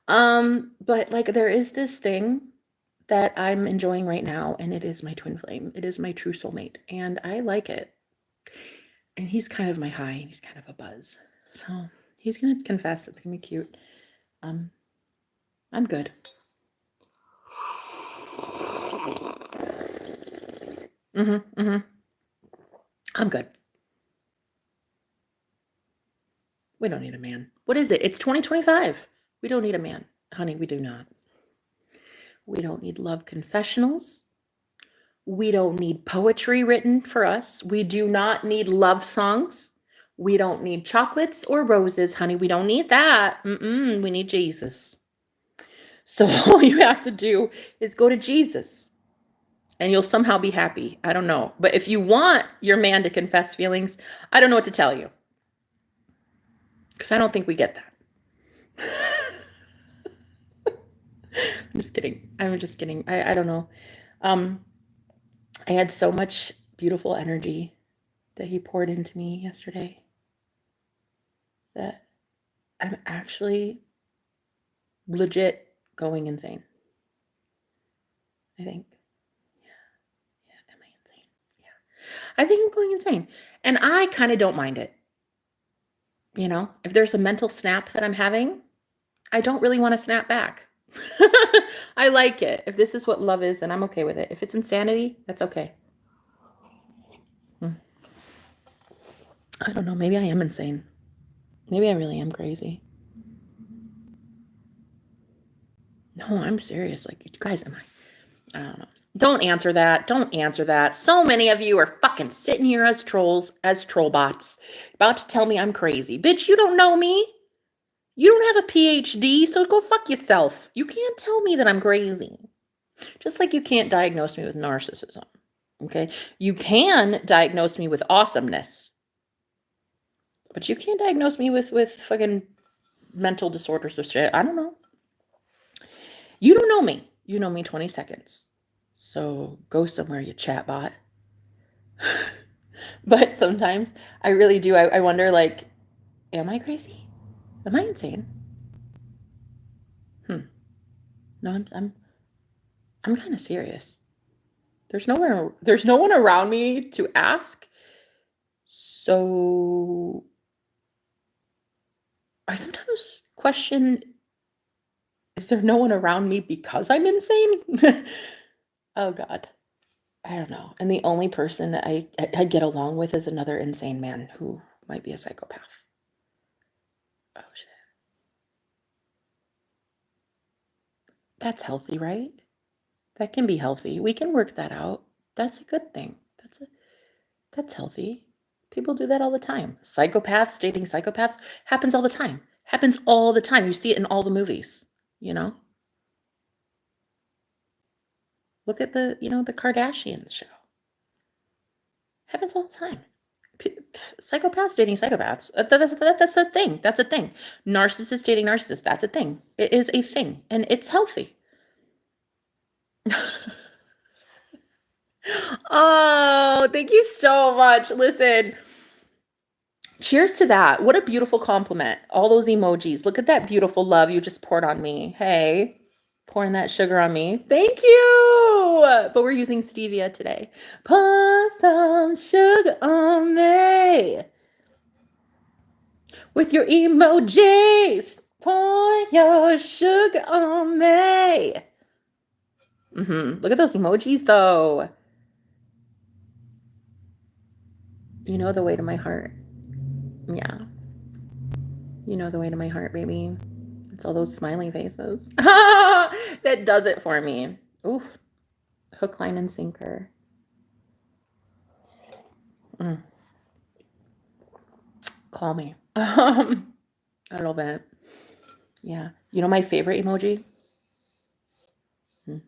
But like there is this thing that I'm enjoying right now, and it is my twin flame. It is my true soulmate, and I like it. And he's kind of my high, and he's kind of a buzz. So he's gonna confess. It's gonna be cute. I'm good. I'm good. We don't need a man. What is it? It's 2025. We don't need a man. Honey, we do not. We don't need love confessionals. We don't need poetry written for us. We do not need love songs. We don't need chocolates or roses, honey. We don't need that. We need Jesus. So all you have to do is go to Jesus and you'll somehow be happy. I don't know. But if you want your man to confess feelings, I don't know what to tell you. Because I don't think we get that. I'm just kidding. I don't know. I had so much beautiful energy that he poured into me yesterday that I'm actually legit going insane. I think. Yeah. Am I insane? Yeah. I think I'm going insane. And I kind of don't mind it. You know, if there's a mental snap that I'm having, I don't really want to snap back. I like it. If this is what love is, then I'm okay with it. If it's insanity, that's okay. I don't know. Maybe I am insane. Maybe I really am crazy. No, I'm serious. Like, you guys, I don't know. Don't answer that. Don't answer that. So many of you are fucking sitting here as trolls, as troll bots, about to tell me I'm crazy. Bitch, you don't know me. You don't have a PhD, so go fuck yourself. You can't tell me that I'm crazy. Just like you can't diagnose me with narcissism. Okay? You can diagnose me with awesomeness. But you can't diagnose me with fucking mental disorders or shit. I don't know. You don't know me. You know me 20 seconds. So go somewhere, you chatbot. But sometimes I really do. I wonder, like, am I crazy? Am I insane? No, I'm kind of serious. There's no one around me to ask. So I sometimes question, is there no one around me because I'm insane? Oh God. I don't know. And the only person that I get along with is another insane man who might be a psychopath. Oh shit. That's healthy, right? That can be healthy. We can work that out. That's a good thing. That's healthy. People do that all the time. Psychopaths dating psychopaths happens all the time. Happens all the time. You see it in all the movies, you know? Look at the Kardashians show. Happens all the time. Psychopaths dating psychopaths. That's a thing. That's a thing. Narcissists dating narcissists. That's a thing. It is a thing. And it's healthy. Oh, thank you so much. Listen, cheers to that. What a beautiful compliment. All those emojis. Look at that beautiful love you just poured on me. Hey, pouring that sugar on me. Thank you. But we're using stevia today. Pour some sugar on me. With your emojis. Pour your sugar on me. Look at those emojis, though. You know the way to my heart. Yeah. You know the way to my heart, baby. It's all those smiley faces. That does it for me. Ooh. Hook, line, and sinker. Call me. I love it. Yeah. You know my favorite emoji? That one.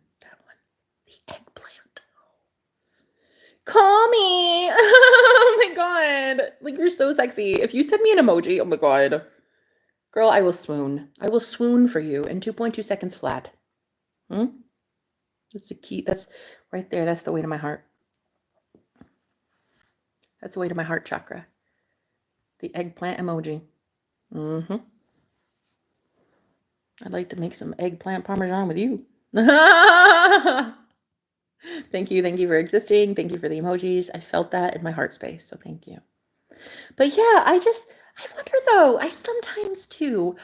The eggplant. Call me. Oh my God. Like, you're so sexy. If you send me an emoji, oh my God. Girl, I will swoon. I will swoon for you in 2.2 seconds flat. That's the key. That's right there. That's the way to my heart. That's the way to my heart chakra. The eggplant emoji. I'd like to make some eggplant parmesan with you. Thank you. Thank you for existing. Thank you for the emojis. I felt that in my heart space. So thank you. But yeah, I wonder though, I sometimes do.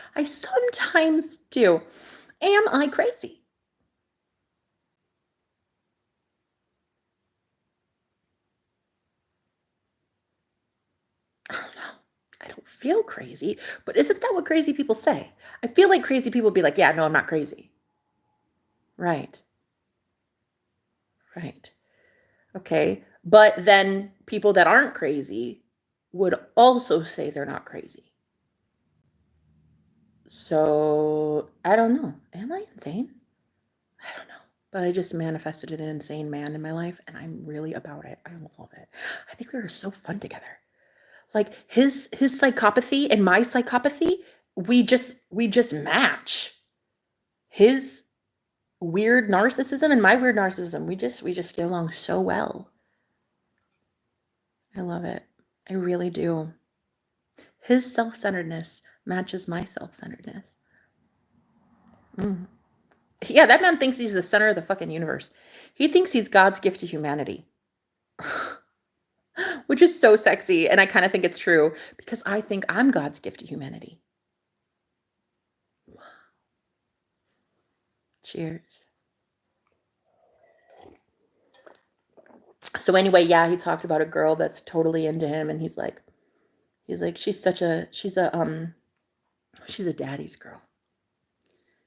Am I crazy? I don't know. I don't feel crazy, but isn't that what crazy people say? I feel like crazy people be like, yeah, no, I'm not crazy. Right. Okay. But then people that aren't crazy would also say they're not crazy. So I don't know. Am I insane? I don't know. But I just manifested an insane man in my life, and I'm really about it. I love it. I think we were so fun together. Like his psychopathy and my psychopathy, we just match. His weird narcissism and my weird narcissism, we just get along so well. I love it. I really do. His self-centeredness matches my self-centeredness. Yeah, that man thinks he's the center of the fucking universe. He thinks he's God's gift to humanity. Which is so sexy, and I kind of think it's true because I think I'm God's gift to humanity. Wow. Cheers. So anyway, yeah, he talked about a girl that's totally into him, and he's like, she's a daddy's girl.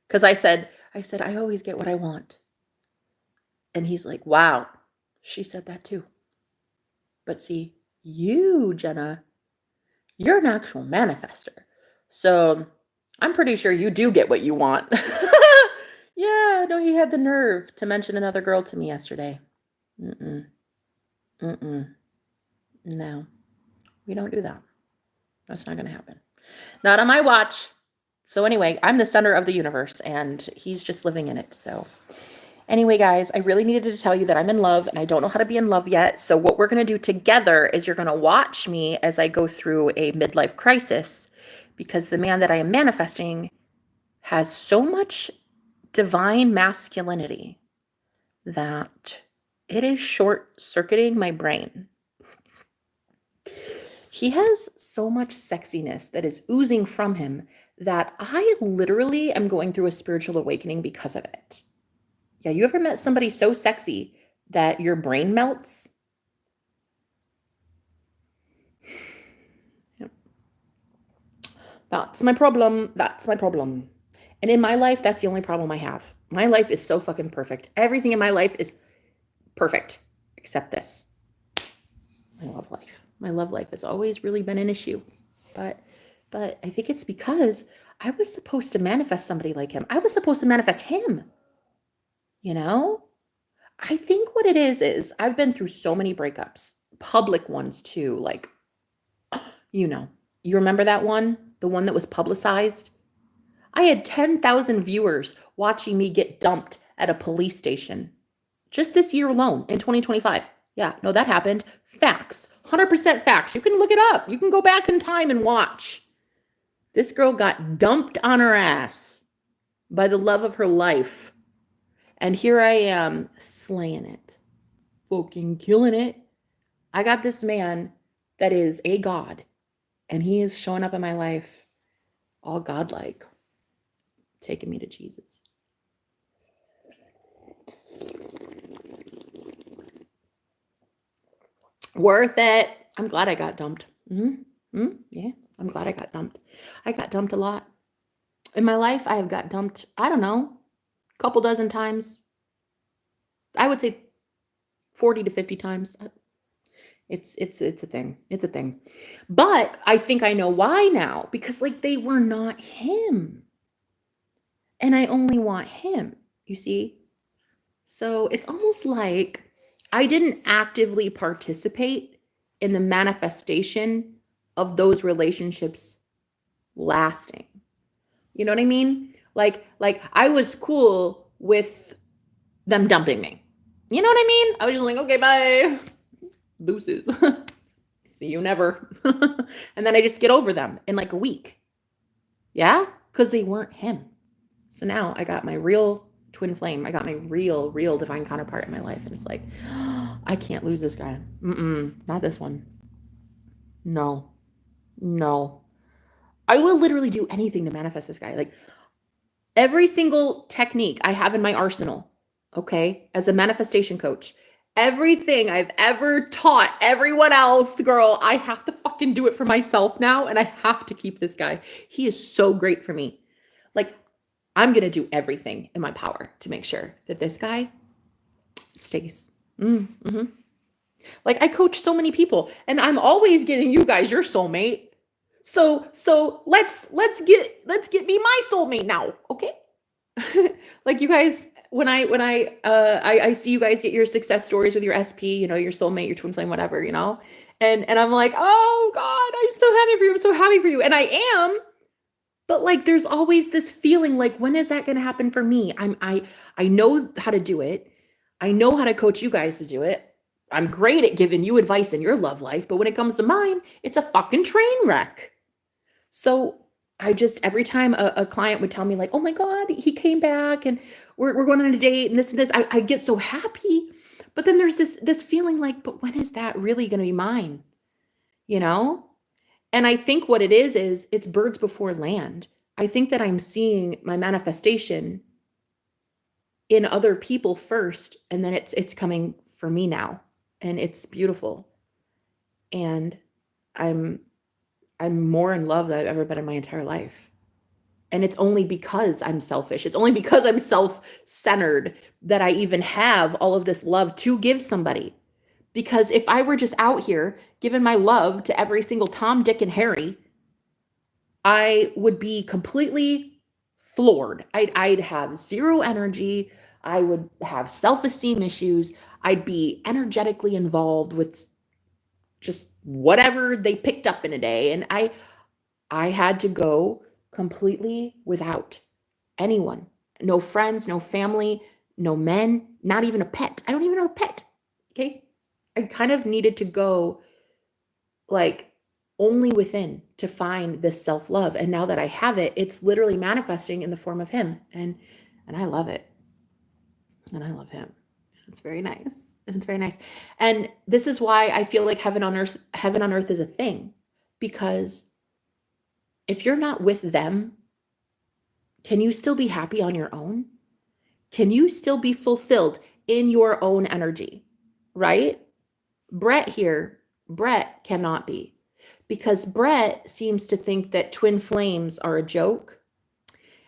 Because I said I said, I always get what I want. And he's like, wow, she said that too. But see, you, Jenna, you're an actual manifester. So I'm pretty sure you do get what you want. Yeah, no, he had the nerve to mention another girl to me yesterday. Mm-mm. Mm-mm. No, we don't do that. That's not going to happen. Not on my watch. So anyway, I'm the center of the universe and he's just living in it. So anyway, guys, I really needed to tell you that I'm in love and I don't know how to be in love yet. So what we're going to do together is you're going to watch me as I go through a midlife crisis, because the man that I am manifesting has so much divine masculinity that it is short-circuiting my brain. He has so much sexiness that is oozing from him that I literally am going through a spiritual awakening because of it. Yeah, you ever met somebody so sexy that your brain melts? Yep. That's my problem. That's my problem. And in my life, that's the only problem I have. My life is so fucking perfect. Everything in my life is perfect except this. My love life. My love life has always really been an issue. But I think it's because I was supposed to manifest somebody like him. I was supposed to manifest him. You know? I think what it is I've been through so many breakups, public ones too. Like, you remember that one? The one that was publicized? I had 10,000 viewers watching me get dumped at a police station just this year alone in 2025. Yeah, no, that happened. Facts. 100% facts. You can look it up. You can go back in time and watch. This girl got dumped on her ass by the love of her life. And here I am slaying it. Fucking killing it. I got this man that is a god. And he is showing up in my life all godlike. Taking me to Jesus. Worth it. I'm glad I got dumped. Yeah, I'm glad I got dumped. I got dumped a lot. In my life, I have got dumped, I don't know, a couple dozen times. I would say 40 to 50 times. It's a thing. It's a thing. But I think I know why now, because like they were not him. And I only want him, you see? So it's almost like I didn't actively participate in the manifestation of those relationships lasting. You know what I mean? Like I was cool with them dumping me. You know what I mean? I was just like, okay, bye. Deuces. See you never. And then I just get over them in like a week. Yeah? Because they weren't him. So now I got my real twin flame. I got my real divine counterpart in my life. And it's like, I can't lose this guy. Not this one. No. I will literally do anything to manifest this guy. Like every single technique I have in my arsenal, okay, as a manifestation coach, everything I've ever taught everyone else, girl, I have to fucking do it for myself now. And I have to keep this guy. He is so great for me. Like, I'm going to do everything in my power to make sure that this guy stays. Like I coach so many people and I'm always getting you guys your soulmate. So let's get me my soulmate now, okay? Like you guys, when I see you guys get your success stories with your SP, your soulmate, your twin flame, whatever, and I'm like, oh God, I'm so happy for you. I'm so happy for you. And I am, but like, there's always this feeling like, when is that going to happen for me? I know how to do it. I know how to coach you guys to do it. I'm great at giving you advice in your love life, but when it comes to mine, it's a fucking train wreck. So I just, every time a client would tell me like, oh my God, he came back and we're going on a date and this, I get so happy. But then there's this feeling like, but when is that really going to be mine? And I think what it is it's birds before land. I think that I'm seeing my manifestation in other people first, and then it's coming for me now, and it's beautiful. And I'm more in love than I've ever been in my entire life. And it's only because I'm selfish. It's only because I'm self-centered that I even have all of this love to give somebody. Because if I were just out here giving my love to every single Tom, Dick, and Harry, I would be completely floored. I'd have zero energy. I would have self-esteem issues. I'd be energetically involved with just whatever they picked up in a day. And I had to go completely without anyone. No friends, no family, no men, not even a pet. I don't even have a pet. Okay? I kind of needed to go like only within to find this self-love. And now that I have it, it's literally manifesting in the form of him. And I love it. And I love him. It's very nice. And it's very nice. And this is why I feel like heaven on earth is a thing. Because if you're not with them, can you still be happy on your own? Can you still be fulfilled in your own energy? Right? Brett cannot be. Because Brett seems to think that twin flames are a joke.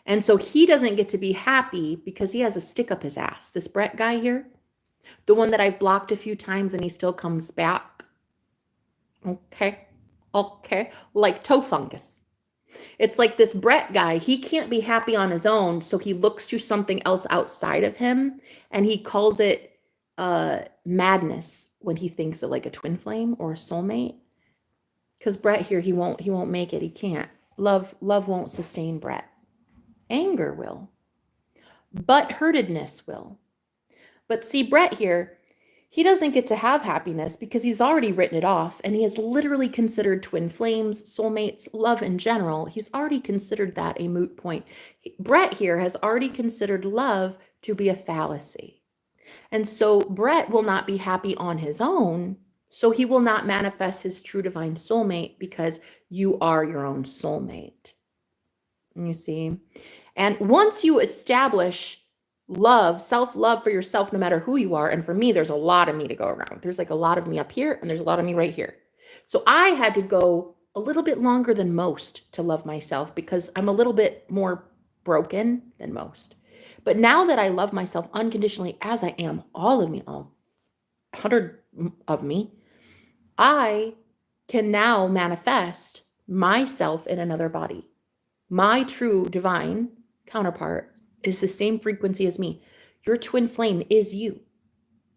And so he doesn't get to be happy because he has a stick up his ass. This Brett guy here, the one that I've blocked a few times and he still comes back. Okay. Like toe fungus. It's like this Brett guy, he can't be happy on his own, so he looks to something else outside of him, and he calls it madness when he thinks of like a twin flame or a soulmate. Because Brett here, he won't make it. He can't. Love won't sustain Brett. Anger will. Butthurtedness will. But see, Brett here, he doesn't get to have happiness because he's already written it off, and he has literally considered twin flames, soulmates, love in general. He's already considered that a moot point. Brett here has already considered love to be a fallacy. And so Brett will not be happy on his own, so he will not manifest his true divine soulmate because you are your own soulmate. You see? And once you establish love, self-love for yourself, no matter who you are. And for me, there's a lot of me to go around. There's like a lot of me up here and there's a lot of me right here. So I had to go a little bit longer than most to love myself because I'm a little bit more broken than most. But now that I love myself unconditionally as I am, all of me, all 100 of me, I can now manifest myself in another body. My true divine counterpart is the same frequency as me. Your twin flame is you.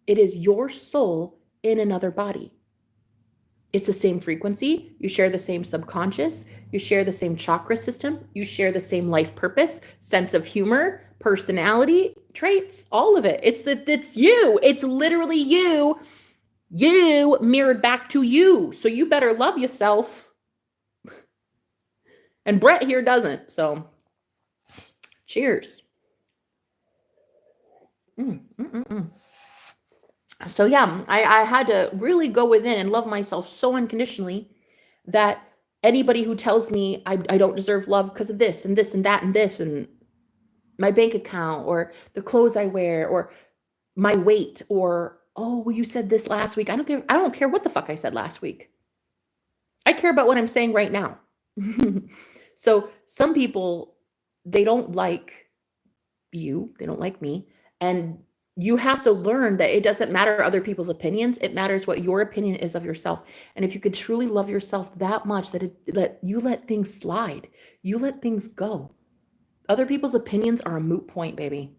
It is your soul in another body. It's the same frequency. You share the same subconscious. You share the same chakra system. You share the same life purpose, sense of humor, personality traits, all of it. It's you. It's literally you. You mirrored back to you. So you better love yourself. And Brett here doesn't. So cheers. So yeah, I had to really go within and love myself so unconditionally that anybody who tells me I don't deserve love because of this and this and that and this and my bank account or the clothes I wear or my weight or, oh, well, you said this last week. I don't care what the fuck I said last week. I care about what I'm saying right now. So some people, they don't like you. They don't like me. And you have to learn that it doesn't matter other people's opinions. It matters what your opinion is of yourself. And if you could truly love yourself that much that you let things slide, you let things go. Other people's opinions are a moot point, baby.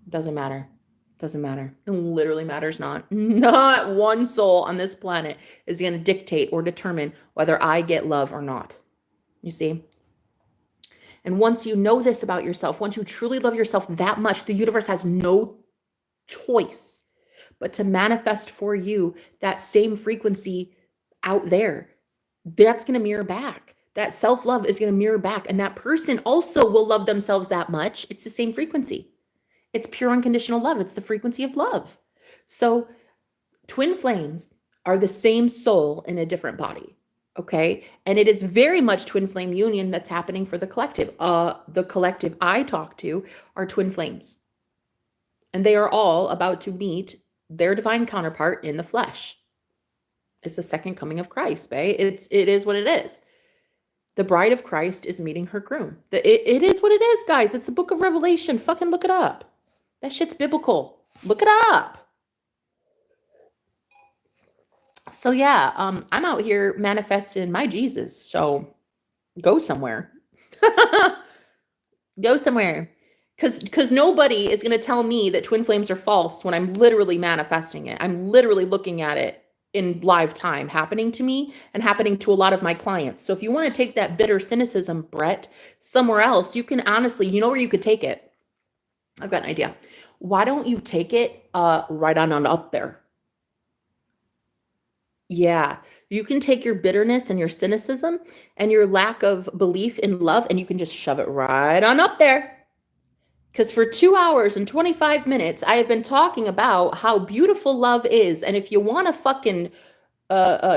Doesn't matter. Doesn't matter. It literally matters not. Not one soul on this planet is going to dictate or determine whether I get love or not. You see? And once you know this about yourself, once you truly love yourself that much, the universe has no choice but to manifest for you that same frequency out there. That's going to mirror back. That self-love is going to mirror back. And that person also will love themselves that much. It's the same frequency. It's pure unconditional love. It's the frequency of love. So twin flames are the same soul in a different body. Okay. And it is very much twin flame union that's happening for the collective. The collective I talk to are twin flames. And they are all about to meet their divine counterpart in the flesh. It's the second coming of Christ, babe. It is what it is. The bride of Christ is meeting her groom. It is what it is, guys. It's the book of Revelation. Fucking look it up. That shit's biblical. Look it up. So yeah, I'm out here manifesting my Jesus. So go somewhere. Go somewhere. Because nobody is going to tell me that twin flames are false when I'm literally manifesting it. I'm literally looking at it in live time happening to me and happening to a lot of my clients. So if you want to take that bitter cynicism, Brett, somewhere else, you can honestly, you know where you could take it? I've got an idea. Why don't you take it right on up there? Yeah, you can take your bitterness and your cynicism and your lack of belief in love and you can just shove it right on up there. Because for 2 hours and 25 minutes, I have been talking about how beautiful love is. And if you want to fucking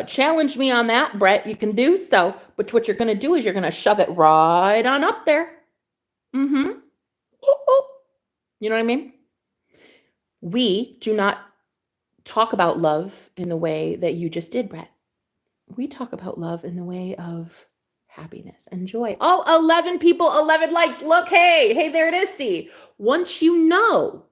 challenge me on that, Brett, you can do so. But what you're going to do is you're going to shove it right on up there. Mm-hmm. You know what I mean? We do not talk about love in the way that you just did, Brett. We talk about love in the way of happiness and joy. Oh, 11 people, 11 likes. Look, hey, there it is. See, once you know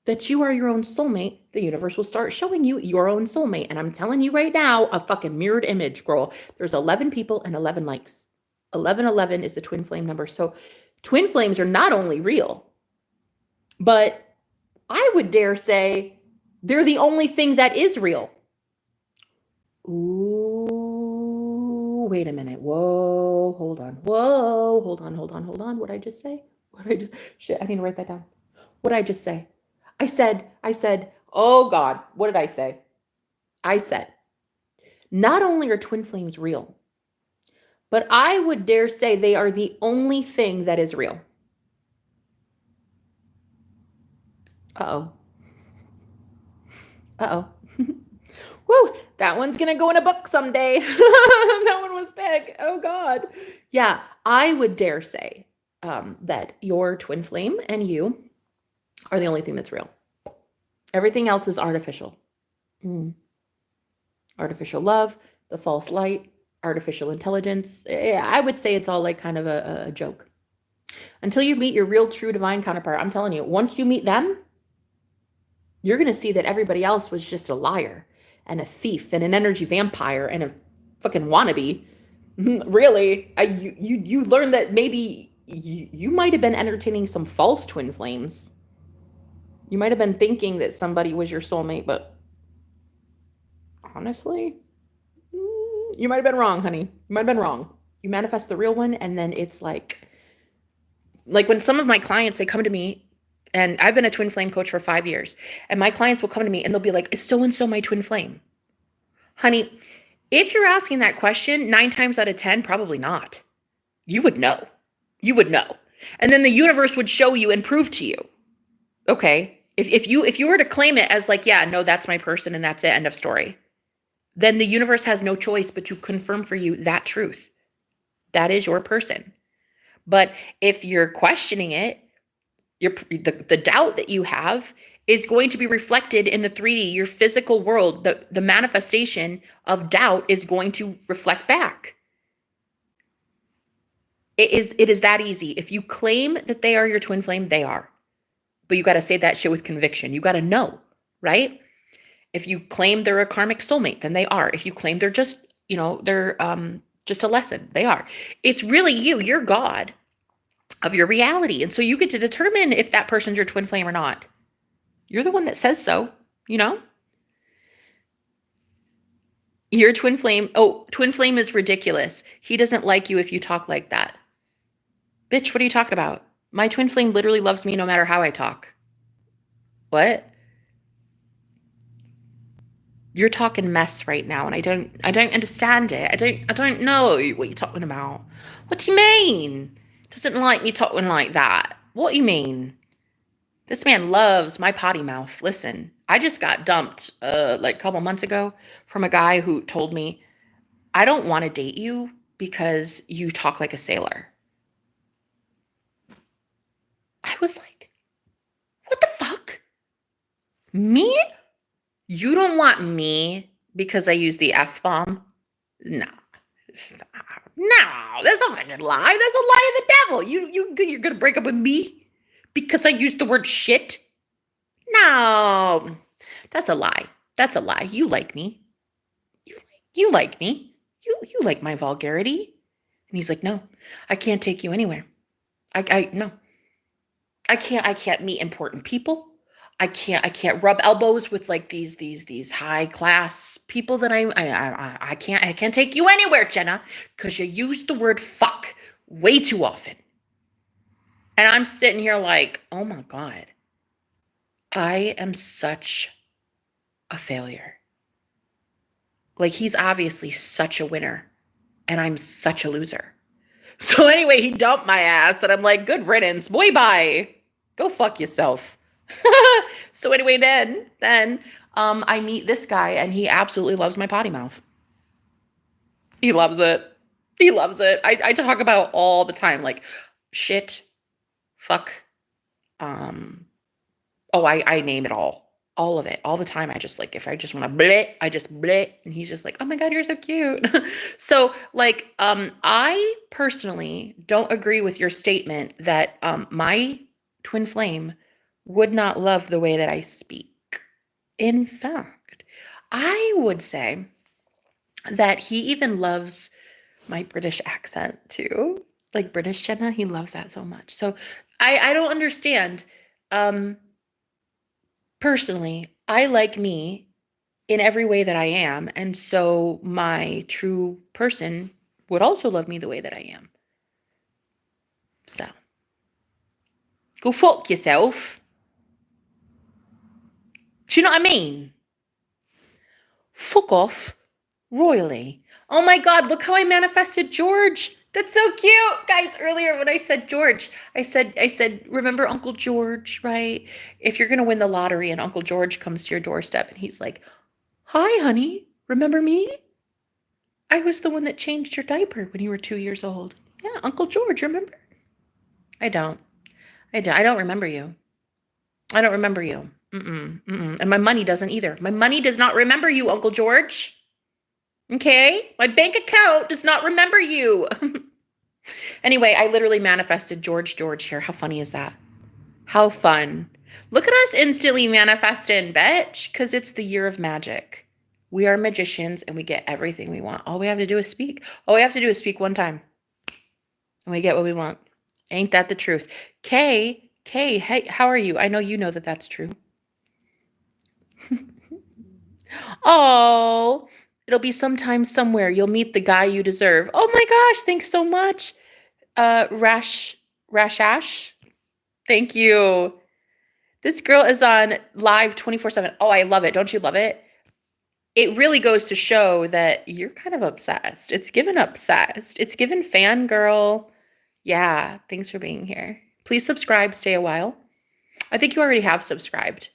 that you are your own soulmate, the universe will start showing you your own soulmate. And I'm telling you right now, a fucking mirrored image, girl. There's 11 people and 11 likes. 1111 is the twin flame number. So twin flames are not only real, but I would dare say they're the only thing that is real. Ooh, wait a minute. Whoa, hold on. Whoa, hold on. What'd I just say? Shit, I need to write that down. What'd I just say? I said, oh God, what did I say? I said, not only are twin flames real, but I would dare say they are the only thing that is real. Uh-oh. Woo, that one's going to go in a book someday. That one was big. Oh God. Yeah, I would dare say that your twin flame and you are the only thing that's real. Everything else is artificial. Artificial love, the false light, artificial intelligence. I would say it's all like kind of a joke. Until you meet your real, true, divine counterpart, I'm telling you, once you meet them, you're going to see that everybody else was just a liar and a thief and an energy vampire and a fucking wannabe. Really, you learn that maybe you might have been entertaining some false twin flames. You might have been thinking that somebody was your soulmate, but honestly, you might have been wrong, honey. You might have been wrong. You manifest the real one, and then it's like when some of my clients, they come to me, and I've been a twin flame coach for 5 years, and my clients will come to me and they'll be like, is so-and-so my twin flame? Honey, if you're asking that question, 9 times out of 10, probably not. You would know. And then the universe would show you and prove to you. Okay, if you were to claim it as like, yeah, no, that's my person and that's it, end of story, then the universe has no choice but to confirm for you that truth. That is your person. But if you're questioning it, the doubt that you have is going to be reflected in the 3D, your physical world. The manifestation of doubt is going to reflect back. It is that easy. If you claim that they are your twin flame, they are. But you got to say that shit with conviction. You got to know, right? If you claim they're a karmic soulmate, then they are. If you claim they're just, they're just a lesson, they are. It's really you. You're God of your reality. And so you get to determine if that person's your twin flame or not. You're the one that says so, Your twin flame. Oh, twin flame is ridiculous. He doesn't like you if you talk like that. Bitch, what are you talking about? My twin flame literally loves me no matter how I talk. What? You're talking mess right now, and I don't understand it. I don't know what you're talking about. What do you mean? Doesn't like me talking like that. What do you mean? This man loves my potty mouth. Listen, I just got dumped like a couple months ago from a guy who told me, I don't want to date you because you talk like a sailor. I was like, what the fuck? Me? You don't want me because I use the F-bomb? No. Stop. No, that's a fucking lie. That's a lie of the devil. You're gonna break up with me because I used the word shit? No, that's a lie. That's a lie. You like me. You like me. You like my vulgarity. And he's like, no, I can't take you anywhere. No, I can't meet important people. I can't rub elbows with like these high class people that I can't take you anywhere, Jenna, because you use the word fuck way too often. And I'm sitting here like, oh my God, I am such a failure. Like, he's obviously such a winner, and I'm such a loser. So anyway, he dumped my ass, and I'm like, good riddance, boy, bye. Go fuck yourself. So anyway, then I meet this guy, and he absolutely loves my potty mouth. He loves it. He loves it. I talk about all the time, like shit, fuck, I name it all of it, all the time. I just like, if I just want to bleh, I just bleh, and he's just like, oh my God, you're so cute. So like, I personally don't agree with your statement that my twin flame would not love the way that I speak. In fact, I would say that he even loves my British accent too. Like British Jenna, he loves that so much. So I don't understand. Personally, I like me in every way that I am. And so my true person would also love me the way that I am. So go fuck yourself. Do you know what I mean? Fuck off royally. Oh my God, look how I manifested George. That's so cute. Guys, earlier when I said George, I said, remember Uncle George, right? If you're going to win the lottery and Uncle George comes to your doorstep and he's like, hi, honey, remember me? I was the one that changed your diaper when you were 2 years old. Yeah, Uncle George, remember? I don't remember you. I don't remember you. And my money doesn't either. My money does not remember you, Uncle George. Okay? My bank account does not remember you. Anyway, I literally manifested George here. How funny is that? How fun. Look at us instantly manifesting, bitch, because it's the year of magic. We are magicians and we get everything we want. All we have to do is speak. All we have to do is speak one time. And we get what we want. Ain't that the truth? Kay, hey, how are you? I know you know that that's true. Oh, it'll be sometime somewhere. You'll meet the guy you deserve. Oh my gosh, thanks so much. Rashash. Thank you. This girl is on live 24/7. Oh, I love it. Don't you love it? It really goes to show that you're kind of obsessed. It's given obsessed. It's given fangirl. Yeah, thanks for being here. Please subscribe, stay a while. I think you already have subscribed.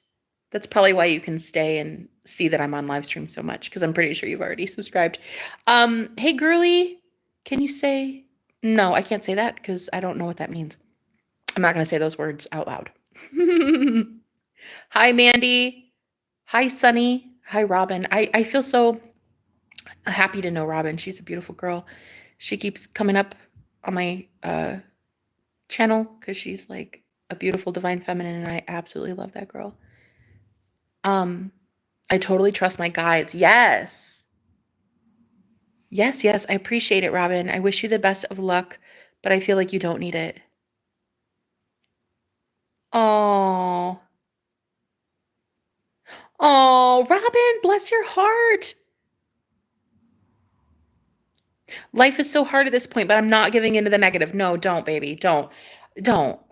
That's probably why you can stay and see that I'm on live stream so much, because I'm pretty sure you've already subscribed. Hey, girly, can you say... No, I can't say that because I don't know what that means. I'm not going to say those words out loud. Hi, Mandy. Hi, Sunny. Hi, Robin. I feel so happy to know Robin. She's a beautiful girl. She keeps coming up on my channel because she's like a beautiful divine feminine, and I absolutely love that girl. I totally trust my guides. Yes. Yes, I appreciate it, Robin. I wish you the best of luck, but I feel like you don't need it. Oh, Robin, bless your heart. Life is so hard at this point, but I'm not giving into the negative. No, don't, baby. Don't,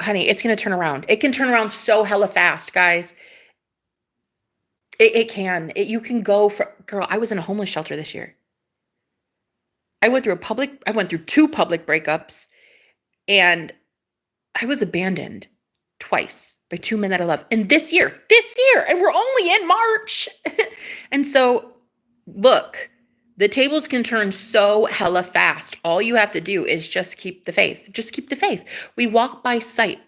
honey. It's going to turn around. It can turn around so hella fast, guys. It can. You can go for... Girl, I was in a homeless shelter this year. I went through two public breakups, and I was abandoned twice by two men that I love. And this year, and we're only in March. And so, look, the tables can turn so hella fast. All you have to do is just keep the faith. Just keep the faith. We walk by sight.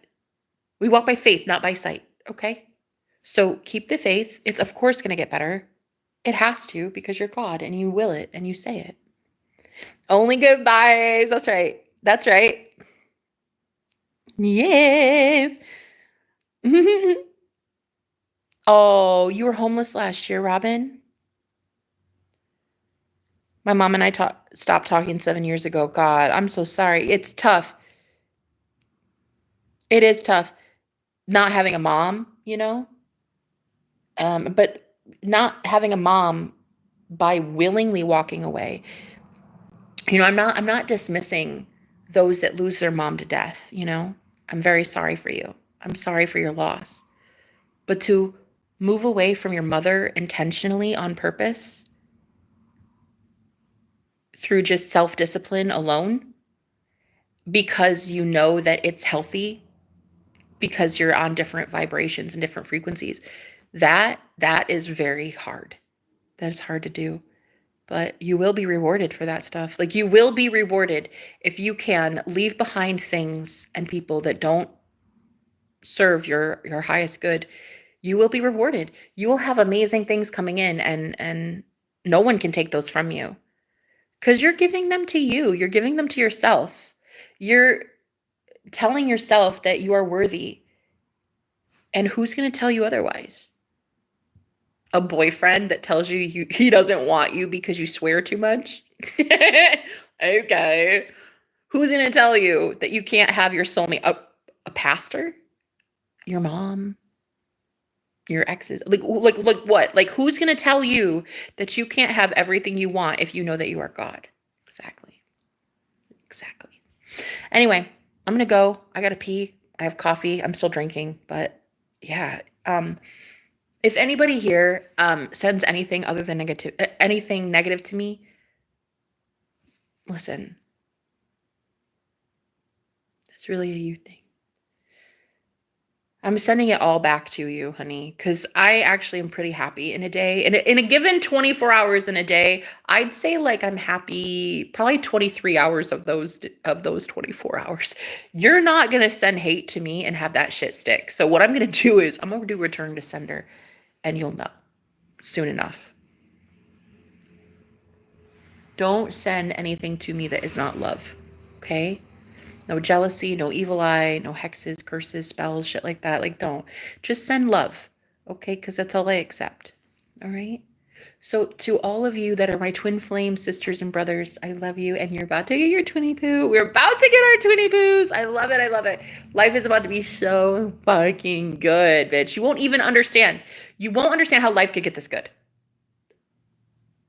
We walk by faith, not by sight. Okay? So keep the faith. It's of course going to get better. It has to, because you're God and you will it and you say it. Only good vibes. That's right. That's right. Yes. Oh, you were homeless last year, Robin? My mom and I stopped talking 7 years ago. God, I'm so sorry. It's tough. It is tough not having a mom, but not having a mom by willingly walking away. I'm not dismissing those that lose their mom to death. I'm very sorry for you. I'm sorry for your loss. But to move away from your mother intentionally on purpose through just self-discipline alone because you know that it's healthy because you're on different vibrations and different frequencies, that is very hard. That is hard to do. But you will be rewarded for that stuff. Like, you will be rewarded if you can leave behind things and people that don't serve your highest good. You will be rewarded. You will have amazing things coming in, and no one can take those from you because you're giving them to you. You're giving them to yourself. You're telling yourself that you are worthy. And who's going to tell you otherwise? A boyfriend that tells you he doesn't want you because you swear too much? Okay. Who's going to tell you that you can't have your soulmate? A pastor? Your mom? Your exes? Like what? Like, who's going to tell you that you can't have everything you want if you know that you are God? Exactly. Anyway, I'm going to go. I got to pee. I have coffee. I'm still drinking, but yeah. If anybody here sends anything other than anything negative to me, listen, that's really a you thing. I'm sending it all back to you, honey, because I actually am pretty happy in a day. In a given 24 hours in a day, I'd say like I'm happy probably 23 hours of those 24 hours. You're not gonna send hate to me and have that shit stick. So what I'm gonna do is I'm gonna do return to sender, and you'll know soon enough. Don't send anything to me that is not love, okay? No jealousy, no evil eye, no hexes, curses, spells, shit like that. Like, don't. Just send love, okay? Because that's all I accept, all right? So, to all of you that are my twin flame sisters and brothers, I love you, and you're about to get your twinny poo. We're about to get our twinny poos. I love it. I love it. Life is about to be so fucking good, bitch. You won't even understand. You won't understand how life could get this good.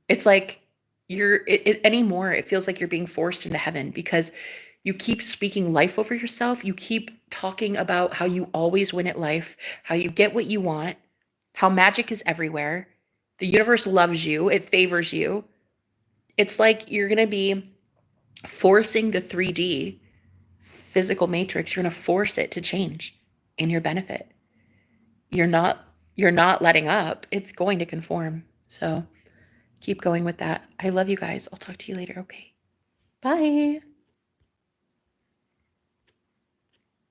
It's like anymore. It feels like you're being forced into heaven because you keep speaking life over yourself. You keep talking about how you always win at life, how you get what you want, how magic is everywhere. The universe loves you. It favors you. It's like you're going to be forcing the 3D physical matrix. You're going to force it to change in your benefit. You're not letting up. It's going to conform. So keep going with that. I love you guys. I'll talk to you later. Okay. Bye.